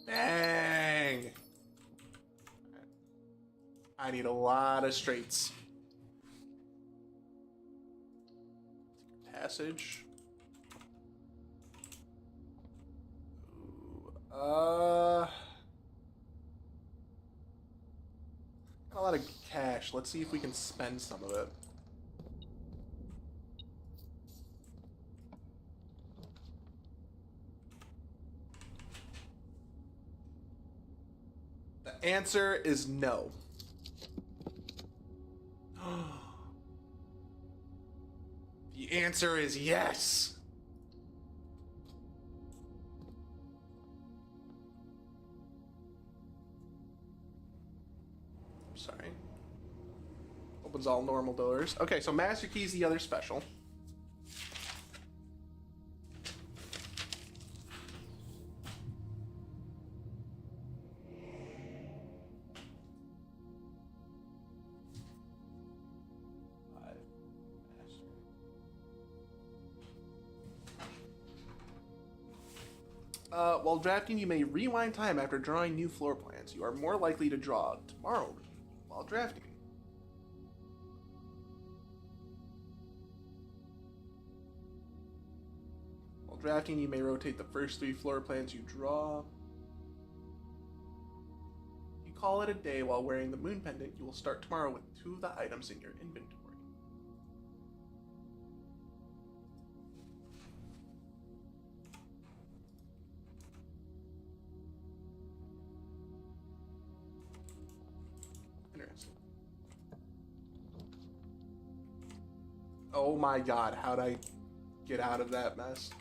Bang! I need a lot of straights. Passage. Ooh, got a lot of cash. Let's see if we can spend some of it. The answer is no. The answer is yes. Sorry. Opens all normal doors. Okay, so Master Key's the other special. While drafting, you may rewind time after drawing new floor plans. You are more likely to draw tomorrow while drafting. While drafting, you may rotate the first 3 floor plans you draw. You call it a day while wearing the moon pendant. You will start tomorrow with 2 of the items in your inventory. Oh my god, how'd I get out of that mess?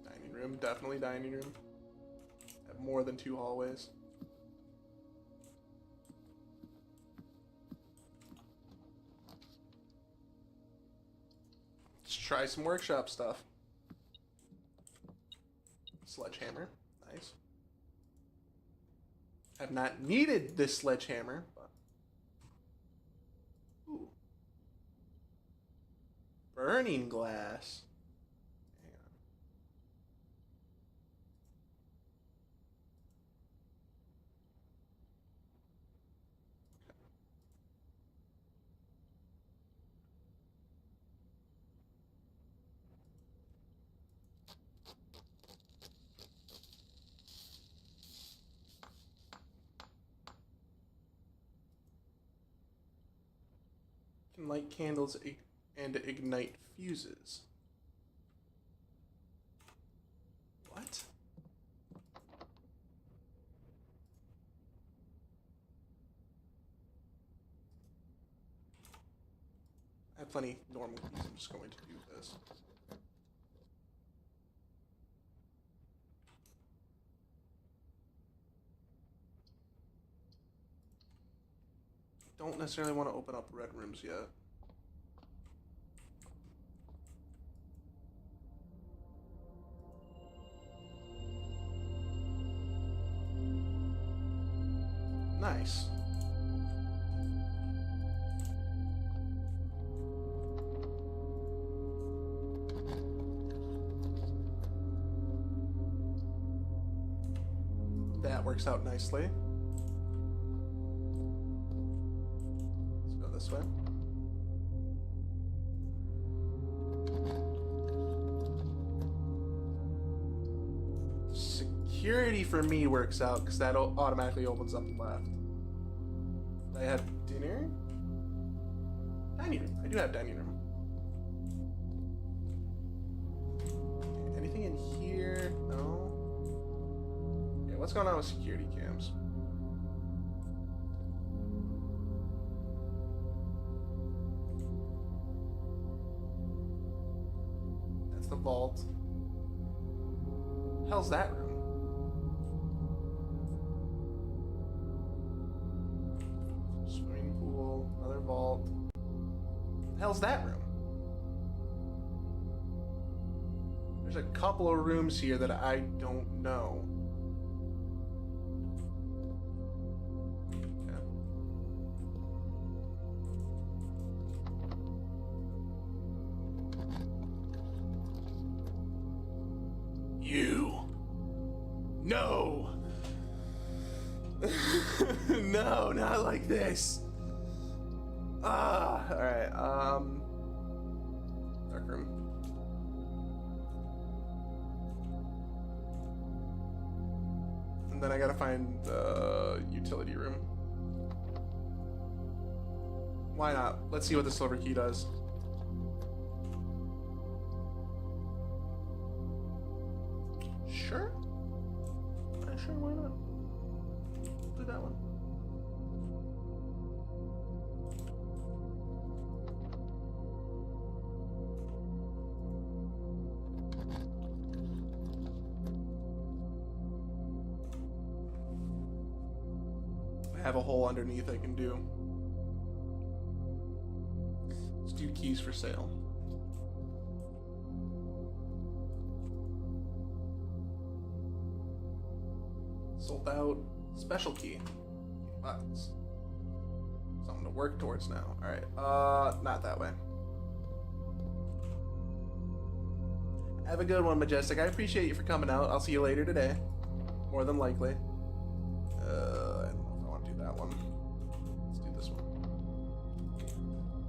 Dining room, definitely dining room. Have more than 2 hallways. Let's try some workshop stuff. Sledgehammer, nice. Have not needed this sledgehammer, but ooh. Burning glass. Hang on. Can light candles and ignite fuses. What? I have plenty normal keys. I'm just going to do this. Don't necessarily want to open up red rooms yet. Nice. That works out nicely. Let's go this way. security for me works out because that automatically opens up left. I have dinner? Dining room. I do have dining room. Okay, anything in here? No. Okay, what's going on with security cams? That's the vault. Hell's that room? Swimming pool, another vault. Hell's that room? There's a couple of rooms here that I don't know. Okay. You. No. No, not like this. Alright, dark room. And then I gotta find the utility room. Why not? Let's see what the silver key does. Sure? Sure, why not? Do that one. I have a hole underneath I can do. Let's do keys for sale. Sold out. Special key. Bucks. Something to work towards now. Alright. Not that way. Have a good one, Majestic. I appreciate you for coming out. I'll see you later today. More than likely. I don't know if I want to do that one. Let's do this one.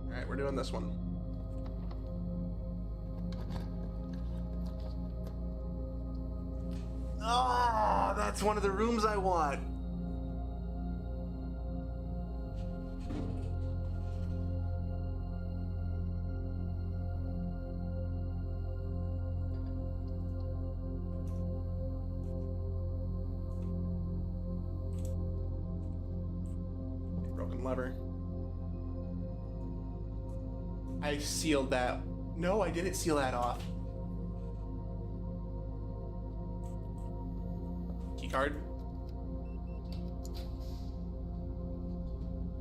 Alright, we're doing this one. Ah, that's one of the rooms I want. Broken lever. I sealed that. No, I didn't seal that off. Keycard?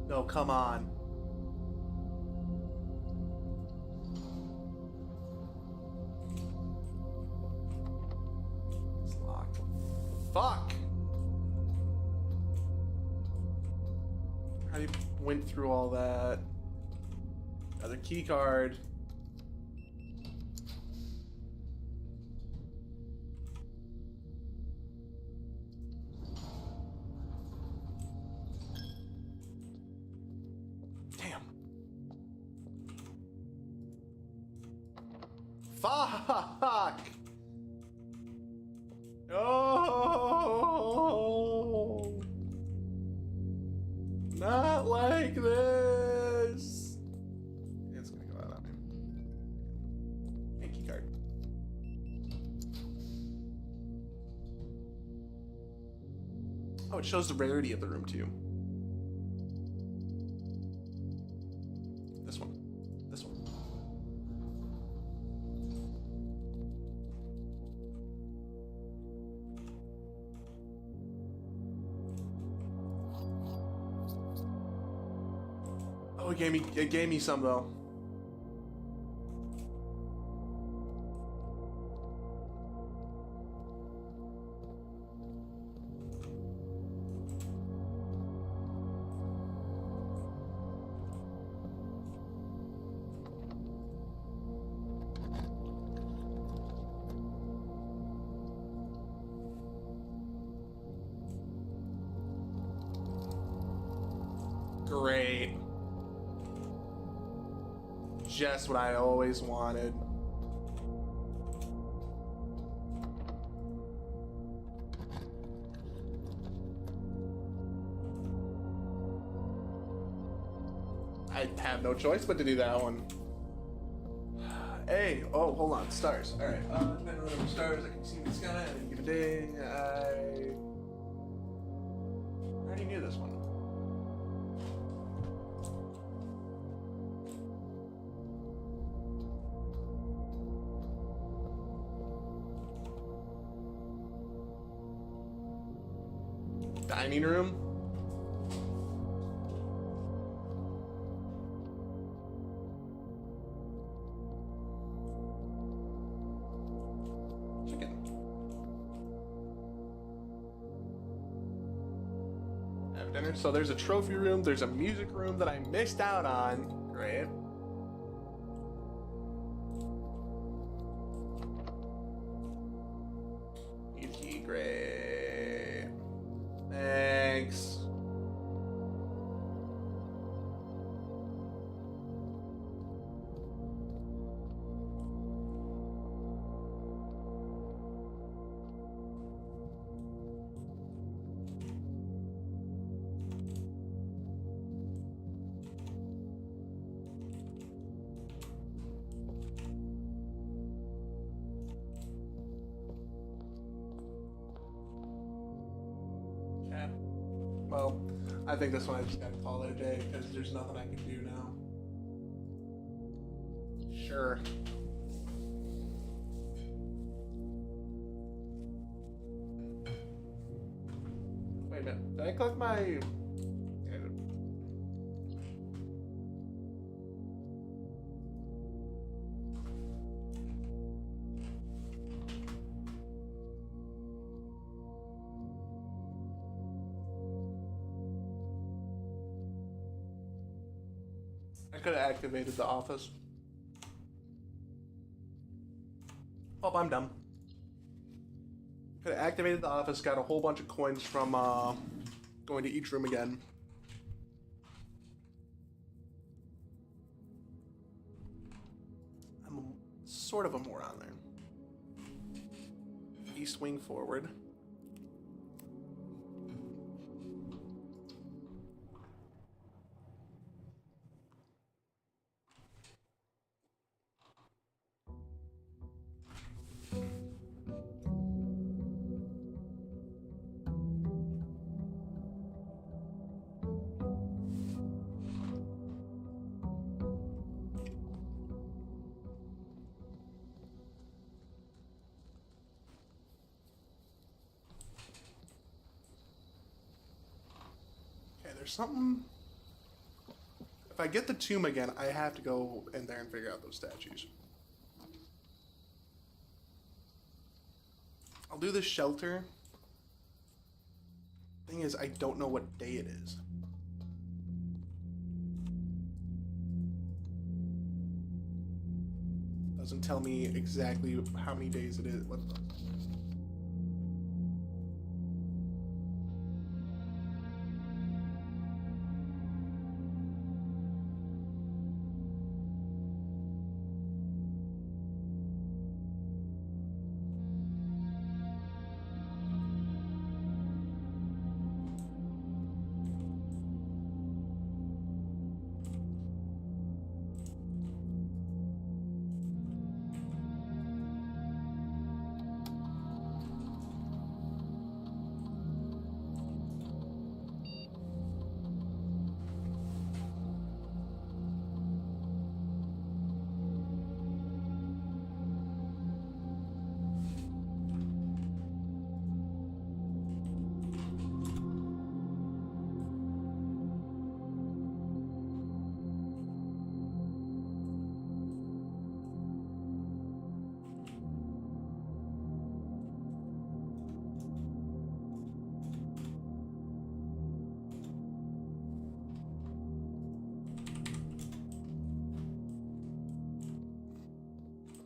No, come on. It's locked. Fuck! I went through all that. Another keycard. Fuck! No! Not like this! It's gonna go out on me. Hanky card. Oh, it shows the rarity of the room too. This one. This one. Oh, it gave me some though. Great. Just what I always wanted. I have no choice but to do that one. Hey, oh, hold on, stars. All right, depending on the number of stars, I can see the sky at any given day. I already knew this one. Dining room. Chicken. Have dinner. So there's a trophy room. There's a music room that I missed out on. Great. Easy, great. Thanks. Okay. Well, I think this one I just gotta call it a day because there's nothing I can do now. Sure. Wait a minute. Did I click my... I could have activated the office. Oh, I'm dumb. Could have activated the office, got a whole bunch of coins from going to each room again. I'm sort of a moron there. East wing forward. There's something... If I get the tomb again, I have to go in there and figure out those statues. I'll do the shelter. Thing is, I don't know what day it is. Doesn't tell me exactly how many days it is. What the...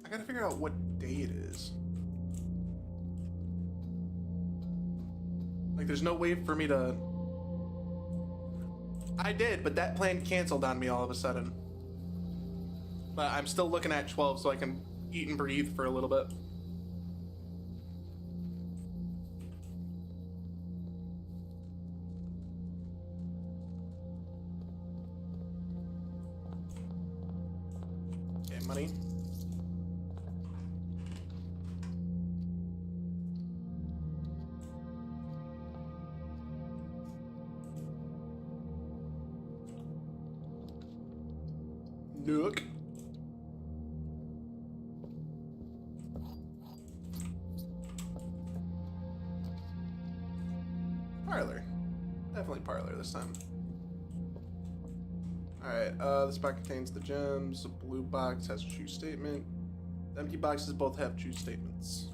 I gotta figure out what day it is. Like, there's no way for me to... I did, but that plan canceled on me all of a sudden. But I'm still looking at 12 so I can eat and breathe for a little bit. money. Nook. Parlor. Definitely parlor this time. Alright, this box contains the gems. The blue box has a true statement. The empty boxes both have true statements.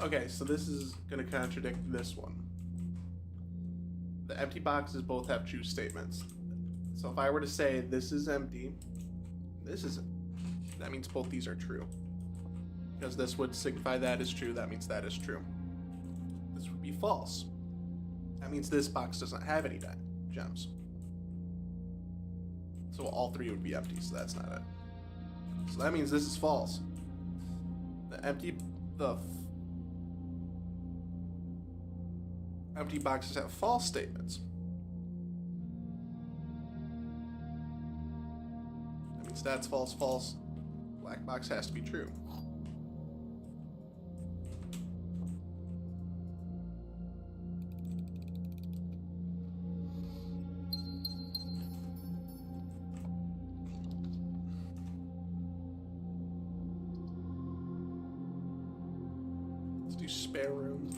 Okay, so this is going to contradict this one. The empty boxes both have true statements. So if I were to say this is empty, this isn't, that means both these are true. Because this would signify that is true, that means that is true. This would be false. That means this box doesn't have any gems. So all three would be empty, so that's not it. So that means this is false. The empty boxes have false statements. That means that's false, false. Black box has to be true. Let's do spare room.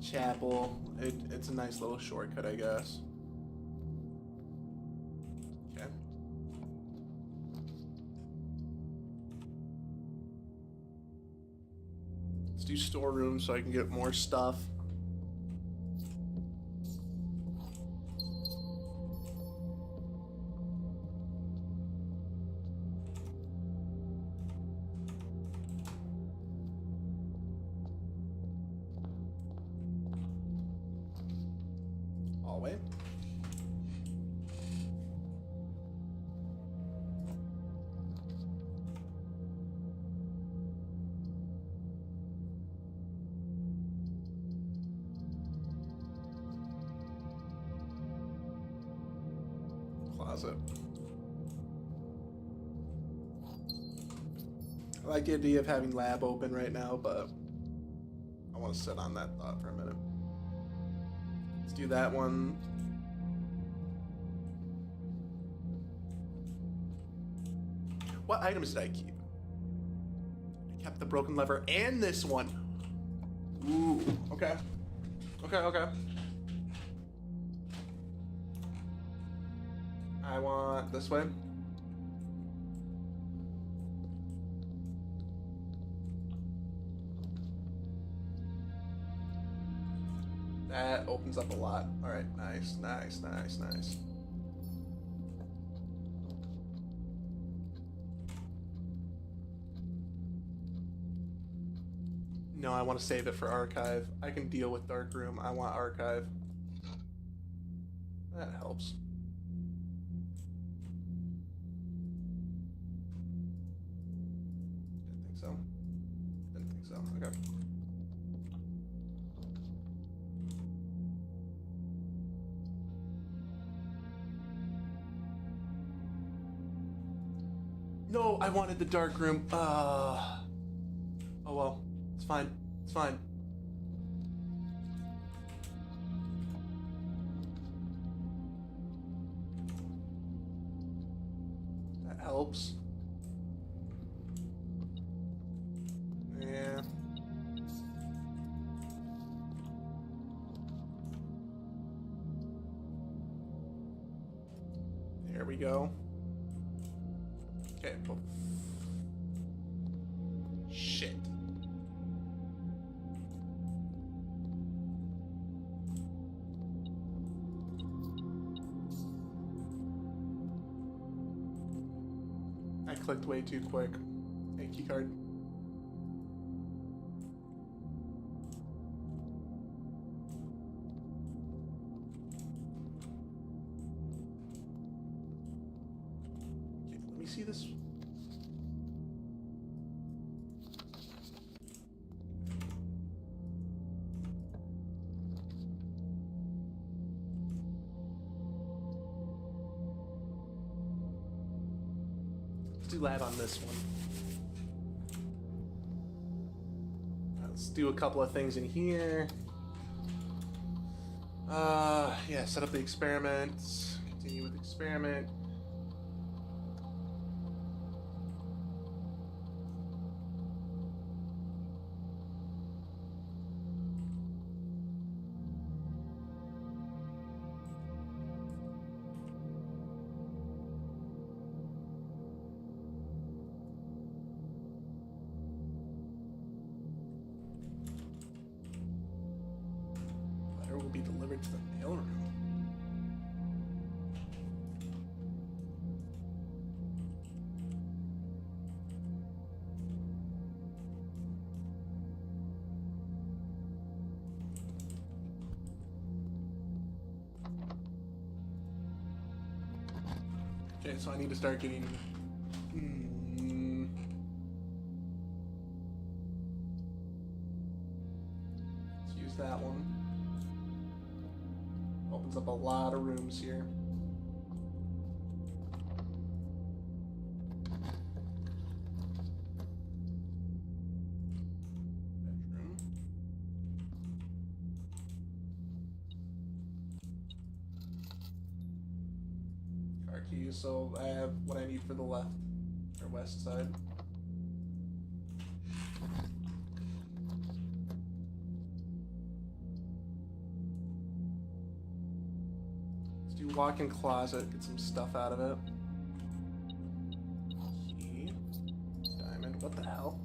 Chapel. It's a nice little shortcut, I guess. Okay. Let's do storeroom so I can get more stuff. Hallway. Closet. I like the idea of having lab open right now, but I want to sit on that thought for a minute. Let's do that one. What items did I keep? I kept the broken lever and this one. Ooh, okay. Okay. I want this way. That opens up a lot. All right, nice. No, I want to save it for archive. I can deal with dark room. I want archive. That helps. Didn't think so. Okay. No, I wanted the dark room. Oh well. It's fine. It's fine. That helps. Yeah. There we go. Okay. Shit. I clicked way too quick. Hey, key card. Okay, let me see this. Let's do lab on this one. Let's do a couple of things in here. Yeah, set up the experiment. Continue with experiment. Letter will be delivered to the mailroom. Okay, so I need to start getting. Let's use that one. Opens up a lot of rooms here. Bedroom. Car keys, so I have what I need for the left or west side. Let's do walk-in closet, get some stuff out of it. Key. Diamond, what the hell?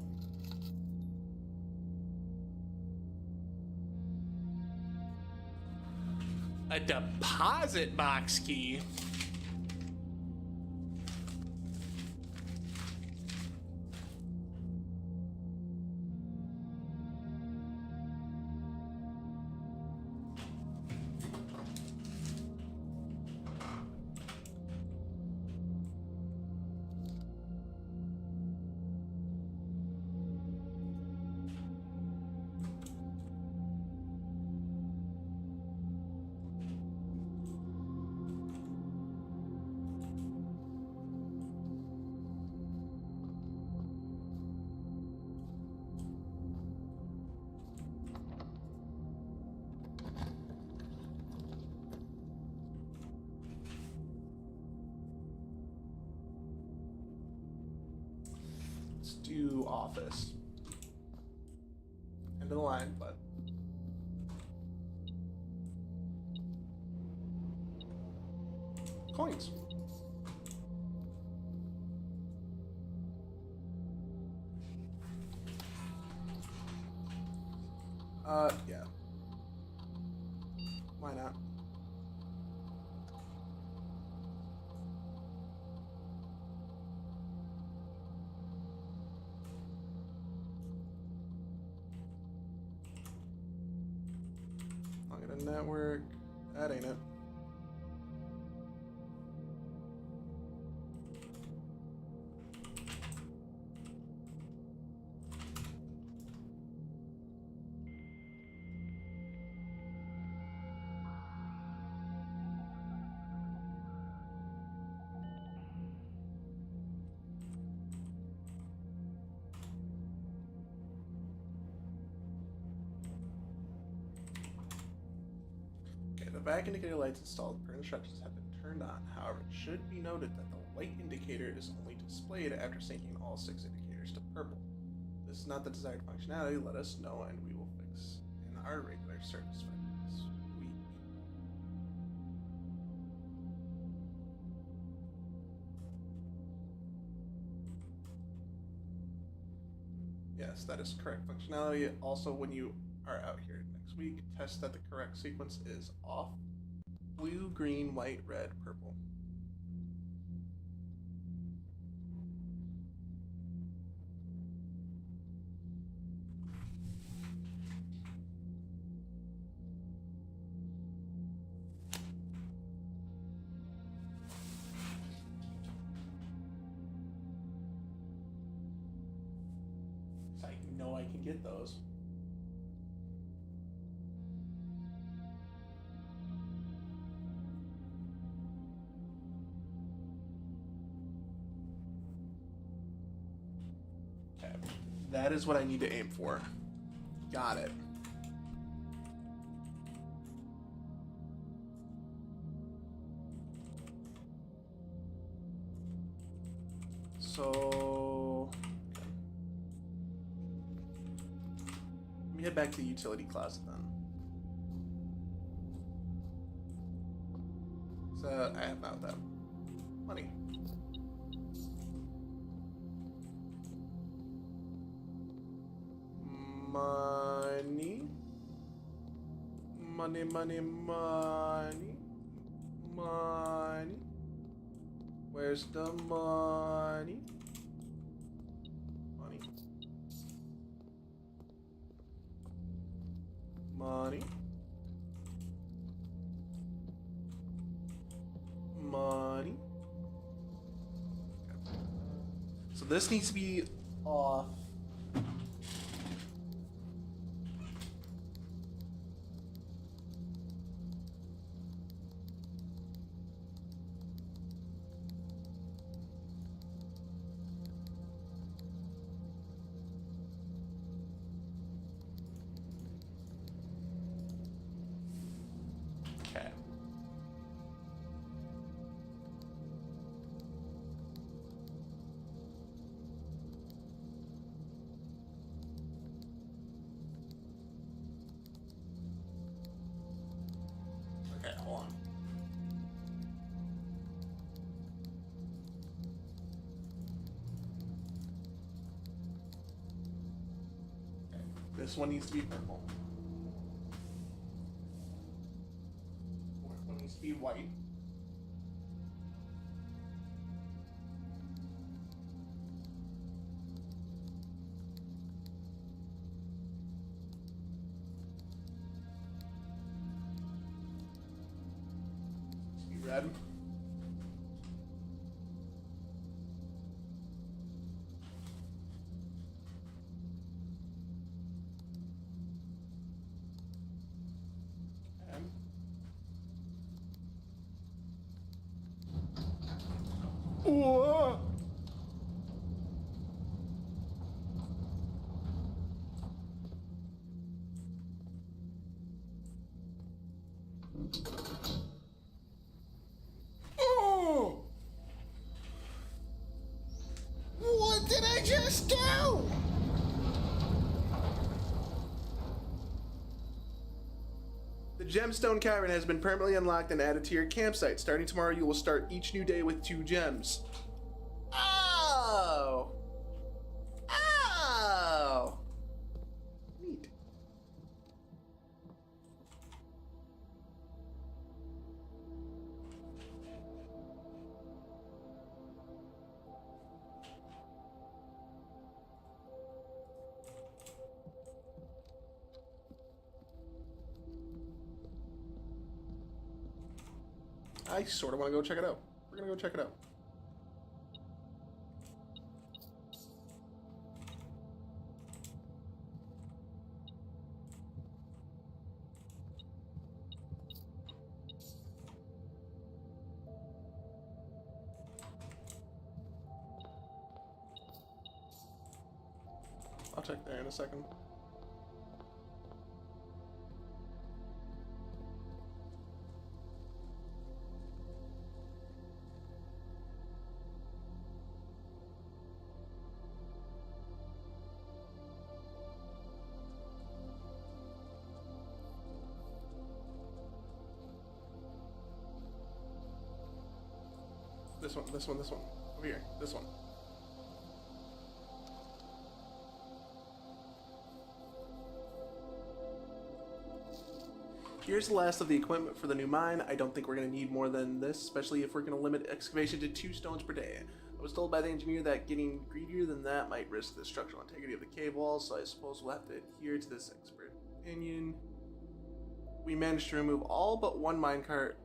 A deposit box key. Let's do office. End of the line, but coins. Yeah. Why not? I'll get a network. That ain't it. The back indicator lights installed per instructions have been turned on. However, it should be noted that the light indicator is only displayed after syncing all 6 indicators to purple. This is not the desired functionality. Let us know and we will fix in our regular service this week. Yes, that is correct functionality. Also, when you are out here next week, test that the correct sequence is off. Blue, green, white, red, purple. I know I can get those. Okay. That is what I need to aim for. Got it. So let me head back to the utility closet then. So I have not that money. Money. Money, money, money. Money. Where's the money? Money. Money. Money. Okay. So this needs to be off. Okay. Okay, hold on. Okay. This one needs to be purple. This one needs to be white. Needs to be red. Okay. Whoa. Oh! What did I just do? The gemstone cavern has been permanently unlocked and added to your campsite. Starting tomorrow, you will start each new day with 2 gems. Oh! Oh! Neat. I sort of want to go check it out. We're gonna go check it out. I'll check there in a second. This one, this one, this one. Over here, this one. here's the last of the equipment for the new mine. I don't think we're going to need more than this, especially if we're going to limit excavation to 2 stones per day. I was told by the engineer that getting greedier than that might risk the structural integrity of the cave walls, so I suppose we'll have to adhere to this expert opinion. We managed to remove all but one minecart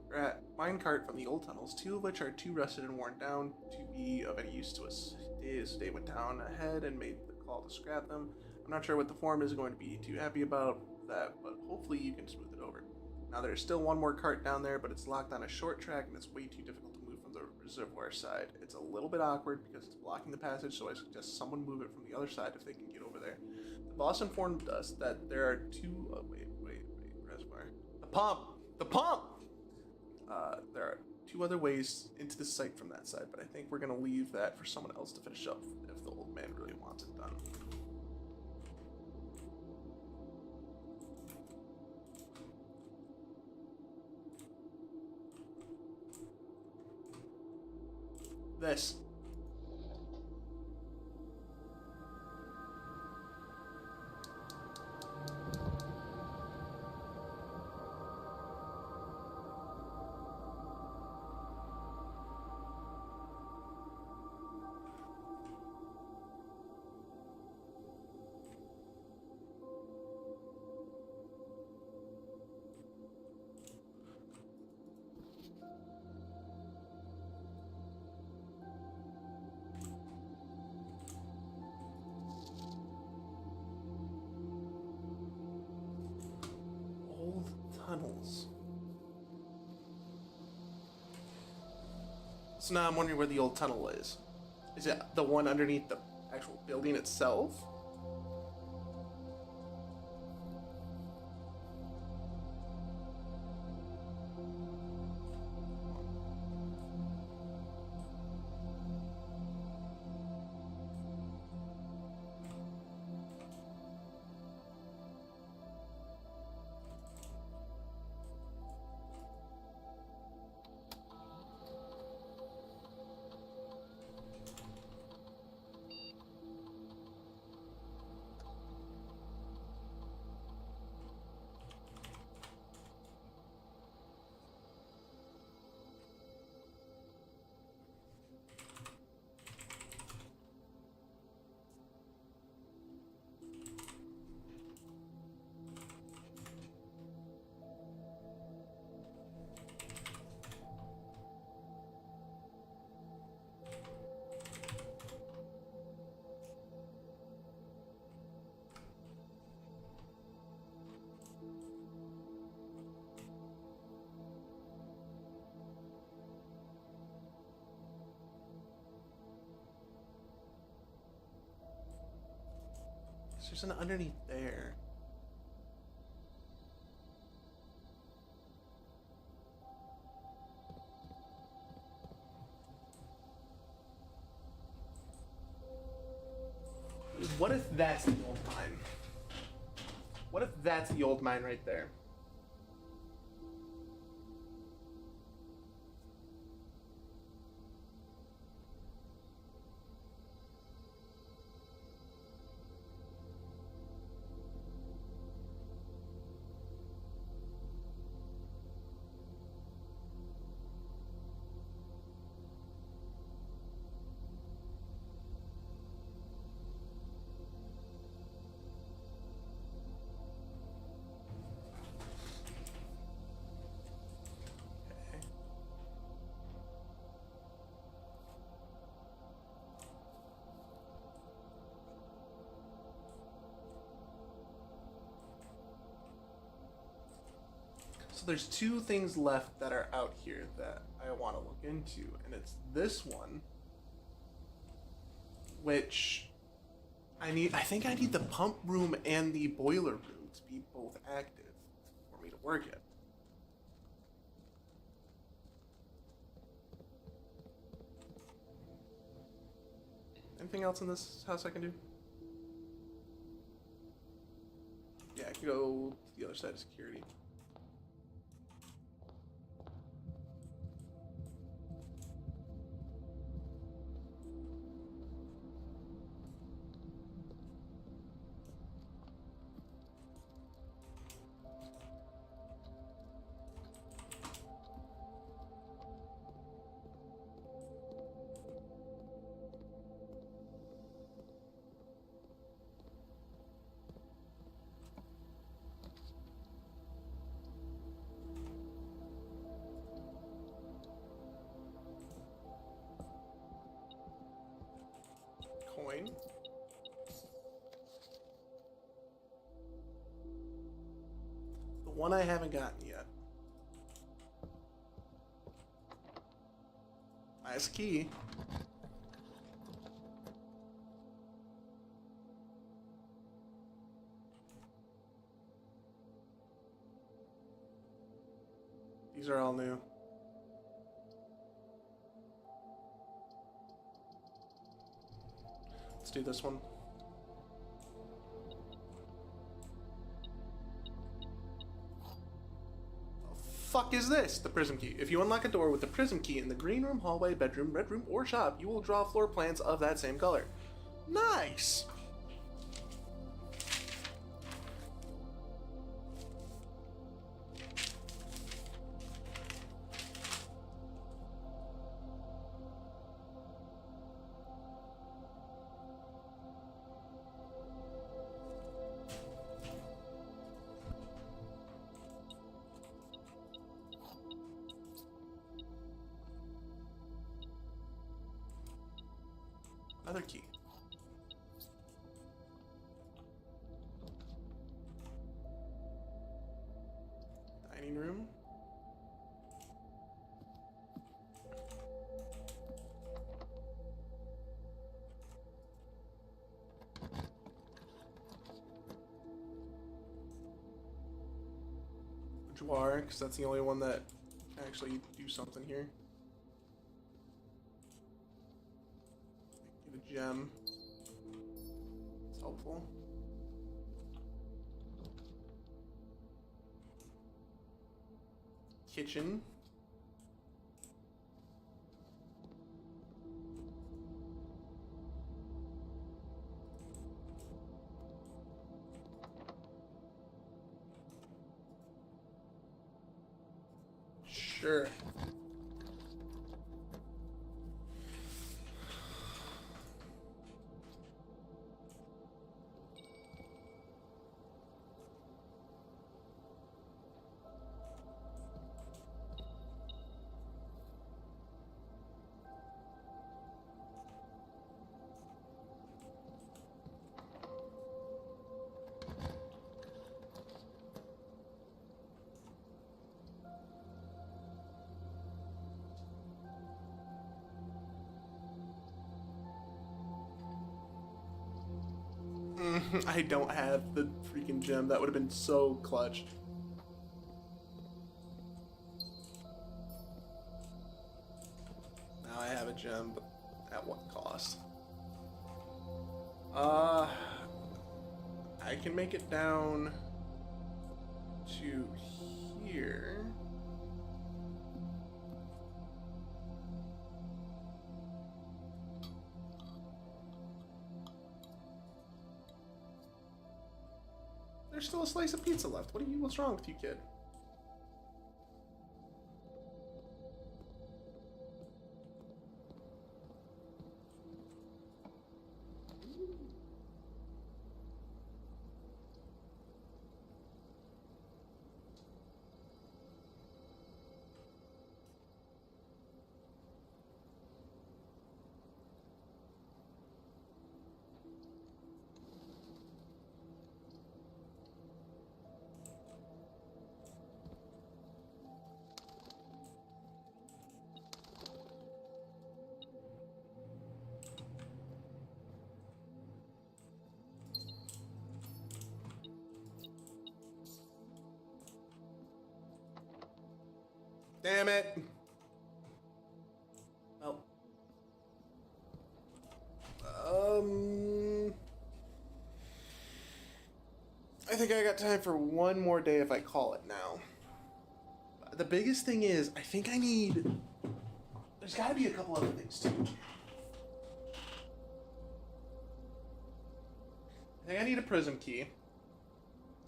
from the old tunnels, 2 of which are too rusted and worn down to be of any use to us. They went down ahead and made the call to scrap them. I'm not sure what the forum is going to be too happy about that, but hopefully you can smooth it over. Now there's still one more cart down there, but it's locked on a short track and it's way too difficult to move from the reservoir side. It's a little bit awkward because it's blocking the passage, so I suggest someone move it from the other side if they can get over there. The boss informed us that there are 2... reservoir. The pump! There are 2 other ways into the site from that side, but I think we're going to leave that for someone else to finish up if the old man really wants it done. This. Tunnels. So now I'm wondering where the old tunnel is. Is it the one underneath the actual building itself? There's an underneath there. What if that's the old mine? What if that's the old mine right there? So there's 2 things left that are out here that I want to look into, and it's this one, which I think I need the pump room and the boiler room to be both active for me to work it. Anything else in this house I can do? Yeah, I can go to the other side of security. coin. The one I haven't gotten yet. Nice key. These are all new. Let's do this one. Fuck is this? The prism key. If you unlock a door with the prism key in the green room, hallway, bedroom, red room, or shop, you will draw floor plans of that same color. Nice! Another key. Dining room. Drawer, because that's the only one that actually do something here. Give a gem. It's helpful. Kitchen. Sure. I don't have the freaking gem. That would have been so clutch. Now I have a gem, but at what cost? I can make it down to here. There's still a slice of pizza left. What's wrong with you, kid? Damn it. Well. I think I got time for one more day if I call it now. The biggest thing is, I think I need... There's gotta be a couple other things too. I think I need a prism key.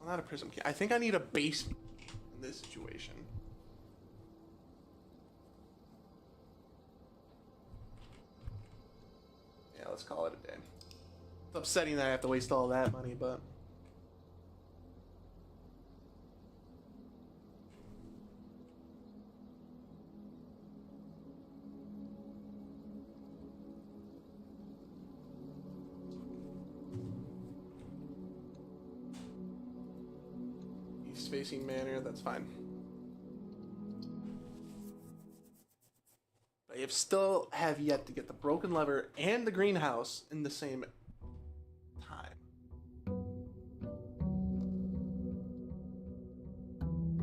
Well, not a prism key. I think I need a basement key in this situation. Yeah, let's call it a day. It's upsetting that I have to waste all that money, but... east-facing manner, that's fine. I still have yet to get the broken lever and the greenhouse in the same time.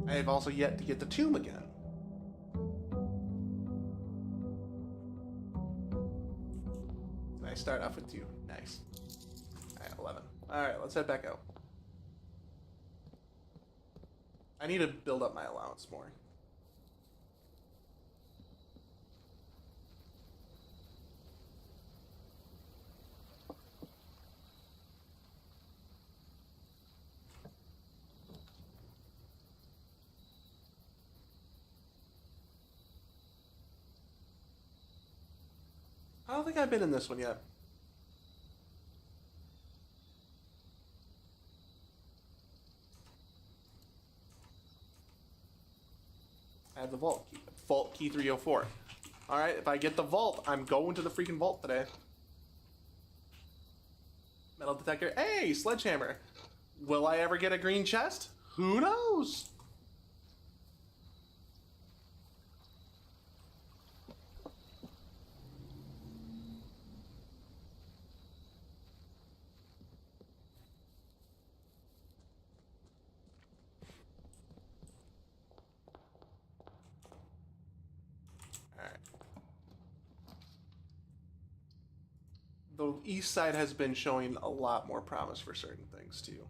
I have also yet to get the tomb again. I start off with 2. Nice. Alright, 11. Alright, let's head back out. I need to build up my allowance more. I don't think I've been in this one yet. I have the vault key. Vault key 304. Alright, if I get the vault, I'm going to the freaking vault today. Metal detector. Hey, sledgehammer. Will I ever get a green chest? Who knows? The east side has been showing a lot more promise for certain things too.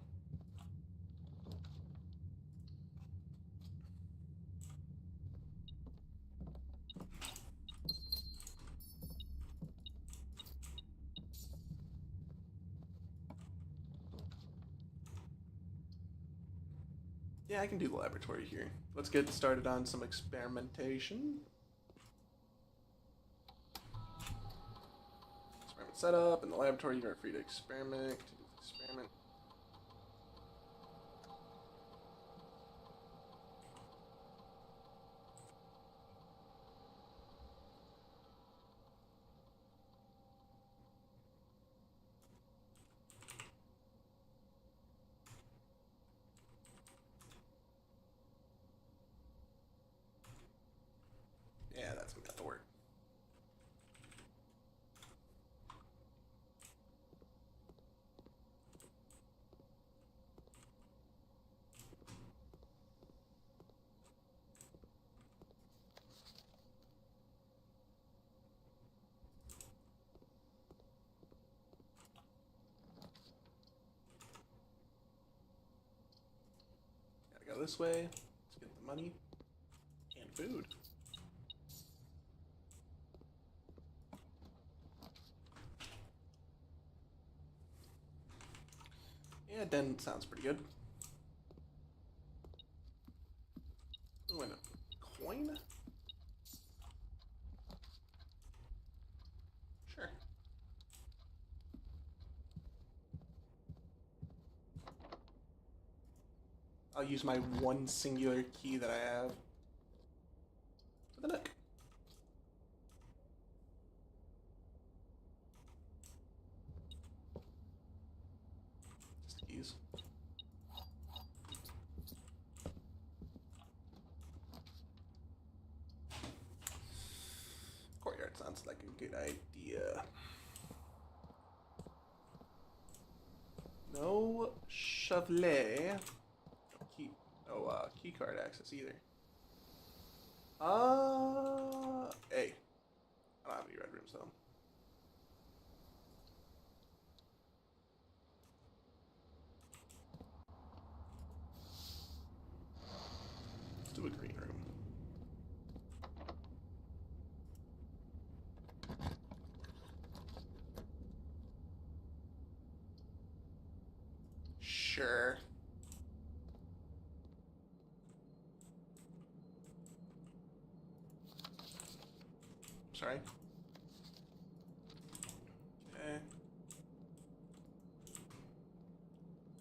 Yeah, I can do the laboratory here. Let's get started on some experimentation. Experiment setup. In the laboratory, you are free to experiment. Experiment. Yeah, that's gonna have to work. Gotta go this way. Let's get the money and food. Yeah, den sounds pretty good. Ooh, and a coin? Sure. I'll use my one singular key that I have for the nook. Just keys. Courtyard sounds like a good idea. No chevalet. No key card access either. Hey. I don't have any red rooms though. Let's do a green room. Sure. Sorry. Okay.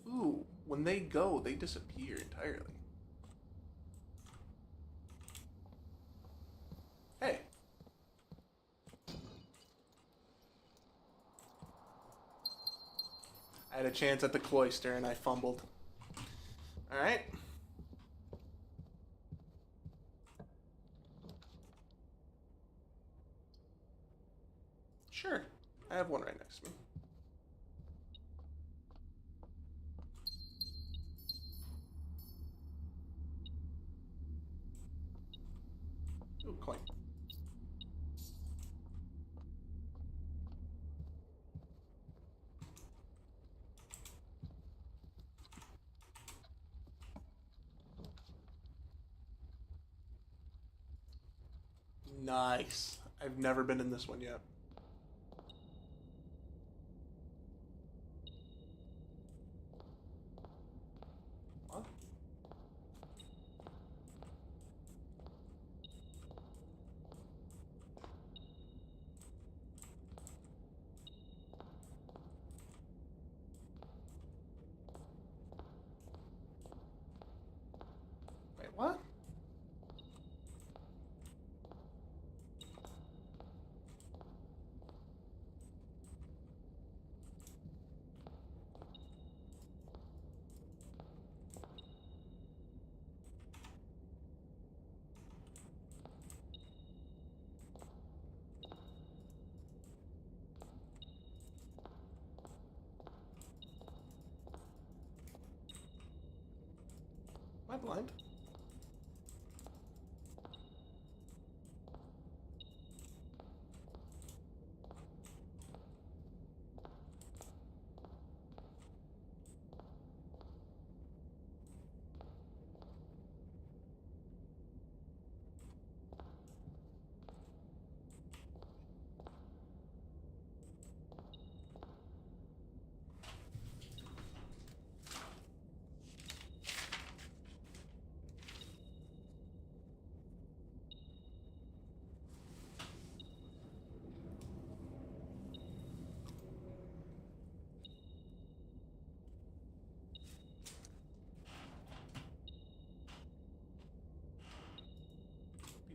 Ooh, when they go, they disappear entirely. Hey. I had a chance at the cloister and I fumbled. Alright. Ooh, coin. Nice. I've never been in this one yet. What? Wait, what? Am I blind?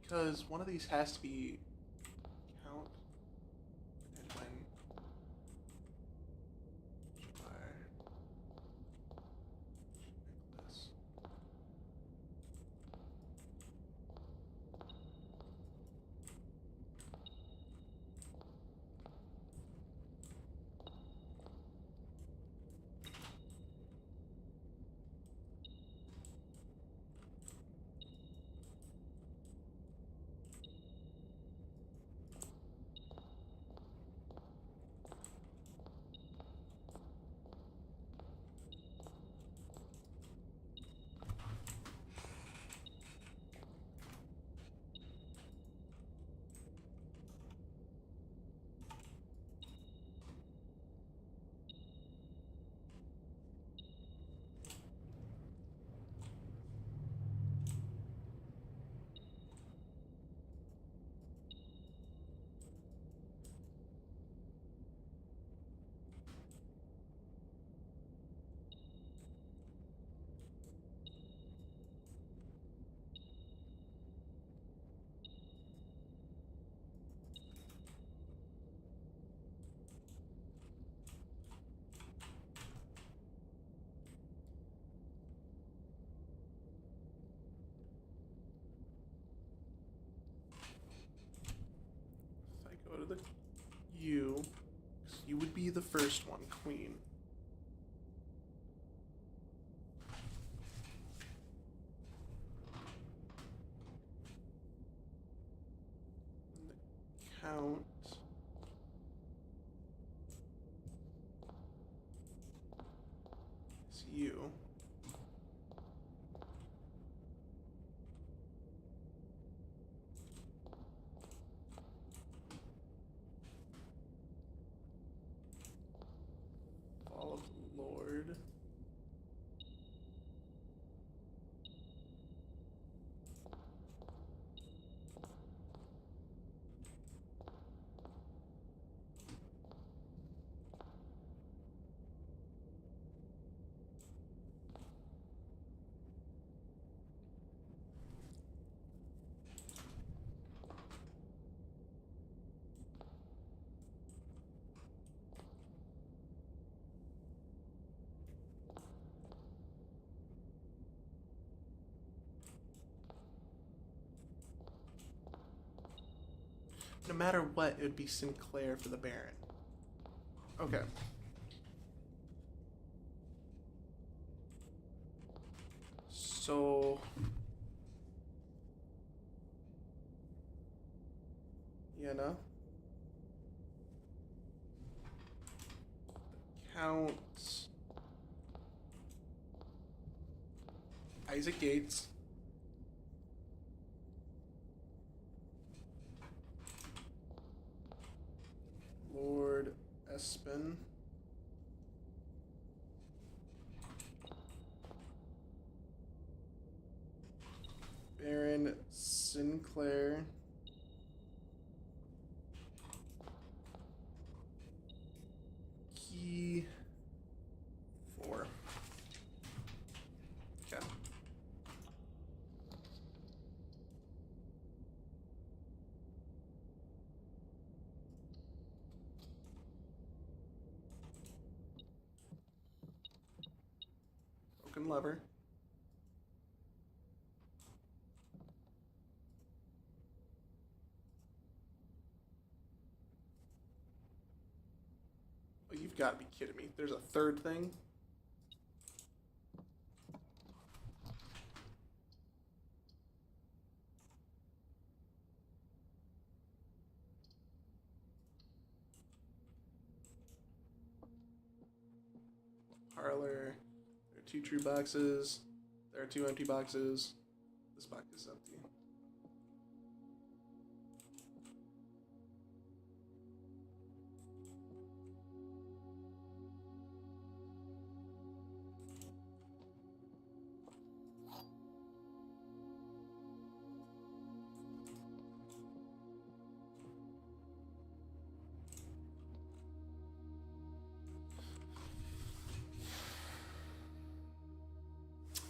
Because one of these has to be count and when this. If I go to the U, you would be the first one, queen. And the count. Is you. Fall of the Lord. No matter what, it would be Sinclair for the Baron. Okay. So Banana. Count. Isaac Gates. Lord Espen. Baron Sinclair. Key 4. Okay. Broken lever. Oh, you've got to be kidding me. There's a third thing? Parlor. There are 2 true boxes. There are 2 empty boxes. This box is empty.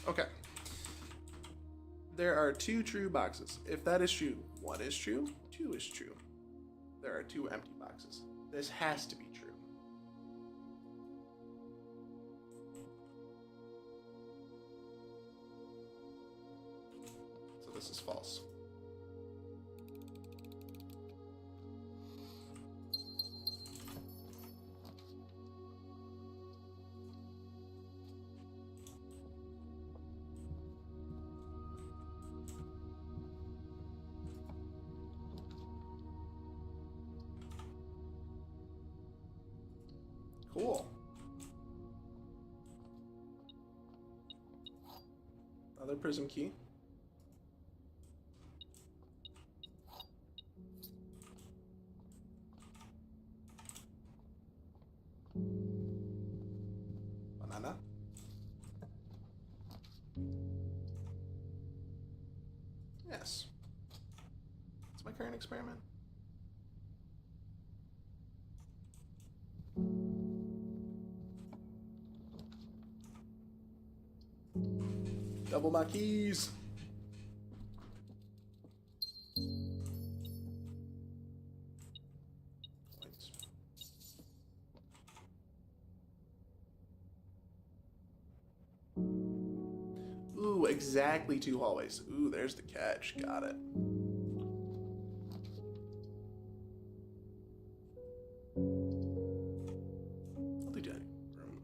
Okay. There are 2 true boxes. If that is true, 1 is true, 2 is true. There are 2 empty boxes. This has to be true. So this is false. Cool. Another prism key. Banana. Yes. It's my current experiment. Double my keys. Ooh, exactly 2 hallways. Ooh, there's the catch. Got it. I'll do dining room.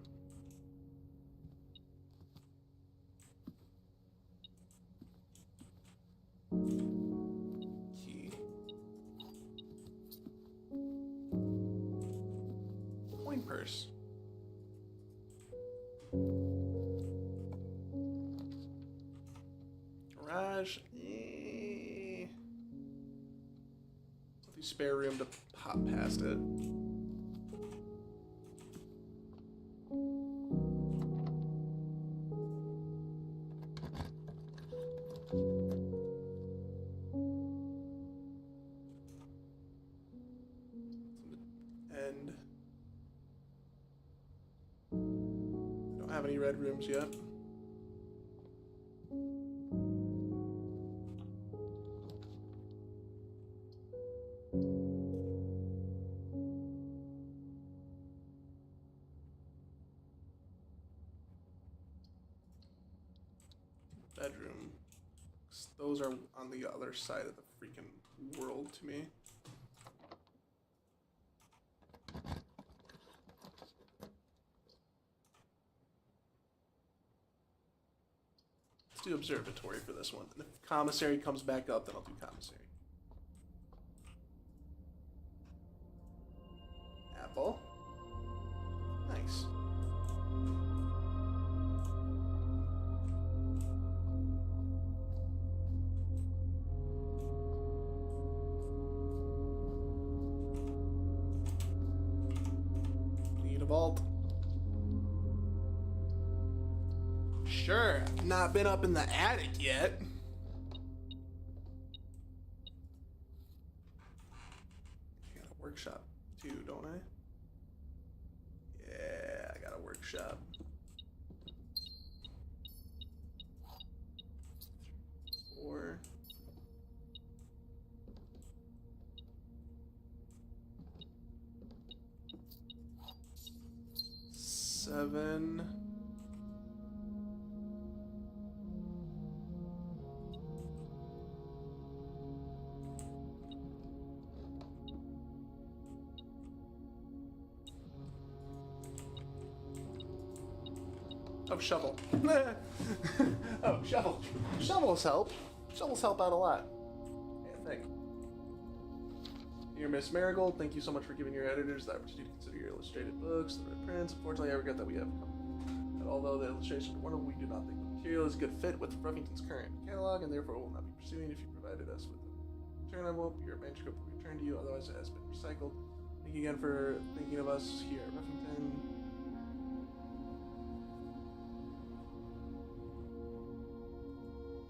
Key. Coin purse. Garage. The spare room to pop past it. And I don't have any red rooms yet. Bedroom. Those are on the other side of the freaking world to me. Let's do observatory for this one. And if commissary comes back up, then I'll do commissary. a vault. Sure, not been up in the attic yet. I got a workshop too, don't I? Yeah, I got a workshop. Four. Seven. Oh, shovel. Oh, shovel. Shovels help. Shovels help out a lot. Yeah, thank you. Dear Miss Marigold, thank you so much for giving your editors the opportunity to consider your illustrated books, the red prints. Unfortunately, I regret that we have come. But although the illustrations are wonderful, we do not think the material is a good fit with Ruffington's current catalog, and therefore will not be pursuing if you provided us with a return envelope. Your manuscript will be returned to you, otherwise it has been recycled. Thank you again for thinking of us here at Ruffington.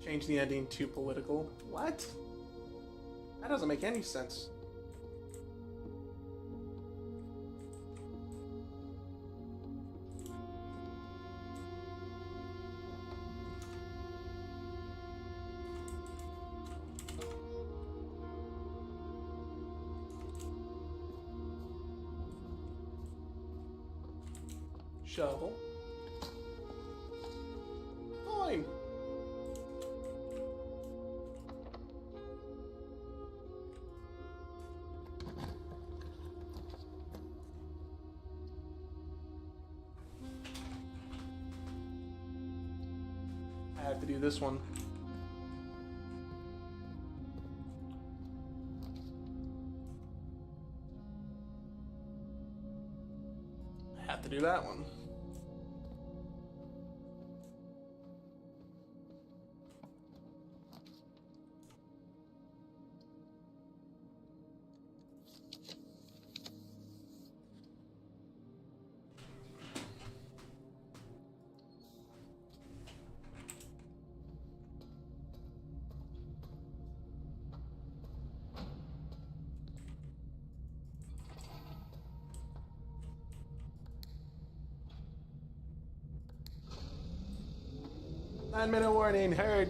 Change the ending to political. What? That doesn't make any sense. Shovel. Fine. I have to do this one. I have to do that one. Nine-minute warning, heard.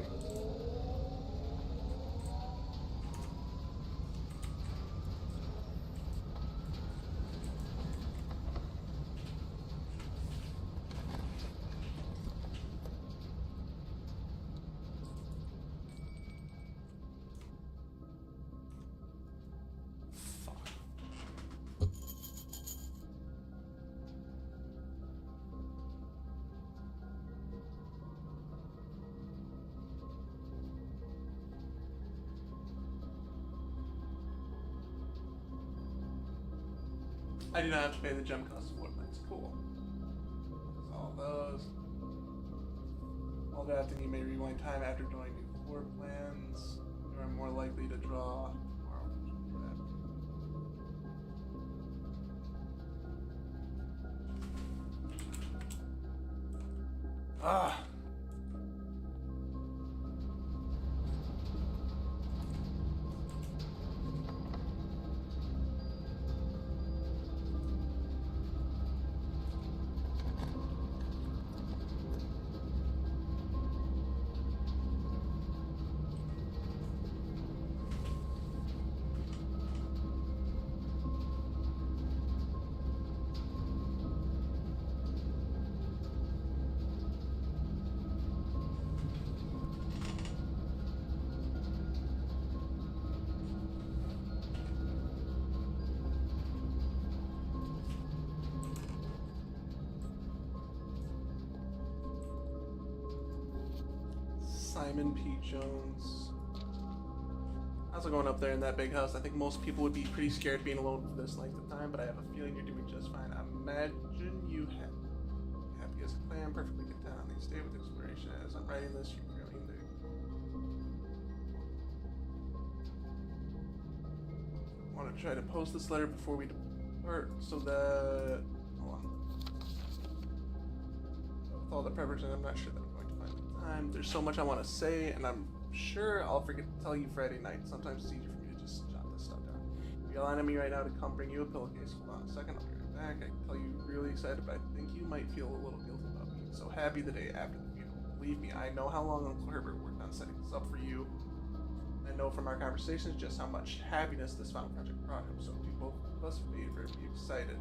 I do not have to pay the gem cost of floor plans. Cool. All those. All drafting, you may rewind time after drawing new floor plans. You are more likely to draw. Ah. Simon P. Jones. Also going up there in that big house, I think most people would be pretty scared being alone for this length of time, but I have a feeling you're doing just fine. Imagine you have happy as a clam, perfectly content on these days with exploration. As I'm writing this, you're currently in there. I want to try to post this letter before we depart so that... Hold on. all the preppers, and I'm not sure that I'm going to find the time. There's so much I want to say, and I'm sure I'll forget to tell you Friday night. Sometimes it's easier for me to just jot this stuff down. If you're on me right now to come bring you a pillowcase, hold on a second, I'll be right back. I can tell you really excited, but I think you might feel a little guilty about being so happy the day after the funeral. Believe me, I know how long Uncle Herbert worked on setting this up for you. I know from our conversations just how much happiness this final project brought him, so do both of us favor be excited.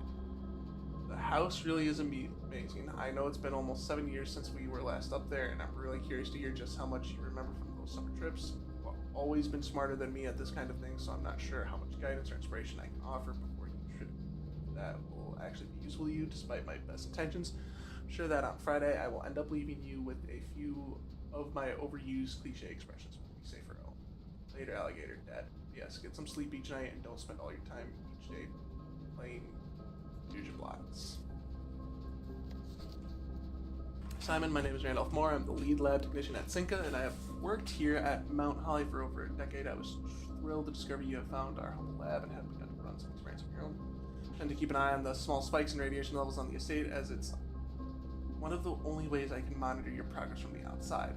The house really is amazing. I know it's been almost 7 years since we were last up there, and I'm really curious to hear just how much you remember from those summer trips. You've always been smarter than me at this kind of thing, so I'm not sure how much guidance or inspiration I can offer before you trip that will actually be useful to you, despite my best intentions. I'm sure that on Friday I will end up leaving you with a few of my overused cliche expressions. Be safer, L. Later, alligator, Dad. Yes, get some sleep each night and don't spend all your time each day playing fusion blocks. Simon, my name is Randolph Moore. I'm the lead lab technician at Cinca, and I have worked here at Mount Holly for over a decade. I was thrilled to discover you have found our humble lab and have begun to run some experiments of your own. And to keep an eye on the small spikes in radiation levels on the estate, as it's one of the only ways I can monitor your progress from the outside.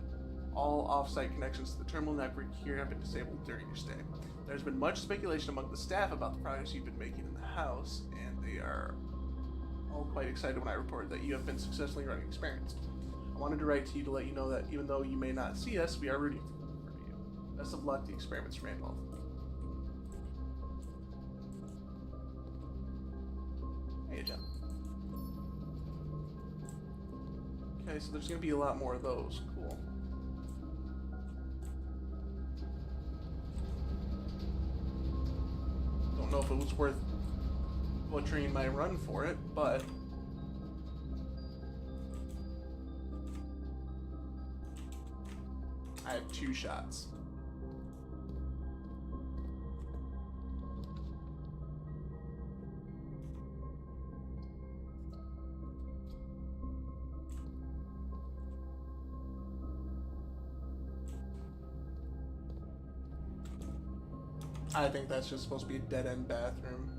All off-site connections to the terminal network here have been disabled during your stay. There's been much speculation among the staff about the progress you've been making in the house, and they are all quite excited when I report that you have been successfully running experiments. I wanted to write to you to let you know that even though you may not see us, we are rooting for you. Best of luck, the experiments, Randolph. Hey, Jen. Okay, so there's going to be a lot more of those. Cool. Don't know if it was worth butchering my run for it, but I have 2 shots. I think that's just supposed to be a dead-end bathroom.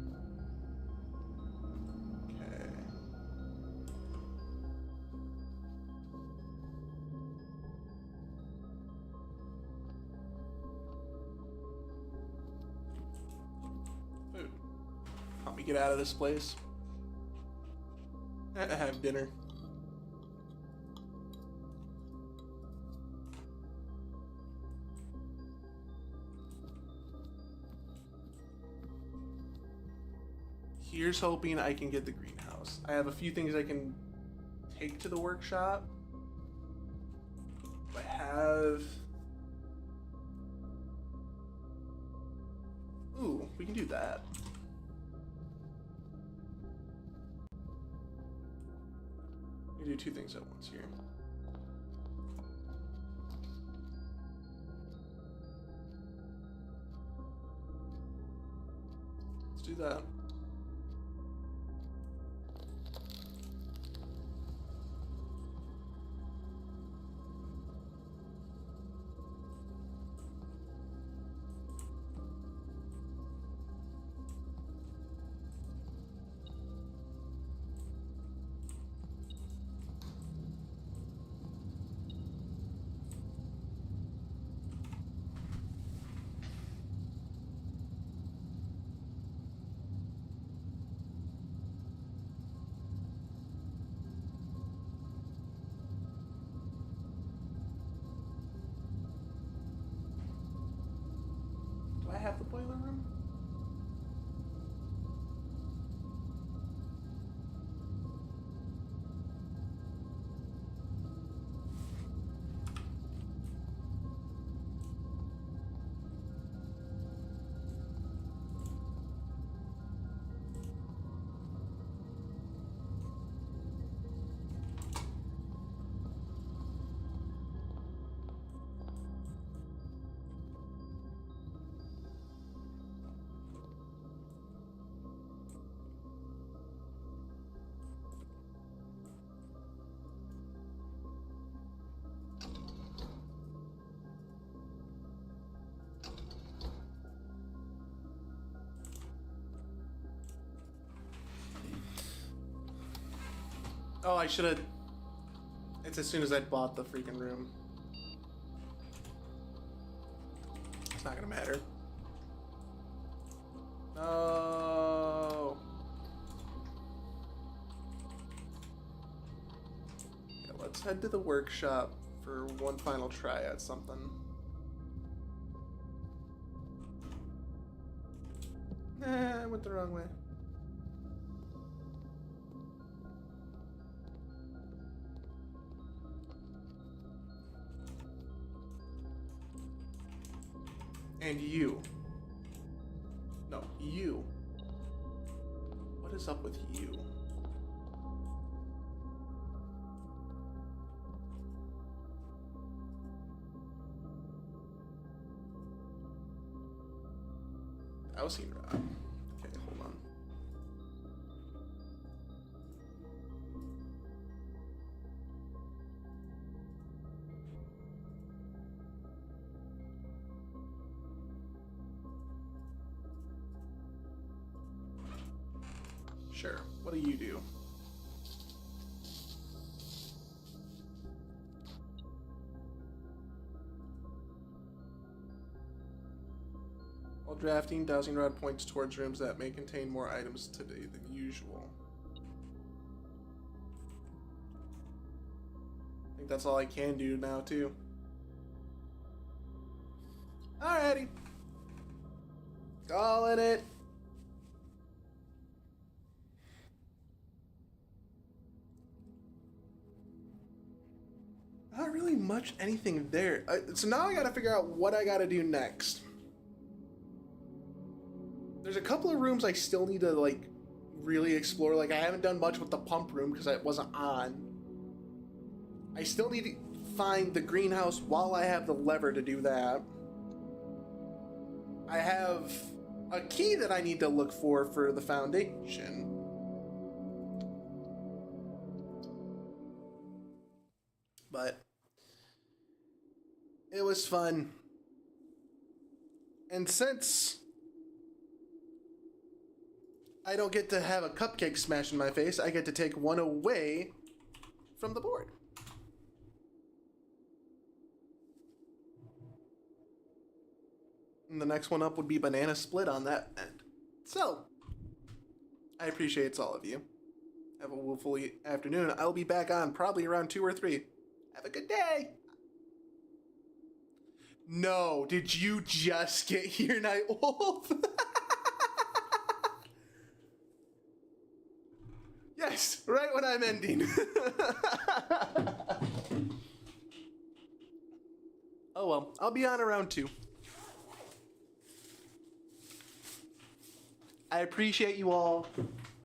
Okay. Food. Help me get out of this place. Have dinner. Here's hoping I can get the greenhouse. I have a few things I can take to the workshop. I have... Ooh, we can do that. We can do 2 things at once here. Let's do that. Do I have the boiler room? Oh, I should have It's as soon as I bought the freaking room. It's not gonna matter. No. Yeah, let's head to the workshop for one final try at something. Nah, I went the wrong way. And you. No, you. What is up with you? Housing rod. Okay, hold on. Sure. What do you do? While drafting, dowsing rod points towards rooms that may contain more items today than usual. I think that's all I can do now, too. Alrighty. Calling it. Not really much anything there. So now I gotta figure out what I gotta do next. There's a couple of rooms I still need to, like, really explore. Like, I haven't done much with the pump room because it wasn't on. I still need to find the greenhouse while I have the lever to do that. I have a key that I need to look for the foundation. But it was fun. And since I don't get to have a cupcake smashed in my face, I get to take one away from the board. And the next one up would be banana split on that end. So, I appreciate all of you. Have a woeful afternoon. I'll be back on probably around 2 or 3. Have a good day. No, did you just get here, Night Wolf? Yes, right when I'm ending. Oh well, I'll be on around 2. I appreciate you all.